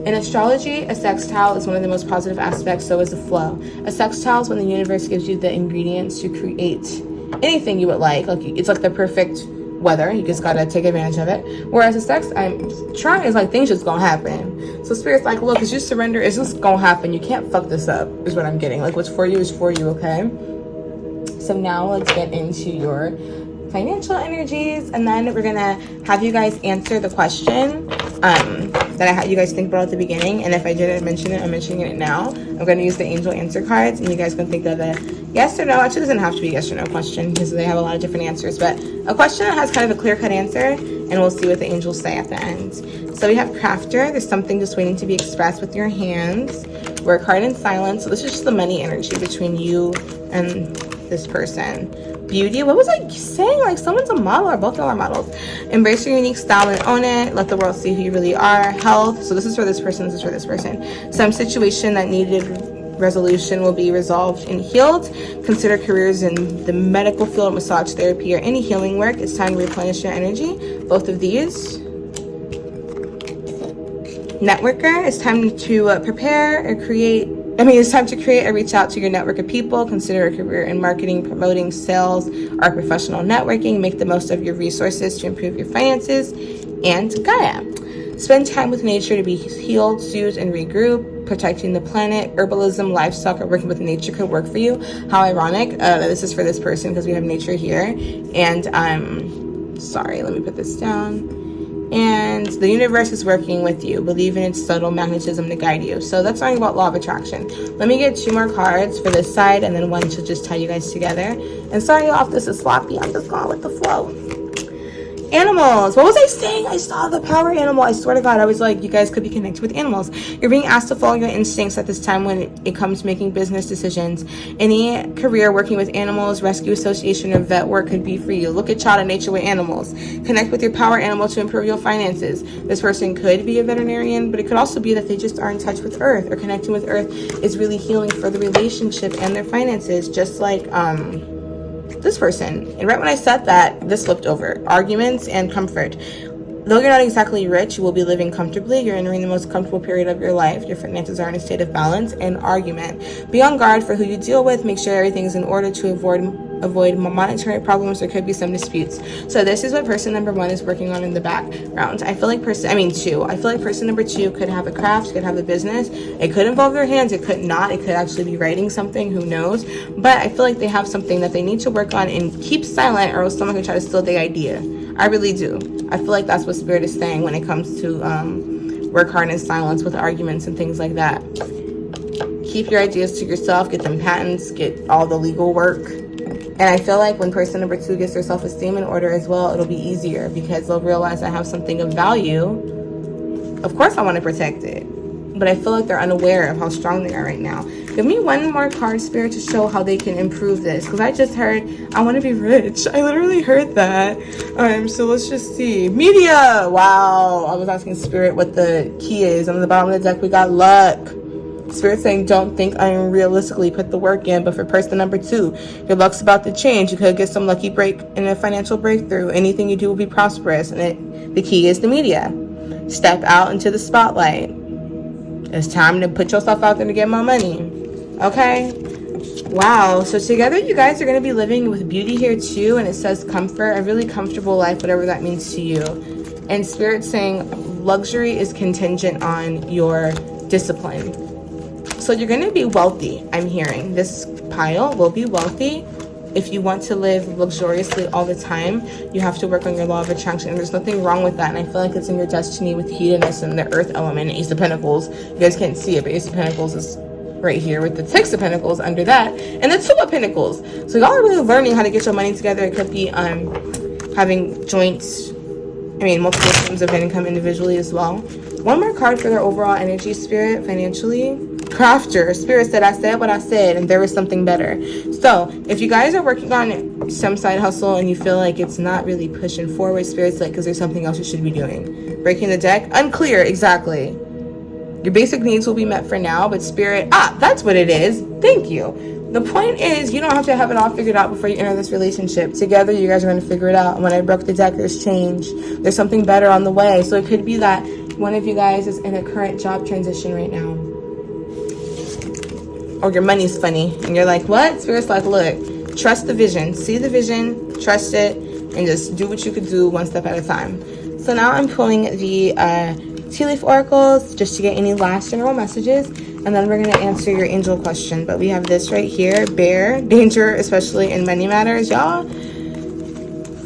In astrology, a sextile is one of the most positive aspects, so is the flow. A sextile is when the universe gives you the ingredients to create anything you would like. Like it's like the perfect weather. You just gotta take advantage of it. Whereas a trine is like things just gonna happen. So Spirit's like, look, as you surrender, it's just gonna happen. You can't fuck this up, is what I'm getting. Like what's for you is for you, okay? So now let's get into your financial energies, and then we're gonna have you guys answer the question, that I had you guys think about at the beginning. And if I didn't mention it, I'm mentioning it now. I'm going to use the angel answer cards, and you guys can think of a yes or no. Actually, it doesn't have to be a yes or no question because they have a lot of different answers, but a question that has kind of a clear-cut answer, and we'll see what the angels say at the end. So we have crafter. There's something just waiting to be expressed with your hands. Work hard in silence. So this is just the money energy between you and this person. Beauty. What was I saying? Like, someone's a model, or both of them are models. Embrace your unique style and own it. Let the world see who you really are. Health. So this is for this person. This is for this person. Some situation that needed resolution will be resolved and healed. Consider careers in the medical field, massage therapy, or any healing work. It's time to replenish your energy. Both of these. Networker. It's time to prepare or create. It's time to create or reach out to your network of people. Consider a career in marketing, promoting, sales, or professional networking. Make the most of your resources to improve your finances. And Gaia. Spend time with nature to be healed, soothed, and regroup. Protecting the planet, herbalism, livestock, or working with nature could work for you. How ironic. This is for this person because we have nature here. And sorry, let me put this down. And the universe is working with you. Believe in its subtle magnetism to guide you. So that's talking about law of attraction. Let me get 2 more cards for this side, and then one to just tie you guys together. And sorry y'all if this is sloppy. I'm just going with the flow. Animals. What was I saying? I saw the power animal. I swear to God, I was like, you guys could be connected with animals. You're being asked to follow your instincts at this time when it comes to making business decisions. Any career working with animals, rescue association, or vet work could be for you. Look at child and nature with animals. Connect with your power animal to improve your finances. This person could be a veterinarian, but it could also be that they just are in touch with Earth, or connecting with Earth is really healing for the relationship and their finances, just like this person. And right when I said that, this flipped over. Arguments and comfort. Though you're not exactly rich, you will be living comfortably. You're entering the most comfortable period of your life. Your finances are in a state of balance. And argument. Be on guard for who you deal with. Make sure everything's in order to avoid monetary problems. There could be some disputes. So this is what person number 1 is working on in the background. I feel like person number 2 could have a craft, could have a business. It could involve their hands. It could not. It could actually be writing something. Who knows? But I feel like they have something that they need to work on and keep silent, or else someone could try to steal the idea. I really do. I feel like that's what Spirit is saying when it comes to work hard in silence with arguments and things like that. Keep your ideas to yourself. Get them patents. Get all the legal work. And I feel like when person number 2 gets their self-esteem in order as well, it'll be easier because they'll realize I have something of value. Of course I want to protect it. But I feel like they're unaware of how strong they are right now. Give me one more card, Spirit, to show how they can improve this. Because I just heard, I want to be rich. I literally heard that. So let's just see. Media! Wow. I was asking Spirit what the key is. On the bottom of the deck, we got luck. Spirit saying, don't think unrealistically, put the work in. But for person number 2, your luck's about to change. You could get some lucky break in a financial breakthrough. Anything you do will be prosperous. And the key is the media. Step out into the spotlight. It's time to put yourself out there to get more money. Okay? Wow. So together you guys are going to be living with beauty here too. And it says comfort, a really comfortable life, whatever that means to you. And Spirit saying luxury is contingent on your discipline. So you're going to be wealthy, I'm hearing. This pile will be wealthy. If you want to live luxuriously all the time, you have to work on your law of attraction. And there's nothing wrong with that. And I feel like it's in your destiny with hedonist and the earth element and Ace of Pentacles. You guys can't see it, but Ace of Pentacles is right here with the Six of Pentacles under that. And the Two of Pentacles. So y'all are really learning how to get your money together. It could be having multiple streams of income individually as well. One more card for their overall energy, Spirit, financially. Crafter. Spirit said, I said what I said, and there was something better. So if you guys are working on some side hustle and you feel like it's not really pushing forward, Spirit's like, because there's something else you should be doing. Breaking the deck. Unclear. Exactly. Your basic needs will be met for now, but Spirit, that's what it is. Thank you. The point is, you don't have to have it all figured out before you enter this relationship. Together, you guys are going to figure it out. And when I broke the deck, there's change. There's something better on the way. So it could be that one of you guys is in a current job transition right now. Or your money's funny. And you're like, what? Spirit's like, look, trust the vision. See the vision, trust it, and just do what you could do one step at a time. So now I'm pulling the tea leaf oracles just to get any last general messages. And then we're going to answer your angel question. But we have this right here. Bear. Danger, especially in money matters, y'all.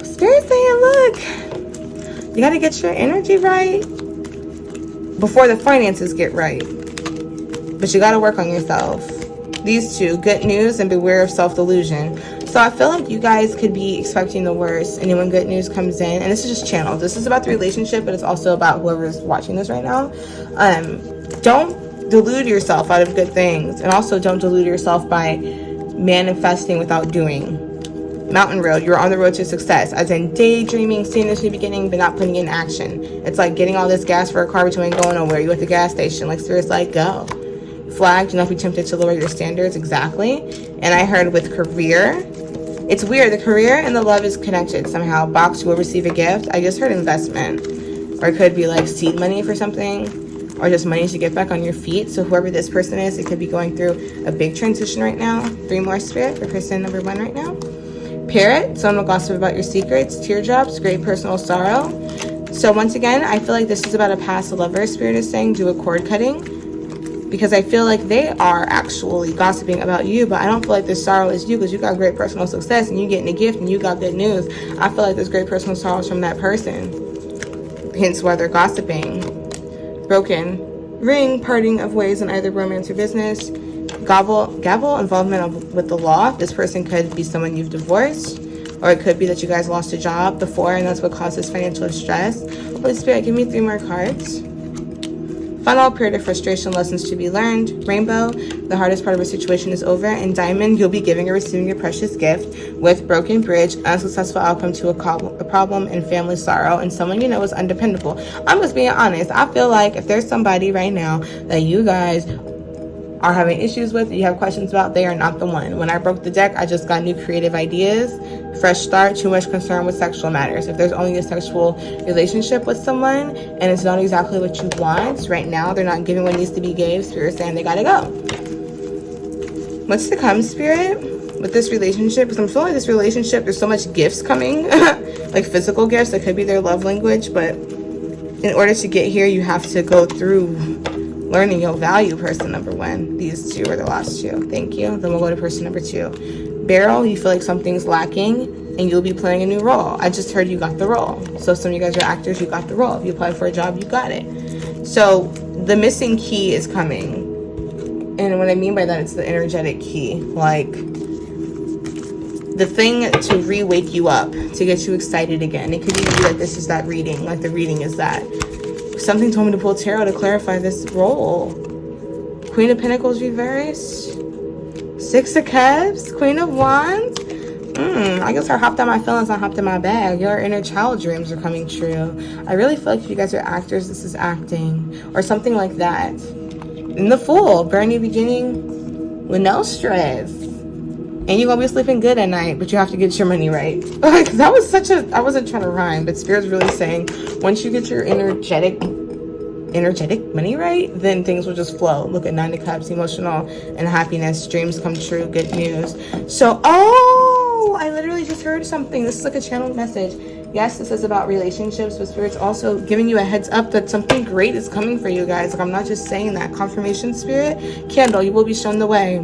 Spirit saying, look, you got to get your energy right. before the finances get right. But you got to work on yourself. These two, good news and beware of self-delusion. So I feel like you guys could be expecting the worst, and then when good news comes in, and this is just channeled, this is about the relationship, but it's also about whoever's watching this right now. Don't delude yourself out of good things, and also don't delude yourself by manifesting without doing. Mountain road, you're on the road to success, as in daydreaming, seeing this new beginning, but not putting in action. It's like getting all this gas for a car, but you ain't going nowhere. You at the gas station, like Spirit's like, go. Flag, do not be tempted to lower your standards. Exactly. And I heard with career, it's weird, the career and the love is connected somehow. Box, you will receive a gift. I just heard investment, or it could be like seed money for something, or just money to get back on your feet. So whoever this person is, it could be going through a big transition right now. 3 more, Spirit, for person number 1 right now. Parrot, someone will gossip about your secrets. Teardrops, great personal sorrow. So once again, I feel like this is about a past lover. Spirit is saying do a cord cutting, because I feel like they are actually gossiping about you, but I don't feel like this sorrow is you, because you got great personal success and you getting a gift and you got good news. I feel like there's great personal sorrow from that person, hence why they're gossiping. Broken ring, parting of ways in either romance or business. Gavel, involvement with the law. This person could be someone you've divorced, or it could be that you guys lost a job before and that's what causes financial stress. Holy Spirit, give me 3 more cards. Funnel, period of frustration, lessons to be learned. Rainbow, the hardest part of a situation is over. And Diamond, you'll be giving or receiving a precious gift. With Broken bridge, unsuccessful outcome to a problem, and family sorrow, and someone you know is undependable. I'm just being honest. I feel like if there's somebody right now that you guys are having issues with, you have questions about, they are not the one. When I broke the deck, I just got new creative ideas, fresh start, too much concern with sexual matters. If there's only a sexual relationship with someone and it's not exactly what you want right now, they're not giving what needs to be gave, Spirit saying they gotta go. What's to come, Spirit, with this relationship? Because I'm feeling like this relationship, there's so much gifts coming, like physical gifts. That could be their love language, but in order to get here, you have to go through learning your value, person number 1. These 2 are the last 2. Thank you. Then we'll go to person number 2. Barrel, you feel like something's lacking and you'll be playing a new role. I just heard you got the role. So some of you guys are actors, you got the role. If you applied for a job, you got it. So the missing key is coming. And what I mean by that, it's the energetic key. Like the thing to re-wake you up, to get you excited again. It could even be like this is that reading. Like the reading is that. Something told me to pull tarot to clarify this role. Queen of Pentacles reverse. 6 of Cups. Queen of Wands. I guess I hopped on my feelings, I hopped in my bag. Your inner child dreams are coming true. I really feel like if you guys are actors, this is acting. Or something like that. And the Fool. Brand new beginning with no stress. And you're going to be sleeping good at night, but you have to get your money right. That was I wasn't trying to rhyme, but Spirit's really saying, once you get your energetic money right, then things will just flow. Look at 9 of Cups, emotional and happiness, dreams come true, good news. So, I literally just heard something. This is like a channeled message. Yes, this is about relationships, but Spirit's also giving you a heads up that something great is coming for you guys. Like, I'm not just saying that. Confirmation, Spirit. Candle, you will be shown the way.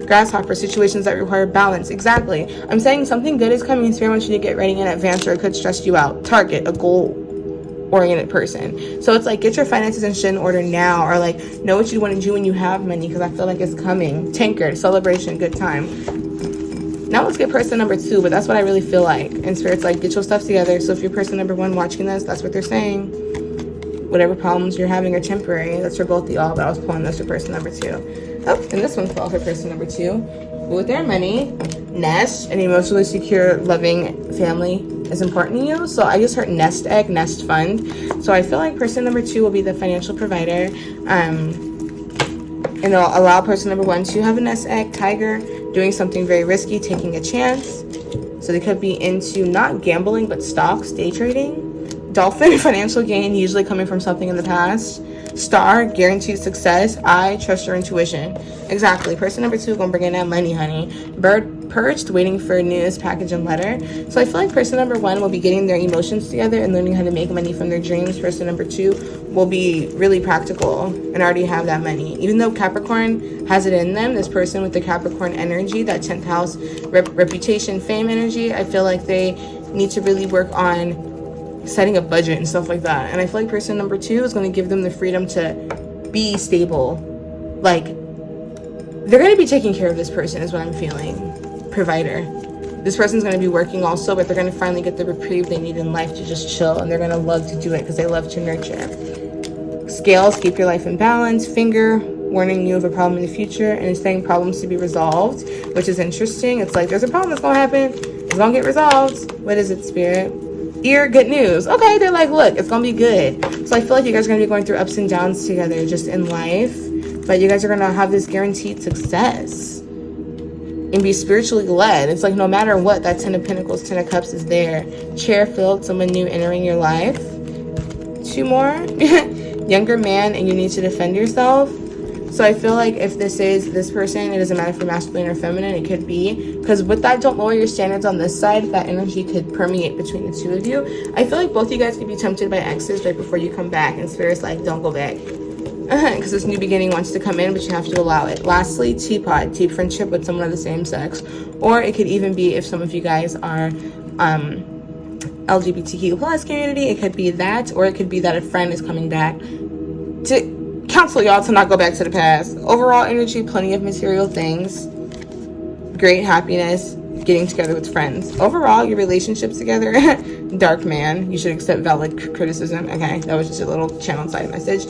Grasshopper, situations that require balance. Exactly. I'm saying something good is coming. Spirit wants you to get ready in advance, or it could stress you out. Target, a goal-oriented person. So it's like, get your finances and shit in order now, or like, know what you want to do when you have money, because I feel like it's coming. Tankard, celebration, good time. Now let's get person number 2, but that's what I really feel like. And Spirit's like, get your stuff together. So if you're person number 1 watching this, that's what they're saying. Whatever problems you're having are temporary. That's for both of y'all, but I was pulling this for person number 2. Oh, and this one fell for person number 2. With their money, nest, an emotionally secure, loving family is important to you. So I just heard nest egg, nest fund. So I feel like person number 2 will be the financial provider. And it'll allow person number 1 to have a nest egg, tiger, doing something very risky, taking a chance. So they could be into not gambling, but stocks, day trading. Dolphin, financial gain, usually coming from something in the past. Star, guaranteed success. I trust your intuition. Exactly. Person number 2 gonna bring in that money, honey. Bird, perched, waiting for news, package, and letter. So I feel like person number 1 will be getting their emotions together and learning how to make money from their dreams. Person number 2 will be really practical and already have that money. Even though Capricorn has it in them, this person with the Capricorn energy, that 10th house reputation, fame energy, I feel like they need to really work on setting a budget and stuff like that. And I feel like person number 2 is going to give them the freedom to be stable. Like, they're going to be taking care of this person is what I'm feeling. Provider. This person's going to be working also, but they're going to finally get the reprieve they need in life to just chill, and they're going to love to do it because they love to nurture. Scales, keep your life in balance. Finger, warning you of a problem in the future and expecting problems to be resolved, which is interesting. It's like there's a problem that's going to happen. It's going to get resolved. What is it, Spirit? Ear, good news. Okay, they're like, look, it's going to be good. So I feel like you guys are going to be going through ups and downs together just in life, but you guys are going to have this guaranteed success and be spiritually led. It's like no matter what, that 10 of Pentacles, 10 of Cups is there. Chair filled, someone new entering your life. 2 more. Younger man, and you need to defend yourself. So I feel like if this is this person, it doesn't matter if you're masculine or feminine, it could be. Because with that, don't lower your standards on this side. That energy could permeate between the 2 of you. I feel like both you guys could be tempted by exes right before you come back. And Spirit's like, don't go back. Because this new beginning wants to come in, but you have to allow it. Lastly, teapot, deep friendship with someone of the same sex. Or it could even be if some of you guys are LGBTQ plus community, it could be that, or it could be that a friend is coming back to counsel y'all to not go back to the past. Overall energy, plenty of material things, great happiness, getting together with friends. Overall, your relationships together, dark man, you should accept valid criticism. Okay, that was just a little channel side message.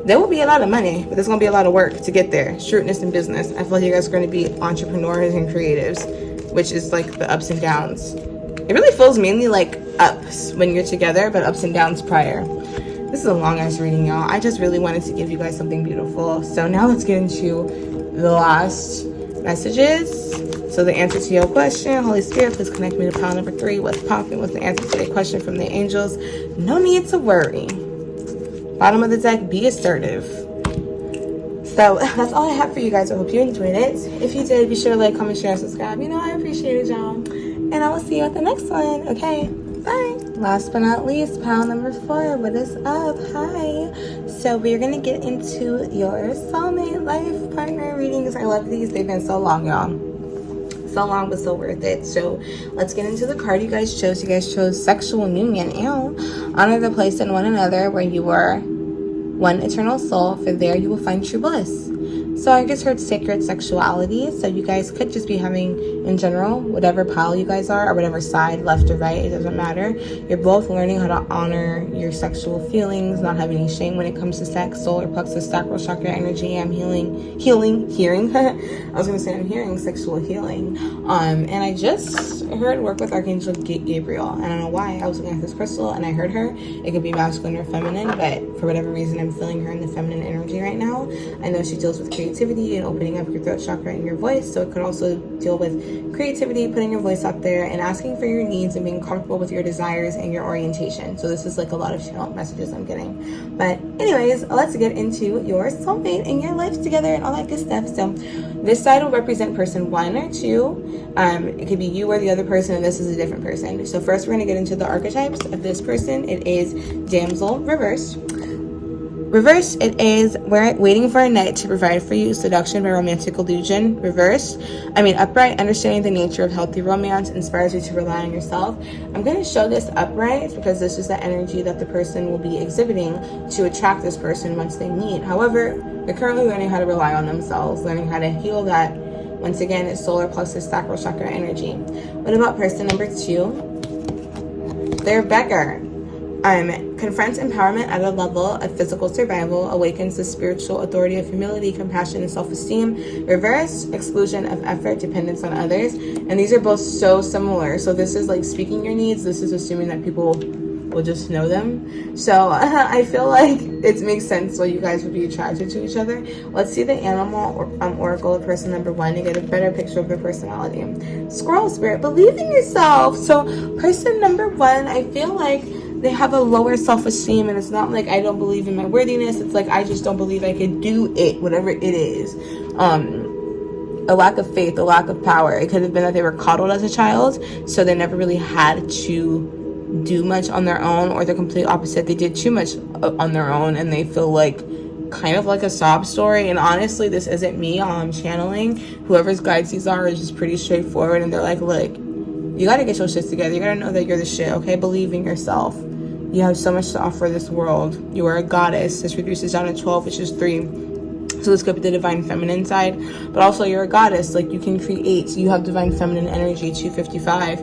There will be a lot of money, but there's going to be a lot of work to get there. Shrewdness in business. I feel like you guys are going to be entrepreneurs and creatives, which is like the ups and downs. It really feels mainly like ups when you're together, but ups and downs prior. This is a long ass reading, y'all. I just really wanted to give you guys something beautiful. So now let's get into the last messages. So the answer to your question, Holy Spirit, please connect me to pile number 3. What's popping? What's the answer to the question from the angels? No need to worry. Bottom of the deck, be assertive. So that's all I have for you guys. I hope you enjoyed it. If you did, be sure to like, comment, share, and subscribe. You know I appreciate it, y'all. And I will see you at the next one. Okay, bye. Last but not least, pile number 4. What is up? Hi. So we're going to get into your soulmate life partner readings. I love these. They've been so long, y'all. So long, but so worth it. So let's get into the card you guys chose. You guys chose sexual union. Ew. Honor the place in one another where you were one eternal soul, for there you will find true bliss. So I just heard sacred sexuality. So you guys could just be having, in general, whatever pile you guys are, or whatever side, left or right, it doesn't matter. You're both learning how to honor your sexual feelings, not have any shame when it comes to sex, solar plexus, sacral chakra energy. I'm hearing. I was going to say I'm hearing sexual healing. And I just heard work with Archangel Gabriel. I don't know why. I was looking at this crystal and I heard her. It could be masculine or feminine, but for whatever reason, I'm feeling her in the feminine energy right now. I know she deals with creativity and opening up your throat chakra and your voice, so it could also deal with creativity, putting your voice out there and asking for your needs and being comfortable with your desires and your orientation. So this is like a lot of channel messages I'm getting. But anyways, let's get into your soulmate and your life together and all that good stuff. So this side will represent person 1 or 2. It could be you or the other person, and this is a different person. So first we're going to get into the archetypes of this person. It is damsel reversed. Reverse, it is waiting for a knight to provide for you, seduction by romantic illusion. Reverse, upright, understanding the nature of healthy romance, inspires you to rely on yourself. I'm going to show this upright because this is the energy that the person will be exhibiting to attract this person once they meet. However, they're currently learning how to rely on themselves, learning how to heal that. Once again, it's solar plexus, sacral chakra energy. What about person number 2? They're beggar. Confronts empowerment at a level of physical survival, awakens the spiritual authority of humility, compassion, and self-esteem. Reverse, exclusion of effort, dependence on others. And these are both so similar. So this is like speaking your needs. This is assuming that people will just know them. So I feel like it makes sense why you guys would be attracted to each other. Let's see the animal oracle of person number 1 to get a better picture of their personality. Squirrel spirit, believe in yourself. So person number 1, I feel like they have a lower self-esteem, and it's not like I don't believe in my worthiness. It's like I just don't believe I could do it, whatever it is. A lack of faith, a lack of power. It could have been that they were coddled as a child, so they never really had to do much on their own, or the complete opposite. They did too much on their own, and they feel like kind of like a sob story. And honestly, this isn't me channeling. Whoever's guides these are is just pretty straightforward, and they're like, look, you got to get your shit together. You got to know that you're the shit, okay? Believe in yourself. You have so much to offer this world. You are a goddess. This reduces down to 12, which is 3. So this could be the divine feminine side, but also you're a goddess. Like, you can create. You have divine feminine energy, 255.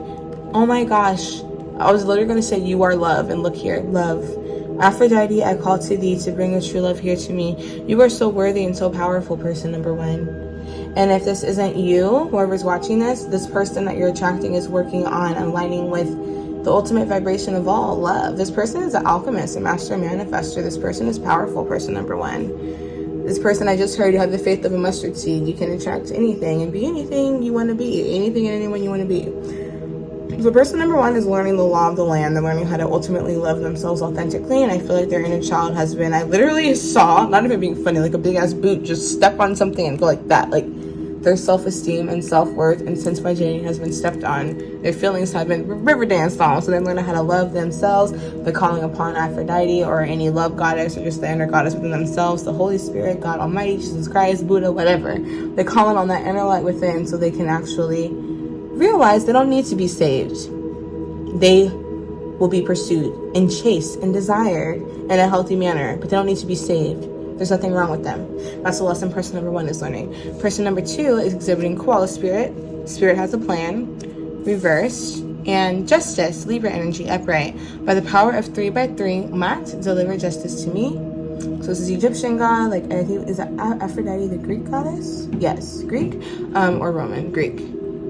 Oh my gosh. I was literally going to say you are love, and look here, love. Aphrodite, I call to thee to bring the true love here to me. You are so worthy and so powerful, person number 1. And if this isn't you, whoever's watching this person that you're attracting is working on aligning with the ultimate vibration of all, love. This person is an alchemist, a master manifester. This person is powerful, person number 1. This person, I just heard, you have the faith of a mustard seed. You can attract anything and be anything you want to be, anything and anyone you want to be. So person number 1 is learning the law of the land. They're learning how to ultimately love themselves authentically, and I feel like their inner child has been, I literally saw, not even being funny, like a big ass boot just step on something and go like that. Like, their self-esteem and self-worth and sense of identity has been stepped on. Their feelings have been river danced on. So they're learning how to love themselves. They're calling upon Aphrodite or any love goddess or just the inner goddess within themselves, the Holy Spirit, God Almighty, Jesus Christ, Buddha, whatever. They're calling on that inner light within so they can actually realize they don't need to be saved. They will be pursued and chased and desired in a healthy manner, but they don't need to be saved. There's nothing wrong with them. That's the lesson person number 1 is learning. Person number 2 is exhibiting koala spirit. Spirit has a plan. Reversed. And justice, Libra energy, upright. By the power of 3 by 3, Mat, deliver justice to me. So this is Egyptian god. Like, I think, is that Aphrodite the Greek goddess? Yes, Greek. Or Roman, Greek.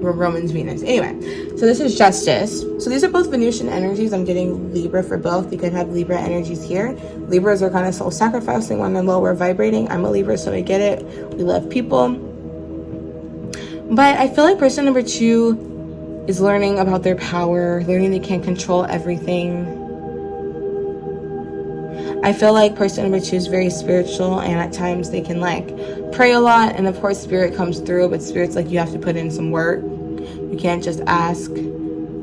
Roman's Venus. Anyway, so this is justice. So these are both Venusian energies. I'm getting Libra for both. You could have Libra energies here. Libras are kind of self-sacrificing when they're lower vibrating. I'm a Libra, so I get it. We love people. But I feel like person number 2 is learning about their power, learning they can't control everything. I feel like person number 2 is very spiritual, and at times they can like pray a lot, and of course spirit comes through, but spirit's like, you have to put in some work. You can't just ask.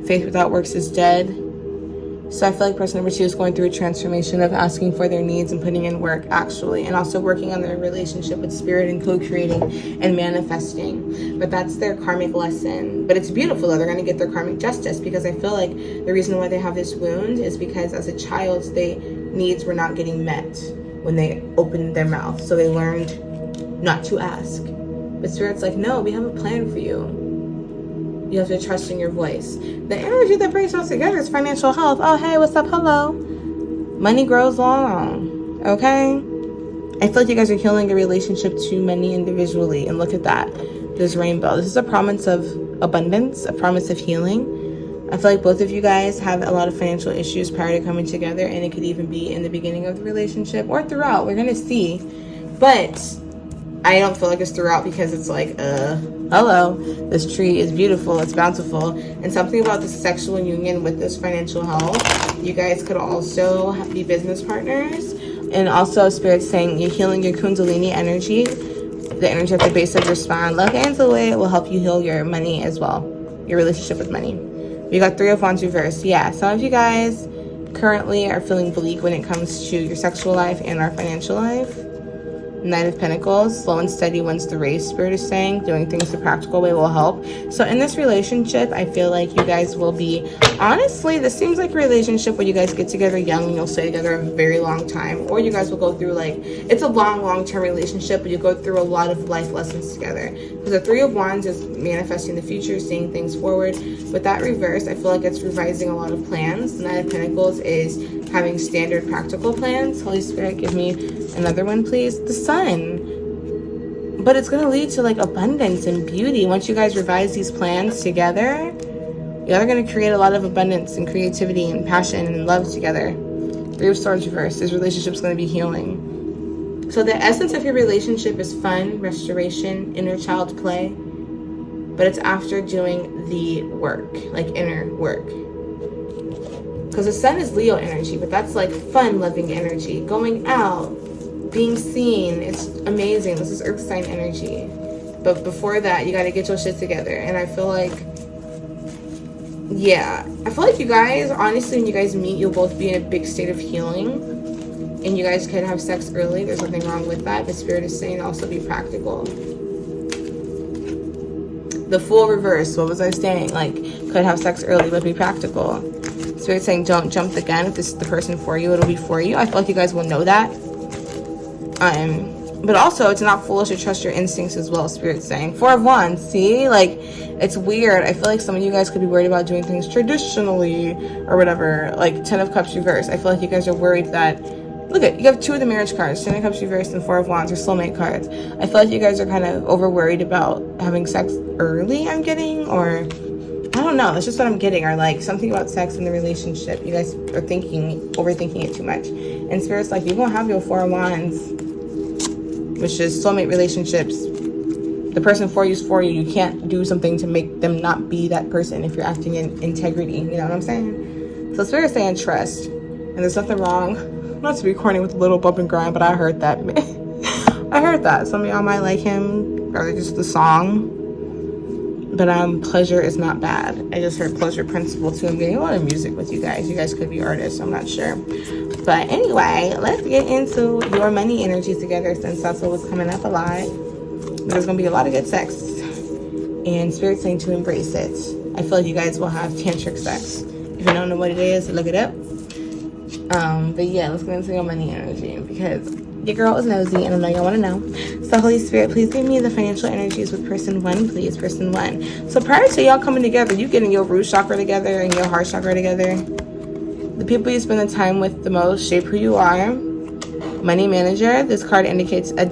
Faith without works is dead. So I feel like person number 2 is going through a transformation of asking for their needs and putting in work, actually, and also working on their relationship with spirit and co-creating and manifesting. But that's their karmic lesson. But it's beautiful, though. They're going to get their karmic justice, because I feel like the reason why they have this wound is because as a child, their needs were not getting met when they opened their mouth. So they learned not to ask. But spirit's like, no, we have a plan for you. You have to trust in your voice. The energy that brings us together is financial health. Oh, hey, what's up? Hello. Money grows long. Okay? I feel like you guys are healing a relationship to money individually. And look at that. This rainbow. This is a promise of abundance, a promise of healing. I feel like both of you guys have a lot of financial issues prior to coming together. And it could even be in the beginning of the relationship or throughout. We're going to see. But I don't feel like it's throughout, because it's like, hello, this tree is beautiful, it's bountiful. And something about the sexual union with this financial health, you guys could also be business partners. And also spirit's saying you're healing your kundalini energy, the energy at the base of your spine. Look into it, will help you heal your money as well, your relationship with money. We got 3 of Wands reversed. Yeah, some of you guys currently are feeling bleak when it comes to your sexual life and our financial life. Knight of Pentacles, slow and steady wins the race, spirit is saying. Doing things the practical way will help. So in this relationship, I feel like you guys will be, honestly, this seems like a relationship where you guys get together young and you'll stay together a very long time. Or you guys will go through, like, it's a long-term relationship, but you go through a lot of life lessons together. Because the 3 of Wands is manifesting the future, seeing things forward. With that reverse, I feel like it's revising a lot of plans. The Knight of Pentacles is having standard practical plans. Holy Spirit, give me another one, please. The Sun. But it's going to lead to like abundance and beauty. Once you guys revise these plans together, you're going to create a lot of abundance and creativity and passion and love together. 3 of Swords reversed. This relationship is going to be healing. So the essence of your relationship is fun, restoration, inner child play. But it's after doing the work, like inner work. Because the Sun is Leo energy, but that's like fun, loving energy. Going out, being seen, it's amazing. This is Earth sign energy. But before that, you got to get your shit together. And I feel like, yeah, I feel like you guys, honestly, when you guys meet, you'll both be in a big state of healing. And you guys can have sex early. There's nothing wrong with that. But Spirit is saying also be practical. The Fool reverse. What was I saying? Like, could have sex early, but be practical. Spirit saying, don't jump the gun. If this is the person for you, it'll be for you. I feel like you guys will know that. But also, it's not foolish to trust your instincts as well, Spirit saying. 4 of Wands, see? Like, it's weird. I feel like some of you guys could be worried about doing things traditionally or whatever. Like, 10 of Cups reverse. I feel like you guys are worried that... Look at, you have 2 of the marriage cards, 10 of Cups reversed and 4 of Wands, or soulmate cards. I feel like you guys are kind of over worried about having sex early, I'm getting, or... I don't know, that's just what I'm getting, or like something about sex in the relationship. You guys are overthinking it too much. And Spirit's like, you're gonna have your 4 of Wands, which is soulmate relationships. The person for you is for you. You can't do something to make them not be that person if you're acting in integrity. You know what I'm saying? So Spirit's saying trust. And there's nothing wrong. Not to be corny with a little bump and grind, but I heard that. I heard that. Some of y'all might like him, or just the song. But pleasure is not bad. I just heard pleasure principle too. I'm getting a lot of music with you guys. You guys could be artists, I'm not sure. But anyway, let's get into your money energies together, since that's what was coming up a lot. There's going to be a lot of good sex. And Spirit's saying to embrace it. I feel like you guys will have tantric sex. If you don't know what it is, look it up. But yeah, let's get into your money energy, because your girl is nosy and I know y'all want to know. So Holy Spirit, please give me the financial energies with person 1, please. Person 1. So prior to y'all coming together, you getting your root chakra together and your heart chakra together. The people you spend the time with the most shape who you are. Money manager. This card indicates a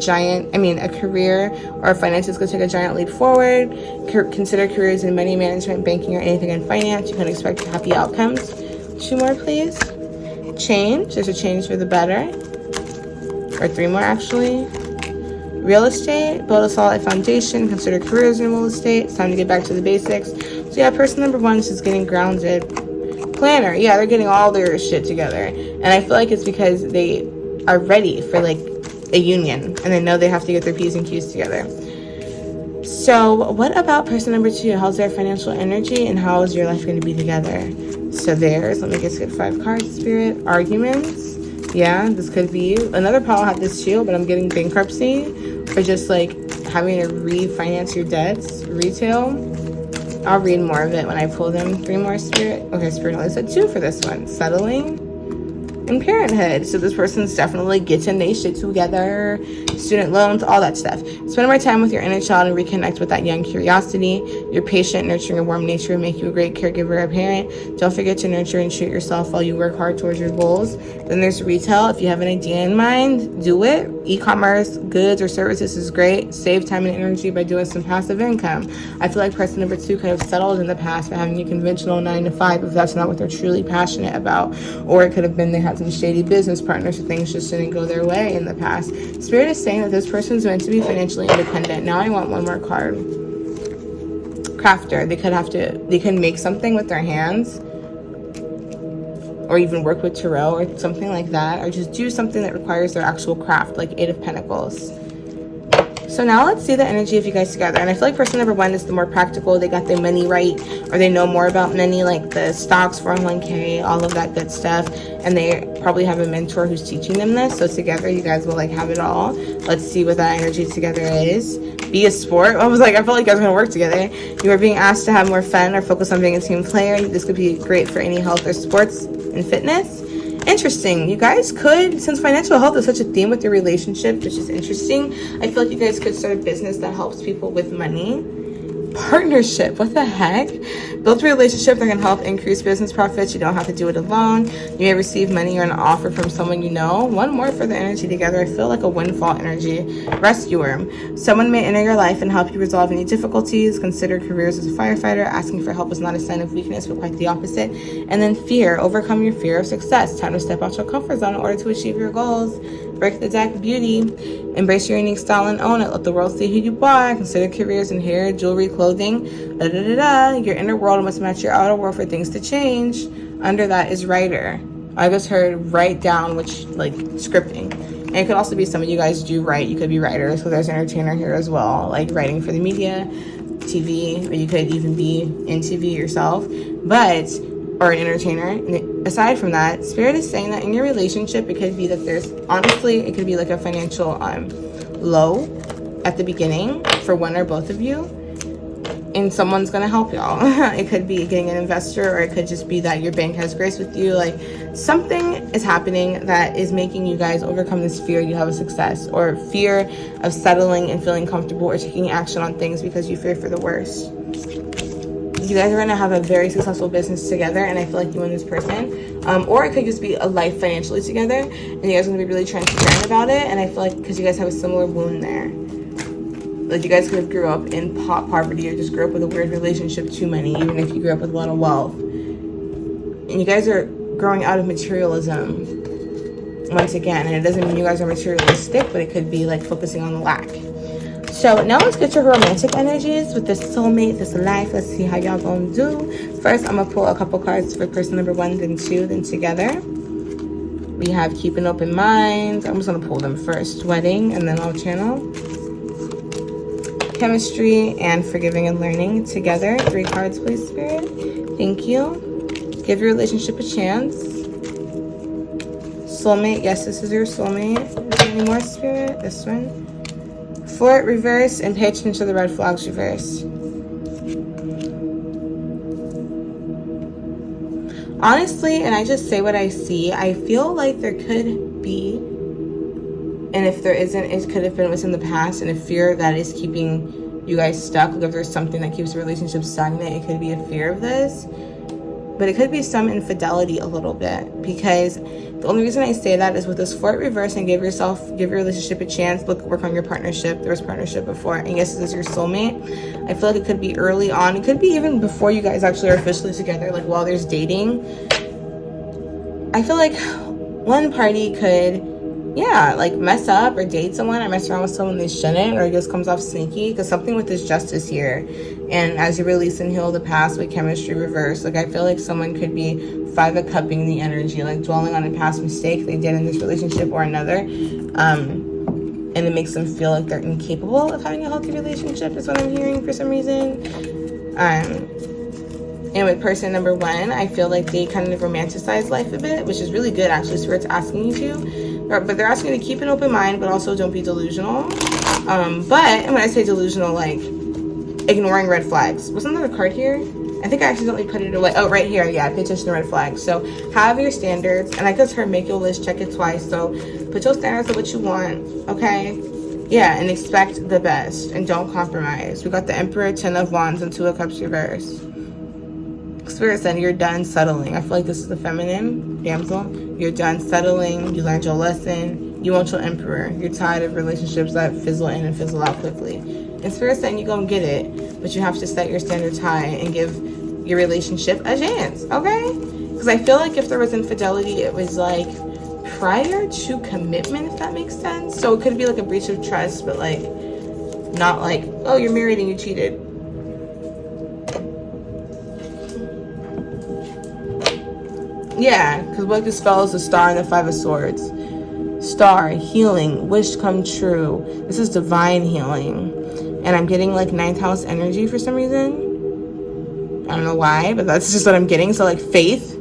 career or finances could take a giant leap forward. Consider careers in money management, banking, or anything in finance. You can expect happy outcomes. 2 more, please. Change. There's a change for the better. Or 3 more, actually. Real estate. Build a solid foundation. Consider careers in real estate. It's time to get back to the basics. So yeah, person number 1 is just getting grounded. Planner. Yeah, they're getting all their shit together. And I feel like it's because they are ready for like a union. And they know they have to get their P's and Q's together. So what about person number 2? How's their financial energy and how is your life going to be together? So let me just get 5 cards, Spirit. Arguments. Yeah, this could be. Another pile had this too, but I'm getting bankruptcy. Or just like having to refinance your debts. Retail. I'll read more of it when I pull them. 3 more, Spirit. Okay, Spirit only said 2 for this one. Settling. And parenthood. So this person's definitely getting their shit together. Student loans, all that stuff. Spend more time with your inner child and reconnect with that young curiosity. Your patient, nurturing, and warm nature will make you a great caregiver or parent. Don't forget to nurture and treat yourself while you work hard towards your goals. Then there's retail. If you have an idea in mind, do it. E-commerce, goods, or services is great. Save time and energy by doing some passive income. I feel like person number 2 could have settled in the past by having a conventional 9 to 5 if that's not what they're truly passionate about. Or it could have been they had some shady business partners, or things just didn't go their way in the past. Spirit is saying that this person's meant to be financially independent. Now I want 1 more card. Crafter. They can make something with their hands, or even work with tarot or something like that, or just do something that requires their actual craft, like 8 of Pentacles. So now let's see the energy of you guys together. And I feel like person number 1 is the more practical. They got their money right, or they know more about money, like the stocks, 401k, all of that good stuff. And they probably have a mentor who's teaching them this. So together you guys will like have it all. Let's see what that energy together is. Be a sport. I felt like you guys are gonna work together. You are being asked to have more fun or focus on being a team player. This could be great for any health or sports and fitness. Interesting. You guys could, since financial health is such a theme with your relationship, which is interesting, I feel like you guys could start a business that helps people with money. Partnership. What the heck? Build a relationship that can help increase business profits. You don't have to do it alone. You may receive money or an offer from someone you know. 1 more for the energy together. I feel like a windfall energy. Rescuer. Someone may enter your life and help you resolve any difficulties. Consider careers as a firefighter. Asking for help is not a sign of weakness, but quite the opposite. And then fear. Overcome your fear of success. Time to step out your comfort zone in order to achieve your goals. Break the deck. Beauty. Embrace your unique style and own it. Let the world see who you are. Consider careers in hair, jewelry, clothing. Your inner world must match your outer world for things to change. Under that is writer. I just heard write down, which like scripting. And it could also be some of you guys do write. You could be writers, because there's an entertainer here as well, like writing for the media, TV, or you could even be in TV yourself, or an entertainer. And aside from that, Spirit is saying that in your relationship, it could be that it could be like a financial low at the beginning for one or both of you. and someone's gonna help y'all. It could be getting an investor, or it could just be that your bank has grace with you. Like, something is happening that is making you guys overcome this fear you have a success, or fear of settling and feeling comfortable or taking action on things because you fear for the worst. You guys are going to have a very successful business together, and I feel like you and this person, or it could just be a life financially together, and you guys are going to be really transparent about it. And I feel like because you guys have a similar wound there, like you guys could have grew up in poverty, or just grew up with a weird relationship to money, even if you grew up with a lot of wealth. And you guys are growing out of materialism once again, and it doesn't mean you guys are materialistic, but it could be like focusing on the lack. So now let's get your romantic energies with this soulmate, this life. Let's see how y'all gonna do. First, I'm gonna pull a couple cards for person number 1, then 2, then together. We have keep an open mind. I'm just gonna pull them first. Wedding, and then I'll channel. Chemistry and forgiving and learning together. 3 cards, please, Spirit. Thank you. Give your relationship a chance. Soulmate, yes, this is your soulmate. Is there any more, Spirit? This one. Flirt, reverse, and pay attention to the red flags, reverse. Honestly, and I just say what I see, I feel like there could be, and if there isn't, it could have been within the past, and a fear that is keeping you guys stuck. Like if there's something that keeps a relationship stagnant, it could be a fear of this. But it could be some infidelity a little bit, because the only reason I say that is with this flirt, reverse, and give your relationship a chance. Work on your partnership. There was partnership before, and yes, this is your soulmate. I feel like it could be early on. It could be even before you guys actually are officially together, like while there's dating. I feel like one party could, like mess up or date someone or mess around with someone they shouldn't, or it just comes off sneaky, because something with this justice here. And as you release and heal the past with chemistry reverse, like I feel like someone could be 5 of cupping the energy, like dwelling on a past mistake they did in this relationship or another. And it makes them feel like they're incapable of having a healthy relationship, is what I'm hearing for some reason. And with person number 1, I feel like they kind of romanticize life a bit, which is really good, actually. Spirit's asking you to. But they're asking you to keep an open mind, but also don't be delusional. And when I say delusional, like ignoring red flags. Wasn't there a card here? I think I accidentally put it away. Oh, right here. Yeah, pay attention to red flags. So have your standards. And I just heard make your list, check it twice. So put your standards of what you want, okay? Yeah, and expect the best. And don't compromise. We got the Emperor, 10 of Wands, and 2 of Cups reverse. Spirit said you're done settling. I feel like this is the feminine damsel. You're done settling. You learned your lesson. You want your Emperor. You're tired of relationships that fizzle in and fizzle out quickly. And Spirit saying you're gonna get it, but you have to set your standards high and give your relationship a chance, okay? Because I feel like if there was infidelity, it was like prior to commitment, if that makes sense. So it could be like a breach of trust, but like not like, oh, you're married and you cheated. Yeah, because what this spell is the Star and the 5 of Swords. Star, healing, wish come true. This is divine healing. And I'm getting like 9th house energy for some reason. I don't know why, but that's just what I'm getting. So like faith.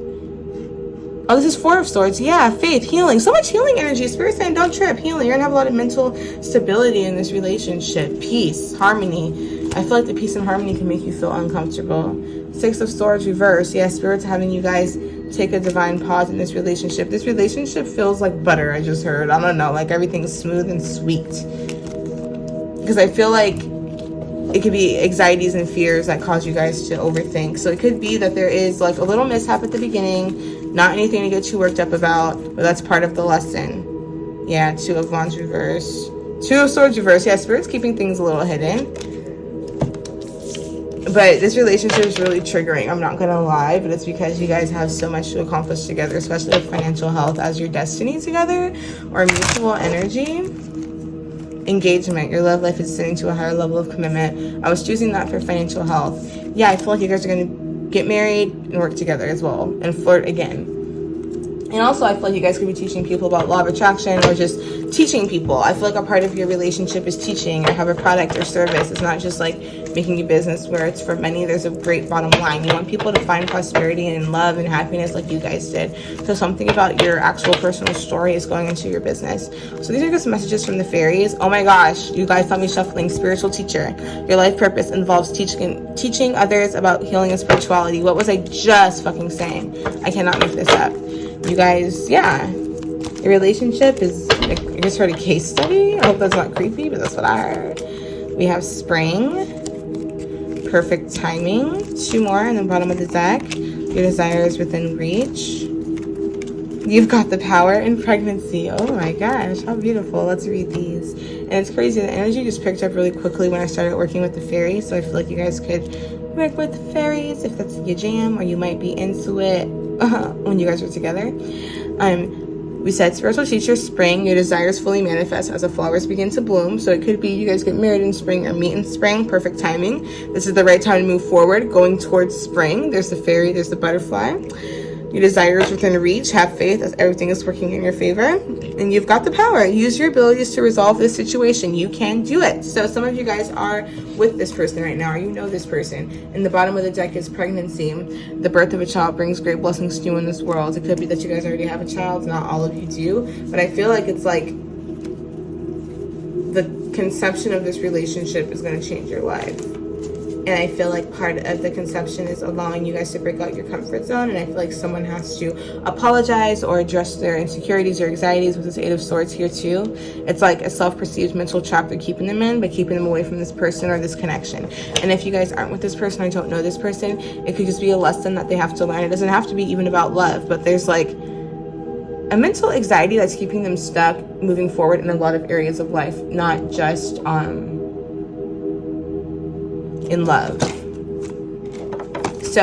Oh, this is 4 of Swords. Yeah, faith, healing. So much healing energy. Spirit saying don't trip. Healing. You're going to have a lot of mental stability in this relationship. Peace, harmony. I feel like the peace and harmony can make you feel uncomfortable. 6 of Swords reverse. Yeah, Spirit's having you guys take a divine pause in this relationship. This relationship feels like butter, I just heard. I don't know, like everything's smooth and sweet. Because I feel like it could be anxieties and fears that cause you guys to overthink. So it could be that there is like a little mishap at the beginning, not anything to get too worked up about, but that's part of the lesson. Yeah, 2 of Wands reverse. 2 of Swords reverse. Yeah, Spirit's keeping things a little hidden. But this relationship is really triggering, I'm not gonna lie, but it's because you guys have so much to accomplish together, especially with financial health as your destiny together, or mutual energy. Engagement, your love life is ascending to a higher level of commitment. I was choosing that for financial health. Yeah, I feel like you guys are gonna get married and work together as well, and flirt again. And also, I feel like you guys could be teaching people about law of attraction, or just teaching people. I feel like a part of your relationship is teaching, or have a product or service. It's not just like making a business where it's for money. There's a great bottom line. You want people to find prosperity and love and happiness like you guys did. So something about your actual personal story is going into your business. So these are just messages from the fairies. Oh my gosh, you guys saw me shuffling. Spiritual teacher. Your life purpose involves teaching others about healing and spirituality. What was I just fucking saying? I cannot make this up. You guys, yeah, your relationship is, I just heard a case study. I hope that's not creepy, but that's what I heard. We have spring, perfect timing, 2 more in the bottom of the deck. Your desire is within reach. You've got the power in pregnancy. Oh my gosh, how beautiful. Let's read these. And it's crazy, the energy just picked up really quickly when I started working with the fairies. So I feel like you guys could work with the fairies if that's your jam, or you might be into it when you guys are together. We said spiritual teacher, spring, your desires fully manifest as the flowers begin to bloom. So it could be you guys get married in spring or meet in spring. Perfect timing. This is the right time to move forward, going towards spring. There's the fairy, there's the butterfly. Your desires within reach. Have faith as everything is working in your favor. And you've got the power. Use your abilities to resolve this situation. You can do it. So some of you guys are with this person right now, or you know this person. And the bottom of the deck is pregnancy. The birth of a child brings great blessings to you in this world. It could be that you guys already have a child. Not all of you do. But I feel like it's like the conception of this relationship is going to change your life. And I feel like part of the conception is allowing you guys to break out your comfort zone. And I feel like someone has to apologize or address their insecurities or anxieties with this 8 of Swords here too. It's like a self-perceived mental trap they're keeping them in, but keeping them away from this person or this connection. And if you guys aren't with this person or don't know this person, it could just be a lesson that they have to learn. It doesn't have to be even about love, but there's like a mental anxiety that's keeping them stuck moving forward in a lot of areas of life, not just in love. So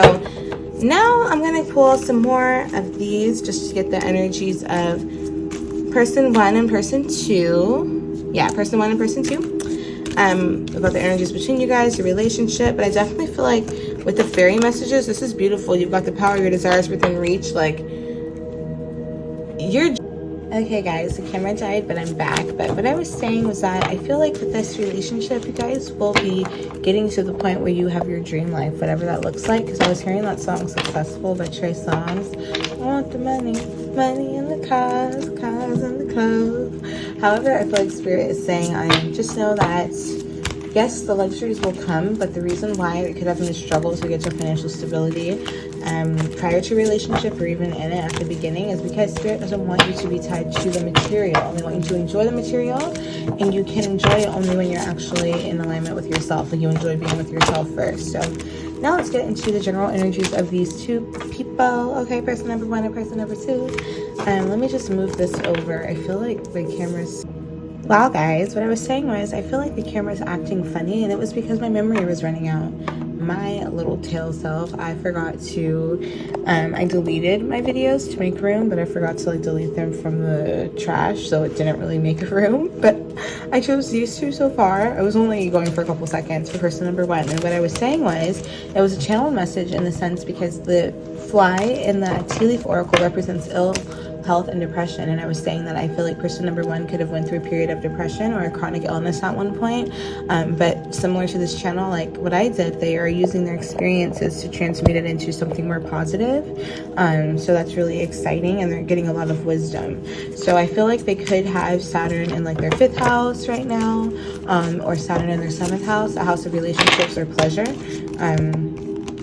now I'm going to pull some more of these just to get the energies of person 1 and person 2. Yeah, person 1 and person 2. About the energies between you guys, your relationship. But I definitely feel like with the fairy messages, this is beautiful. You've got the power, your desires within reach. Like, you're... Okay guys, the camera died, but I'm back. But what I was saying was that I feel like with this relationship, you guys will be getting to the point where you have your dream life, whatever that looks like. Because I was hearing that song Successful by Trey Songz. I want the money in the cars and the clothes. However, I feel like Spirit is saying, just know that yes, the luxuries will come, but the reason why it could have been a struggle to get your financial stability prior to relationship or even in it at the beginning is because Spirit doesn't want you to be tied to the material. They want you to enjoy the material, and you can enjoy it only when you're actually in alignment with yourself, and you enjoy being with yourself first. So now let's get into the general energies of these 2 people. Okay, person number 1 and person number 2. Let me just move this over. I feel like the camera's... Wow, guys, what I was saying was I feel like the camera's acting funny, and it was because my memory was running out. My little tail self, I forgot to, I deleted my videos to make room, but I forgot to like delete them from the trash, so it didn't really make room. But I chose these 2 so far. I was only going for a couple seconds for person number 1, and what I was saying was it was a channel message in the sense because the fly in the tea leaf oracle represents ill health and depression, and I was saying that I feel like person number 1 could have went through a period of depression or a chronic illness at one point, but similar to this channel, like what I did, they are using their experiences to transmute it into something more positive. So that's really exciting, and they're getting a lot of wisdom. So I feel like they could have Saturn in like their 5th house right now, or Saturn in their 7th house, a house of relationships or pleasure.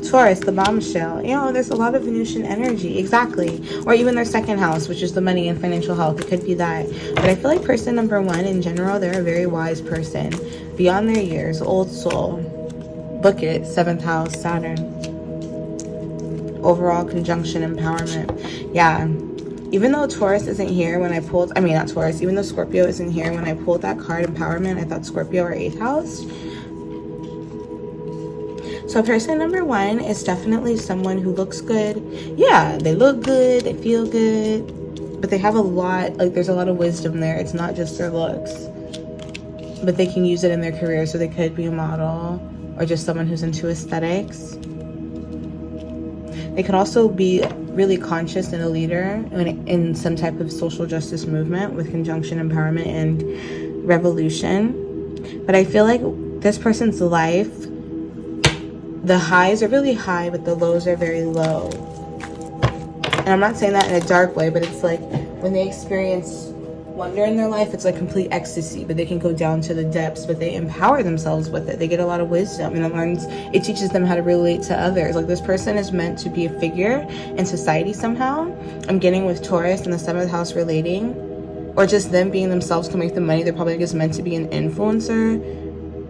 Taurus, the bombshell. You know, there's a lot of Venusian energy. Exactly. Or even their 2nd house, which is the money and financial health. It could be that. But I feel like person number 1 in general, they're a very wise person. Beyond their years, old soul. Book it. 7th house, Saturn. Overall conjunction, empowerment. Yeah. Even though Taurus isn't here when I pulled, I mean, not Taurus, even though Scorpio isn't here when I pulled that card, empowerment, I thought Scorpio or 8th house. So person number 1 is definitely someone who looks good. Yeah, they look good, they feel good, but they have a lot, like there's a lot of wisdom there. It's not just their looks, but they can use it in their career. So they could be a model or just someone who's into aesthetics. They could also be really conscious and a leader in some type of social justice movement with conjunction empowerment and revolution. But I feel like this person's life, the highs are really high, but the lows are very low. And I'm not saying that in a dark way, but it's like when they experience wonder in their life, it's like complete ecstasy, but they can go down to the depths, but they empower themselves with it. They get a lot of wisdom, and it teaches them how to relate to others. Like, this person is meant to be a figure in society somehow. I'm getting with Taurus and the 7th house relating, or just them being themselves can make them money. They're probably just meant to be an influencer.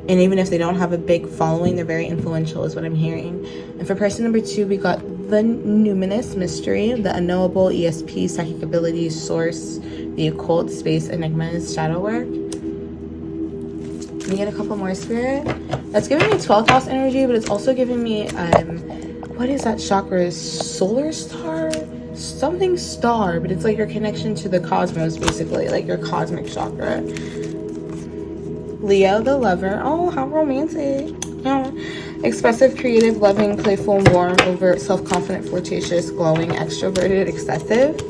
And even if they don't have a big following, they're very influential is what I'm hearing. And for person number 2, we got the numinous mystery, the unknowable, ESP, psychic abilities, source, the occult, space, enigmas, shadow work. Let me get a couple more, Spirit. That's giving me 12th house energy, but it's also giving me, what is that chakra? Solar star? Something star, but it's like your connection to the cosmos, basically, like your cosmic chakra. Leo, the lover. Oh, how romantic. Oh. Expressive, creative, loving, playful, warm, overt, self-confident, flirtatious, glowing, extroverted, excessive.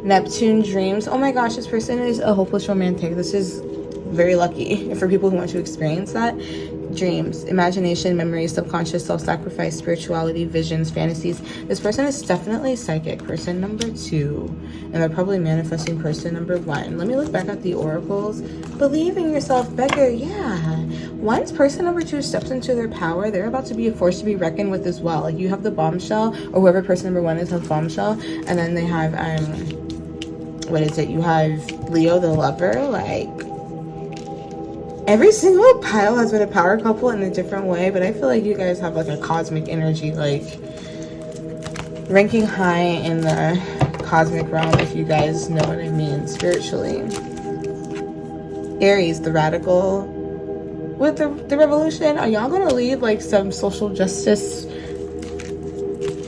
Neptune, dreams. Oh my gosh, this person is a hopeless romantic. This is very lucky for people who want to experience that. Dreams, imagination, memories, subconscious, self-sacrifice, spirituality, visions, fantasies. This person is definitely psychic, person number 2, and they're probably manifesting person number 1. Let me look back at the oracles. Believe in yourself, beggar. Yeah, once person number 2 steps into their power, they're about to be a force to be reckoned with as well. Like, you have the bombshell, or whoever person number 1 is has bombshell, and then they have what is it? You have Leo, the lover. Like, every single pile has been a power couple in a different way, but I feel like you guys have like a cosmic energy, like ranking high in the cosmic realm, if you guys know what I mean, spiritually. Aries, the radical with the revolution. Are y'all gonna lead like some social justice?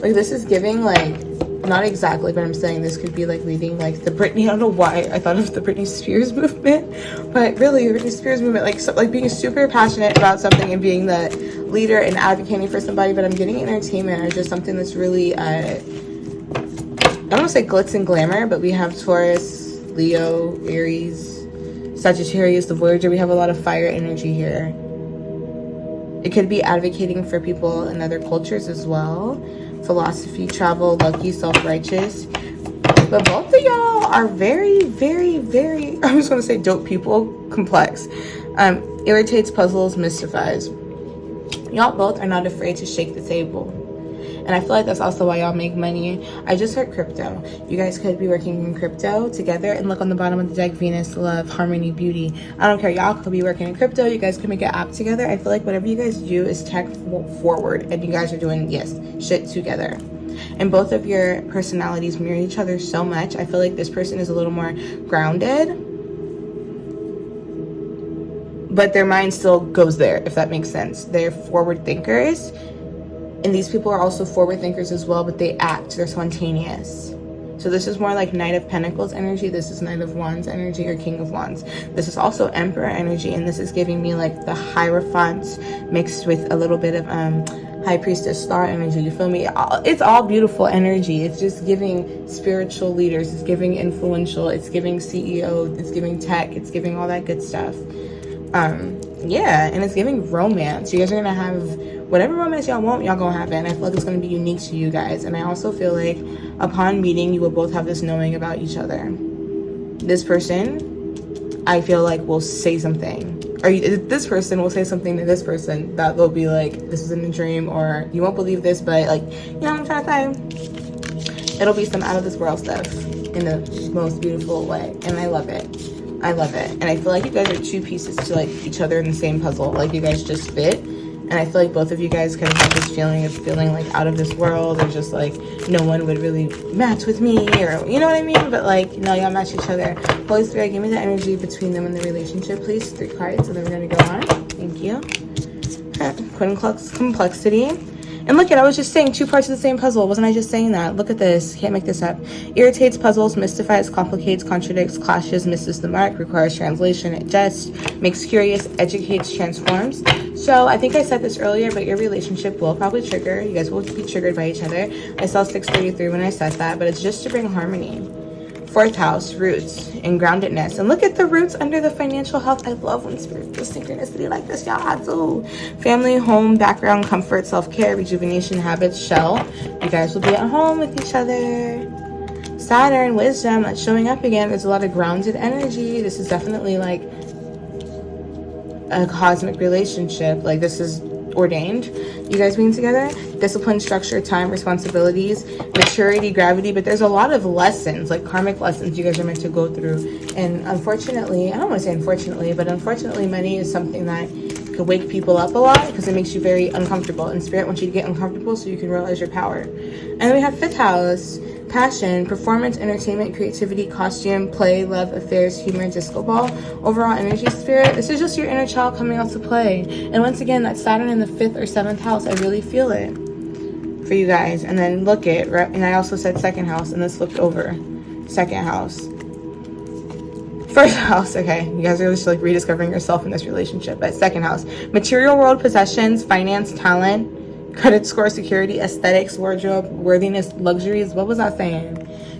Like, this is giving like, not exactly, but I'm saying this could be like leading like the Britney, I don't know why I thought of the Britney Spears movement, but really the Britney Spears movement, like being super passionate about something and being the leader and advocating for somebody. But I'm getting entertainment or just something that's really I don't want to say glitz and glamour, but we have Taurus, Leo, Aries, Sagittarius, the Voyager. We have a lot of fire energy here. It could be advocating for people in other cultures as well. Philosophy, travel, lucky, self-righteous. But both of y'all are very, very, very, I'm just going to say dope people, complex. Irritates, puzzles, mystifies. Y'all both are not afraid to shake the table. And I feel like that's also why y'all make money. I just heard crypto. You guys could be working in crypto together. And look on the bottom of the deck, Venus, love, harmony, beauty. I don't care. Y'all could be working in crypto. You guys could make an app together. I feel like whatever you guys do is tech forward. And you guys are doing, yes, shit together. And both of your personalities mirror each other so much. I feel like this person is a little more grounded, but their mind still goes there, if that makes sense. They're forward thinkers. And these people are also forward thinkers as well, but they act, they're spontaneous. So this is more like Knight of Pentacles energy. This is Knight of Wands energy, or King of Wands. This is also Emperor energy, and this is giving me like the Hierophant mixed with a little bit of High Priestess star energy. You feel me? It's all beautiful energy. It's just giving spiritual leaders. It's giving influential. It's giving CEO. It's giving tech. It's giving all that good stuff. Yeah, and it's giving romance. You guys are gonna have whatever romance y'all want, y'all gonna have it. And I feel like it's gonna be unique to you guys. And I also feel like upon meeting, you will both have this knowing about each other. This person, I feel like, will say something. Or this person will say something to this person that they'll be like, this is in a dream, or you won't believe this, but like, you know what I'm trying to say? It'll be some out of this world stuff in the most beautiful way. And I love it. I love it. And I feel like you guys are two pieces to like each other in the same puzzle. Like, you guys just fit. And I feel like both of you guys kind of have this feeling of feeling like out of this world, or just like no one would really match with me, or you know what I mean? But like, no, y'all match each other. Holy Spirit, give me the energy between them in the relationship, please. 3 cards, and then we're gonna go on. Thank you. Queen complexity. And look at, I was just saying 2 parts of the same puzzle. Wasn't I just saying that? Look at this. Can't make this up. Irritates, puzzles, mystifies, complicates, contradicts, clashes, misses the mark, requires translation, adjusts, makes curious, educates, transforms. So I think I said this earlier, but your relationship will probably trigger. You guys will be triggered by each other. I saw 633 when I said that, but it's just to bring harmony. Fourth house, roots and groundedness. And look at the roots under the financial health. I love when spirit does synchronicity like this, y'all. I do. Family, home, background, comfort, self-care, rejuvenation, habits, shell. You guys will be at home with each other. Saturn, wisdom, that's showing up again. There's a lot of grounded energy. This is definitely like a cosmic relationship. Like this is ordained, you guys being together. Discipline, structure, time, responsibilities, maturity, gravity. But there's a lot of lessons, like karmic lessons you guys are meant to go through. And unfortunately, I don't want to say unfortunately, but unfortunately money is something that could wake people up a lot because it makes you very uncomfortable, and spirit wants you to get uncomfortable so you can realize your power. And then we have fifth house, passion, performance, entertainment, creativity, costume, play, love, affairs, humor, disco ball, overall energy, spirit. This is just your inner child coming out to play. And once again, that Saturn in the 5th or 7th house, I really feel it for you guys. And then look it, right? And I also said second house, and this looked over. Second house. First house, okay. You guys are just like rediscovering yourself in this relationship. But second house, material world, possessions, finance, talent, credit score, security, aesthetics, wardrobe, worthiness, luxuries. What was I saying?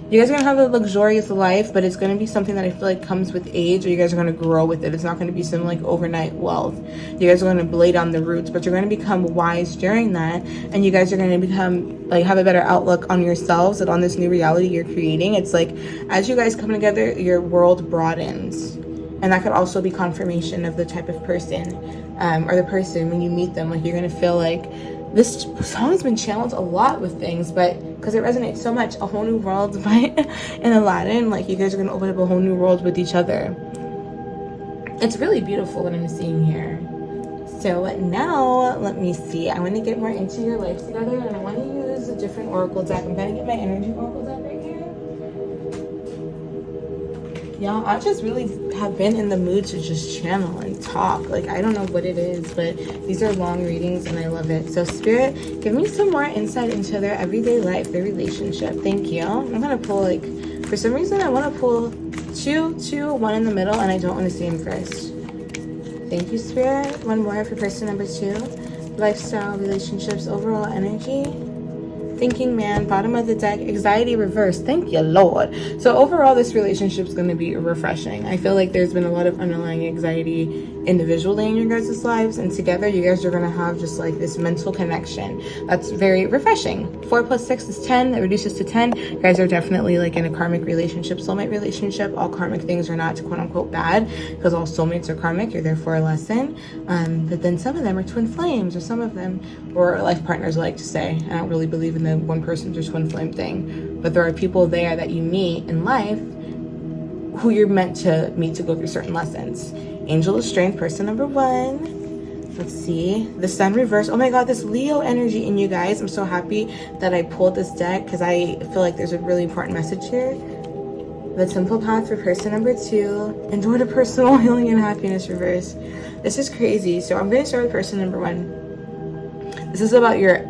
You guys are going to have a luxurious life, but it's going to be something that I feel like comes with age, or you guys are going to grow with it. It's not going to be some like overnight wealth. You guys are going to lay down the roots, but you're going to become wise during that. And you guys are going to become like have a better outlook on yourselves and on this new reality you're creating. It's like as you guys come together, your world broadens. And that could also be confirmation of the type of person or the person when you meet them. Like you're going to feel like this song's been channeled a lot with things, but because it resonates so much, A Whole New World by in Aladdin, like you guys are going to open up a whole new world with each other. It's really beautiful what I'm seeing here. So now, let me see. I want to get more into your life together, and I want to use a different oracle deck. I'm going to get my energy oracle deck right here. Y'all, I just really have been in the mood to just channel and talk. Like, I don't know what it is, but these are long readings and I love it. So, Spirit, give me some more insight into their everyday life, their relationship. Thank you. I'm going to pull, like, for some reason, I want to pull two, one in the middle, and I don't want to see them first. Thank you, Spirit. One more for person number 2. Lifestyle, relationships, overall energy. Thinking man, bottom of the deck, anxiety reverse. Thank you, Lord. So overall, this relationship is going to be refreshing. I feel like there's been a lot of underlying anxiety individually in your guys' lives, and together you guys are going to have just like this mental connection that's very refreshing. 4 + 6 is 10. That reduces to 10. You guys are definitely like in a karmic relationship, soulmate relationship. All karmic things are not quote unquote bad, because all soulmates are karmic. You're there for a lesson. But then some of them are twin flames, or some of them, or life partners like to say. I don't really believe in the one person's or twin flame thing, but there are people there that you meet in life who you're meant to meet to go through certain lessons. Angel of strength, person number 1. Let's see, the sun reverse. Oh my god, this Leo energy in you guys. I'm so happy that I pulled this deck because I feel like there's a really important message here. The temple path for person number 2. Enjoy the personal healing and happiness reverse. This is crazy. So I'm going to start with person number 1. This is about your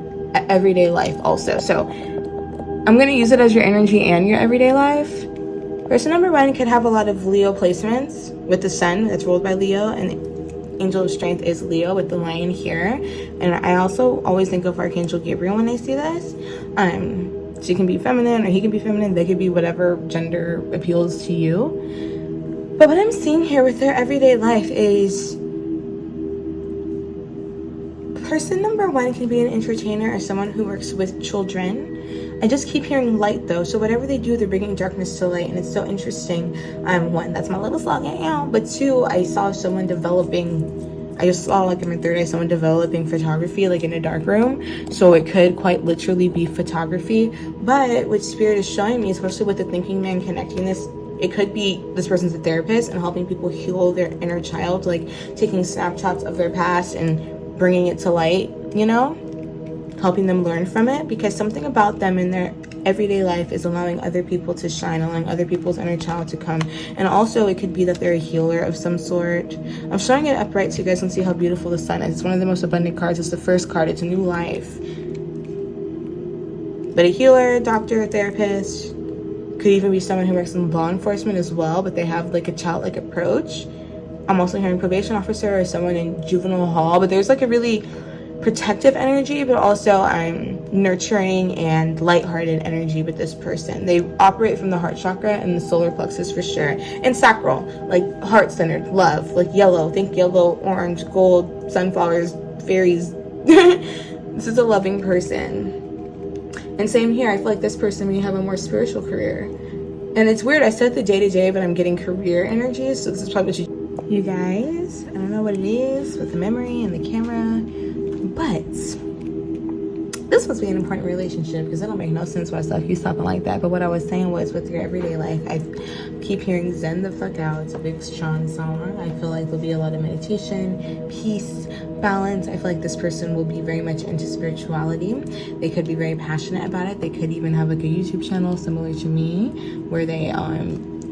everyday life also. So I'm going to use it as your energy and your everyday life. Person number 1 could have a lot of Leo placements with the sun that's ruled by Leo, and angel of strength is Leo with the lion here. And I also always think of Archangel Gabriel when I see this. She can be feminine or he can be feminine. They could be whatever gender appeals to you. But what I'm seeing here with their everyday life is person number 1 can be an entertainer or someone who works with children. I just keep hearing light though, so whatever they do, they're bringing darkness to light, and it's so interesting. 1, that's my little slogan out, but 2, I saw someone developing, I just saw like in my third eye someone developing photography like in a dark room, so it could quite literally be photography. But what Spirit is showing me, especially with the thinking man connecting this, it could be this person's a therapist and helping people heal their inner child, like taking snapshots of their past and bringing it to light, you know, helping them learn from it, because something about them in their everyday life is allowing other people to shine, allowing other people's inner child to come. And also it could be that they're a healer of some sort. I'm showing it upright so you guys can see how beautiful the sun is. It's one of the most abundant cards. It's the first card. It's a new life. But a healer, doctor, therapist, could even be someone who works in law enforcement as well, but they have like a childlike approach. I'm also hearing probation officer or someone in juvenile hall, but there's like a really protective energy, but also nurturing and lighthearted energy with this person. They operate from the heart chakra and the solar plexus for sure, and sacral, like heart-centered, love, like yellow. Think yellow, orange, gold, sunflowers, fairies. This is a loving person. And same here, I feel like this person may have a more spiritual career. And it's weird, I said the day-to-day, but I'm getting career energies, so this is probably what you guys, I don't know what it is with the memory and the camera, but this must be an important relationship, because it don't make no sense why stuff you something like that. But what I was saying was, with your everyday life, I keep hearing Zen the fuck out. It's a big Sean song. I feel like there'll be a lot of meditation, peace, balance. I feel like this person will be very much into spirituality. They could be very passionate about it. They could even have like a YouTube channel similar to me, where they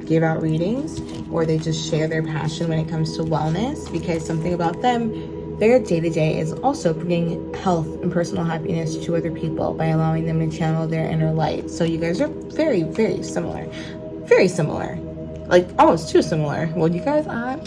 give out readings, or they just share their passion when it comes to wellness, because something about them, their day-to-day is also bringing health and personal happiness to other people by allowing them to channel their inner light. So you guys are very, very similar. Very similar. Like, almost too similar. Well, you guys are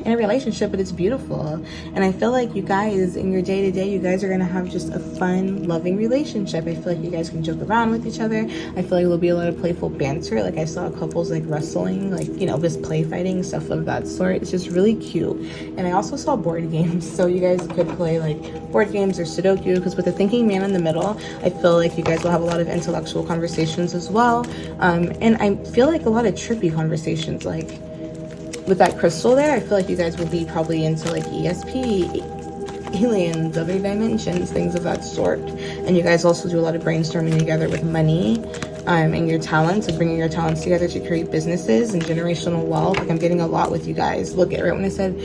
in a relationship, but it's beautiful. And I feel like you guys, in your day-to-day, you guys are going to have just a fun, loving relationship. I feel like you guys can joke around with each other. I feel like there'll be a lot of playful banter. Like, I saw couples, like, wrestling, like, you know, just play fighting, stuff of that sort. It's just really cute. And I also saw board games. So you guys could play, like, board games or Sudoku, because with the thinking man in the middle, I feel like you guys will have a lot of intellectual conversations as well. And I feel like a lot of trippy conversations, like, with that crystal there, I feel like you guys will be probably into like ESP, aliens, other dimensions, things of that sort. And you guys also do a lot of brainstorming together with money and your talents, and bringing your talents together to create businesses and generational wealth. Like, I'm getting a lot with you guys. Look at right when I said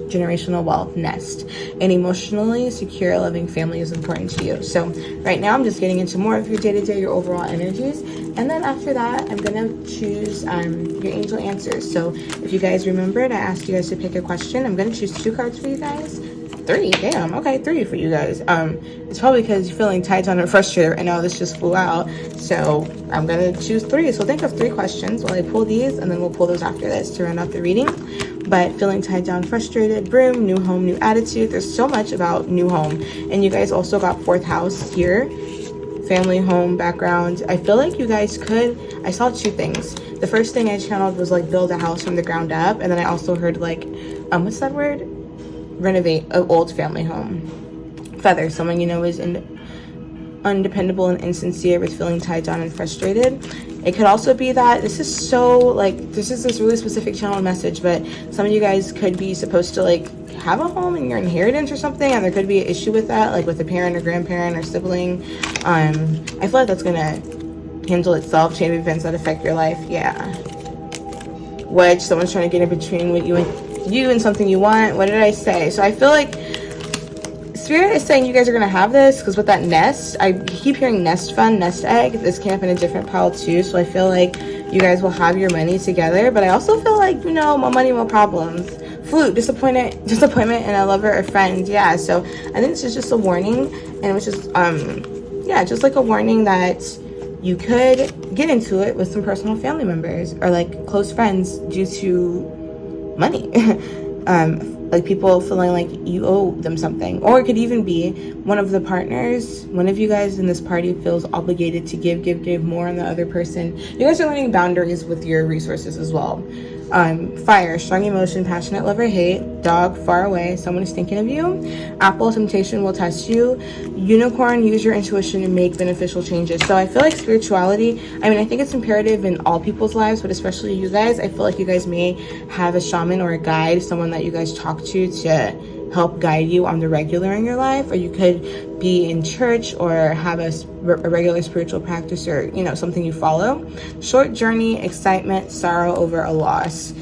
generational wealth, nest. And emotionally secure, loving family is important to you. So right now I'm just getting into more of your day-to-day, your overall energies. And then after that, I'm going to choose your angel answers. So if you guys remembered, I asked you guys to pick a question. I'm going to choose 2 cards for you guys. 3, damn, okay, 3 for you guys. It's probably because you're feeling tight on and frustrated right now. This just flew out. So I'm going to choose 3. So think of 3 questions while I pull these, and then we'll pull those after this to round out the reading. But feeling tied down, frustrated, broom, new home, new attitude. There's so much about new home. And you guys also got 4th house here. Family, home, background. I feel like you guys could, I saw 2 things. The first thing I channeled was like build a house from the ground up. And then I also heard like, what's that word? Renovate an old family home. Feather, someone you know is undependable and insincere with feeling tied down and frustrated. It could also be that this is so like, this is this really specific channel message, but some of you guys could be supposed to like have a home in your inheritance or something, and there could be an issue with that, like with a parent or grandparent or sibling. I feel like that's gonna handle itself. Chain of events that affect your life. Yeah. Wedge, someone's trying to get in between what you and something you want. What did I say? So I feel like Spirit is saying you guys are going to have this, because with that nest, I keep hearing nest fund, nest egg. This came up in a different pile too. So I feel like you guys will have your money together. But I also feel like, you know, more money, more problems. Flute, disappointment, and a lover or friend. Yeah, so I think this is just a warning. And it was just, yeah, just like a warning that you could get into it with some personal family members or like close friends due to money. Like people feeling like you owe them something. Or it could even be one of the partners, one of you guys in this party feels obligated to give more than the other person. You guys are learning boundaries with your resources as well. Fire, strong emotion, passionate love or hate. Dog, far away, someone is thinking of you. Apple, temptation will test you. Unicorn, use your intuition and make beneficial changes. So I feel like spirituality, I mean, I think it's imperative in all people's lives, but especially you guys. I feel like you guys may have a shaman or a guide, someone that you guys talk to help guide you on the regular in your life, or you could be in church or have a regular spiritual practice, or you know, something you follow. Short journey, excitement, sorrow over a loss.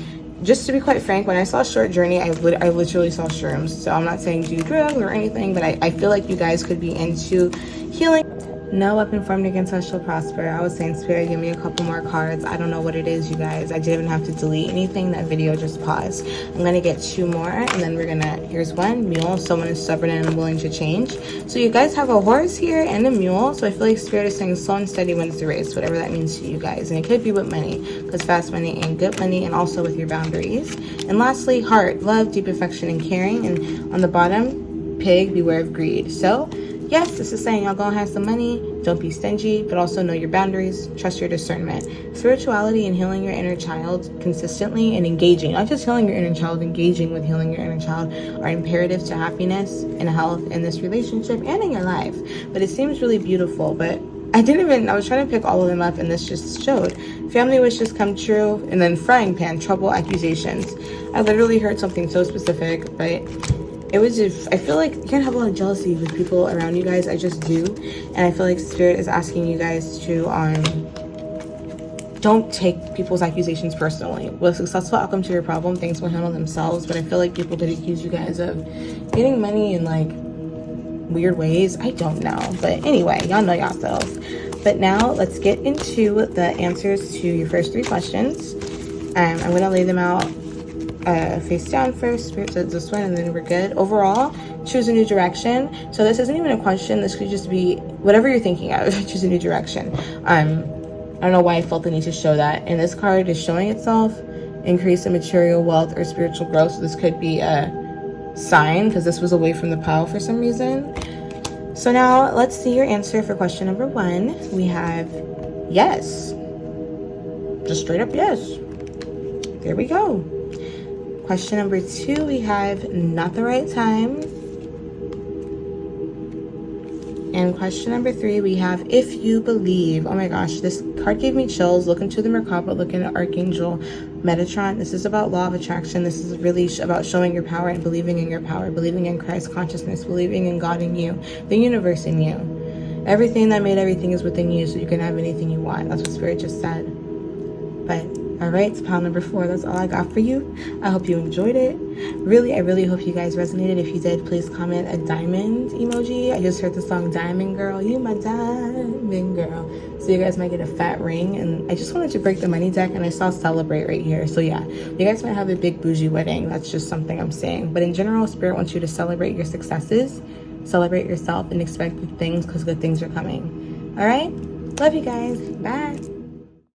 Just to be quite frank, when I saw short journey, I literally saw shrooms. So I'm not saying do drugs or anything, but I feel like you guys could be into healing. No weapon formed against us shall prosper. I was saying, Spirit, give me a couple more cards. I don't know what it is, you guys. I didn't even have to delete anything. That video just paused. I'm going to get 2 more, and then we're going to... Here's 1, mule. Someone is stubborn and unwilling to change. So you guys have a horse here and a mule. So I feel like Spirit is saying slow and steady wins the race, whatever that means to you guys. And it could be with money, because fast money and good money, and also with your boundaries. And lastly, heart, love, deep affection, and caring. And on the bottom, pig, beware of greed. So... yes, this is saying y'all gonna have some money, don't be stingy, but also know your boundaries, trust your discernment. Spirituality and healing your inner child consistently and engaging, not just healing your inner child, engaging with healing your inner child are imperatives to happiness and health in this relationship and in your life. But it seems really beautiful, but I was trying to pick all of them up and this just showed. Family wishes come true, and then frying pan, trouble, accusations. I literally heard something so specific, right? It was just, I feel like you can't have a lot of jealousy with people around you guys. I just do. And I feel like Spirit is asking you guys to don't take people's accusations personally. With a successful outcome to your problem, things will handle themselves. But I feel like people could accuse you guys of getting money in like weird ways. I don't know. But anyway, y'all know yourself. But now let's get into the answers to your first 3 questions. I'm going to lay them out face down first. Spirit says this one, and then we're good. Overall, choose a new direction. So this isn't even a question. This could just be whatever you're thinking of. Choose a new direction. I don't know why I felt the need to show that. And this card is showing itself increase in material wealth or spiritual growth. So this could be a sign, because this was away from the pile for some reason. So now let's see your answer for question number 1. We have yes. Just straight up yes. There we go. Question number 2, we have not the right time. And question number 3, we have if you believe. Oh my gosh, this card gave me chills. Look into the Merkaba, look into Archangel Metatron. This is about law of attraction. This is really about showing your power and believing in your power, believing in Christ consciousness, believing in God in you, the universe in you. Everything that made everything is within you, so you can have anything you want. That's what Spirit just said. But all right, it's pile number 4. That's all I got for you. I hope you enjoyed it. I really hope you guys resonated. If you did, please comment a diamond emoji. I just heard the song Diamond Girl. You my diamond girl. So you guys might get a fat ring. And I just wanted to break the money deck, and I saw celebrate right here. So yeah, you guys might have a big bougie wedding. That's just something I'm saying. But in general, Spirit wants you to celebrate your successes, celebrate yourself, and expect good things, because good things are coming. All right? Love you guys. Bye.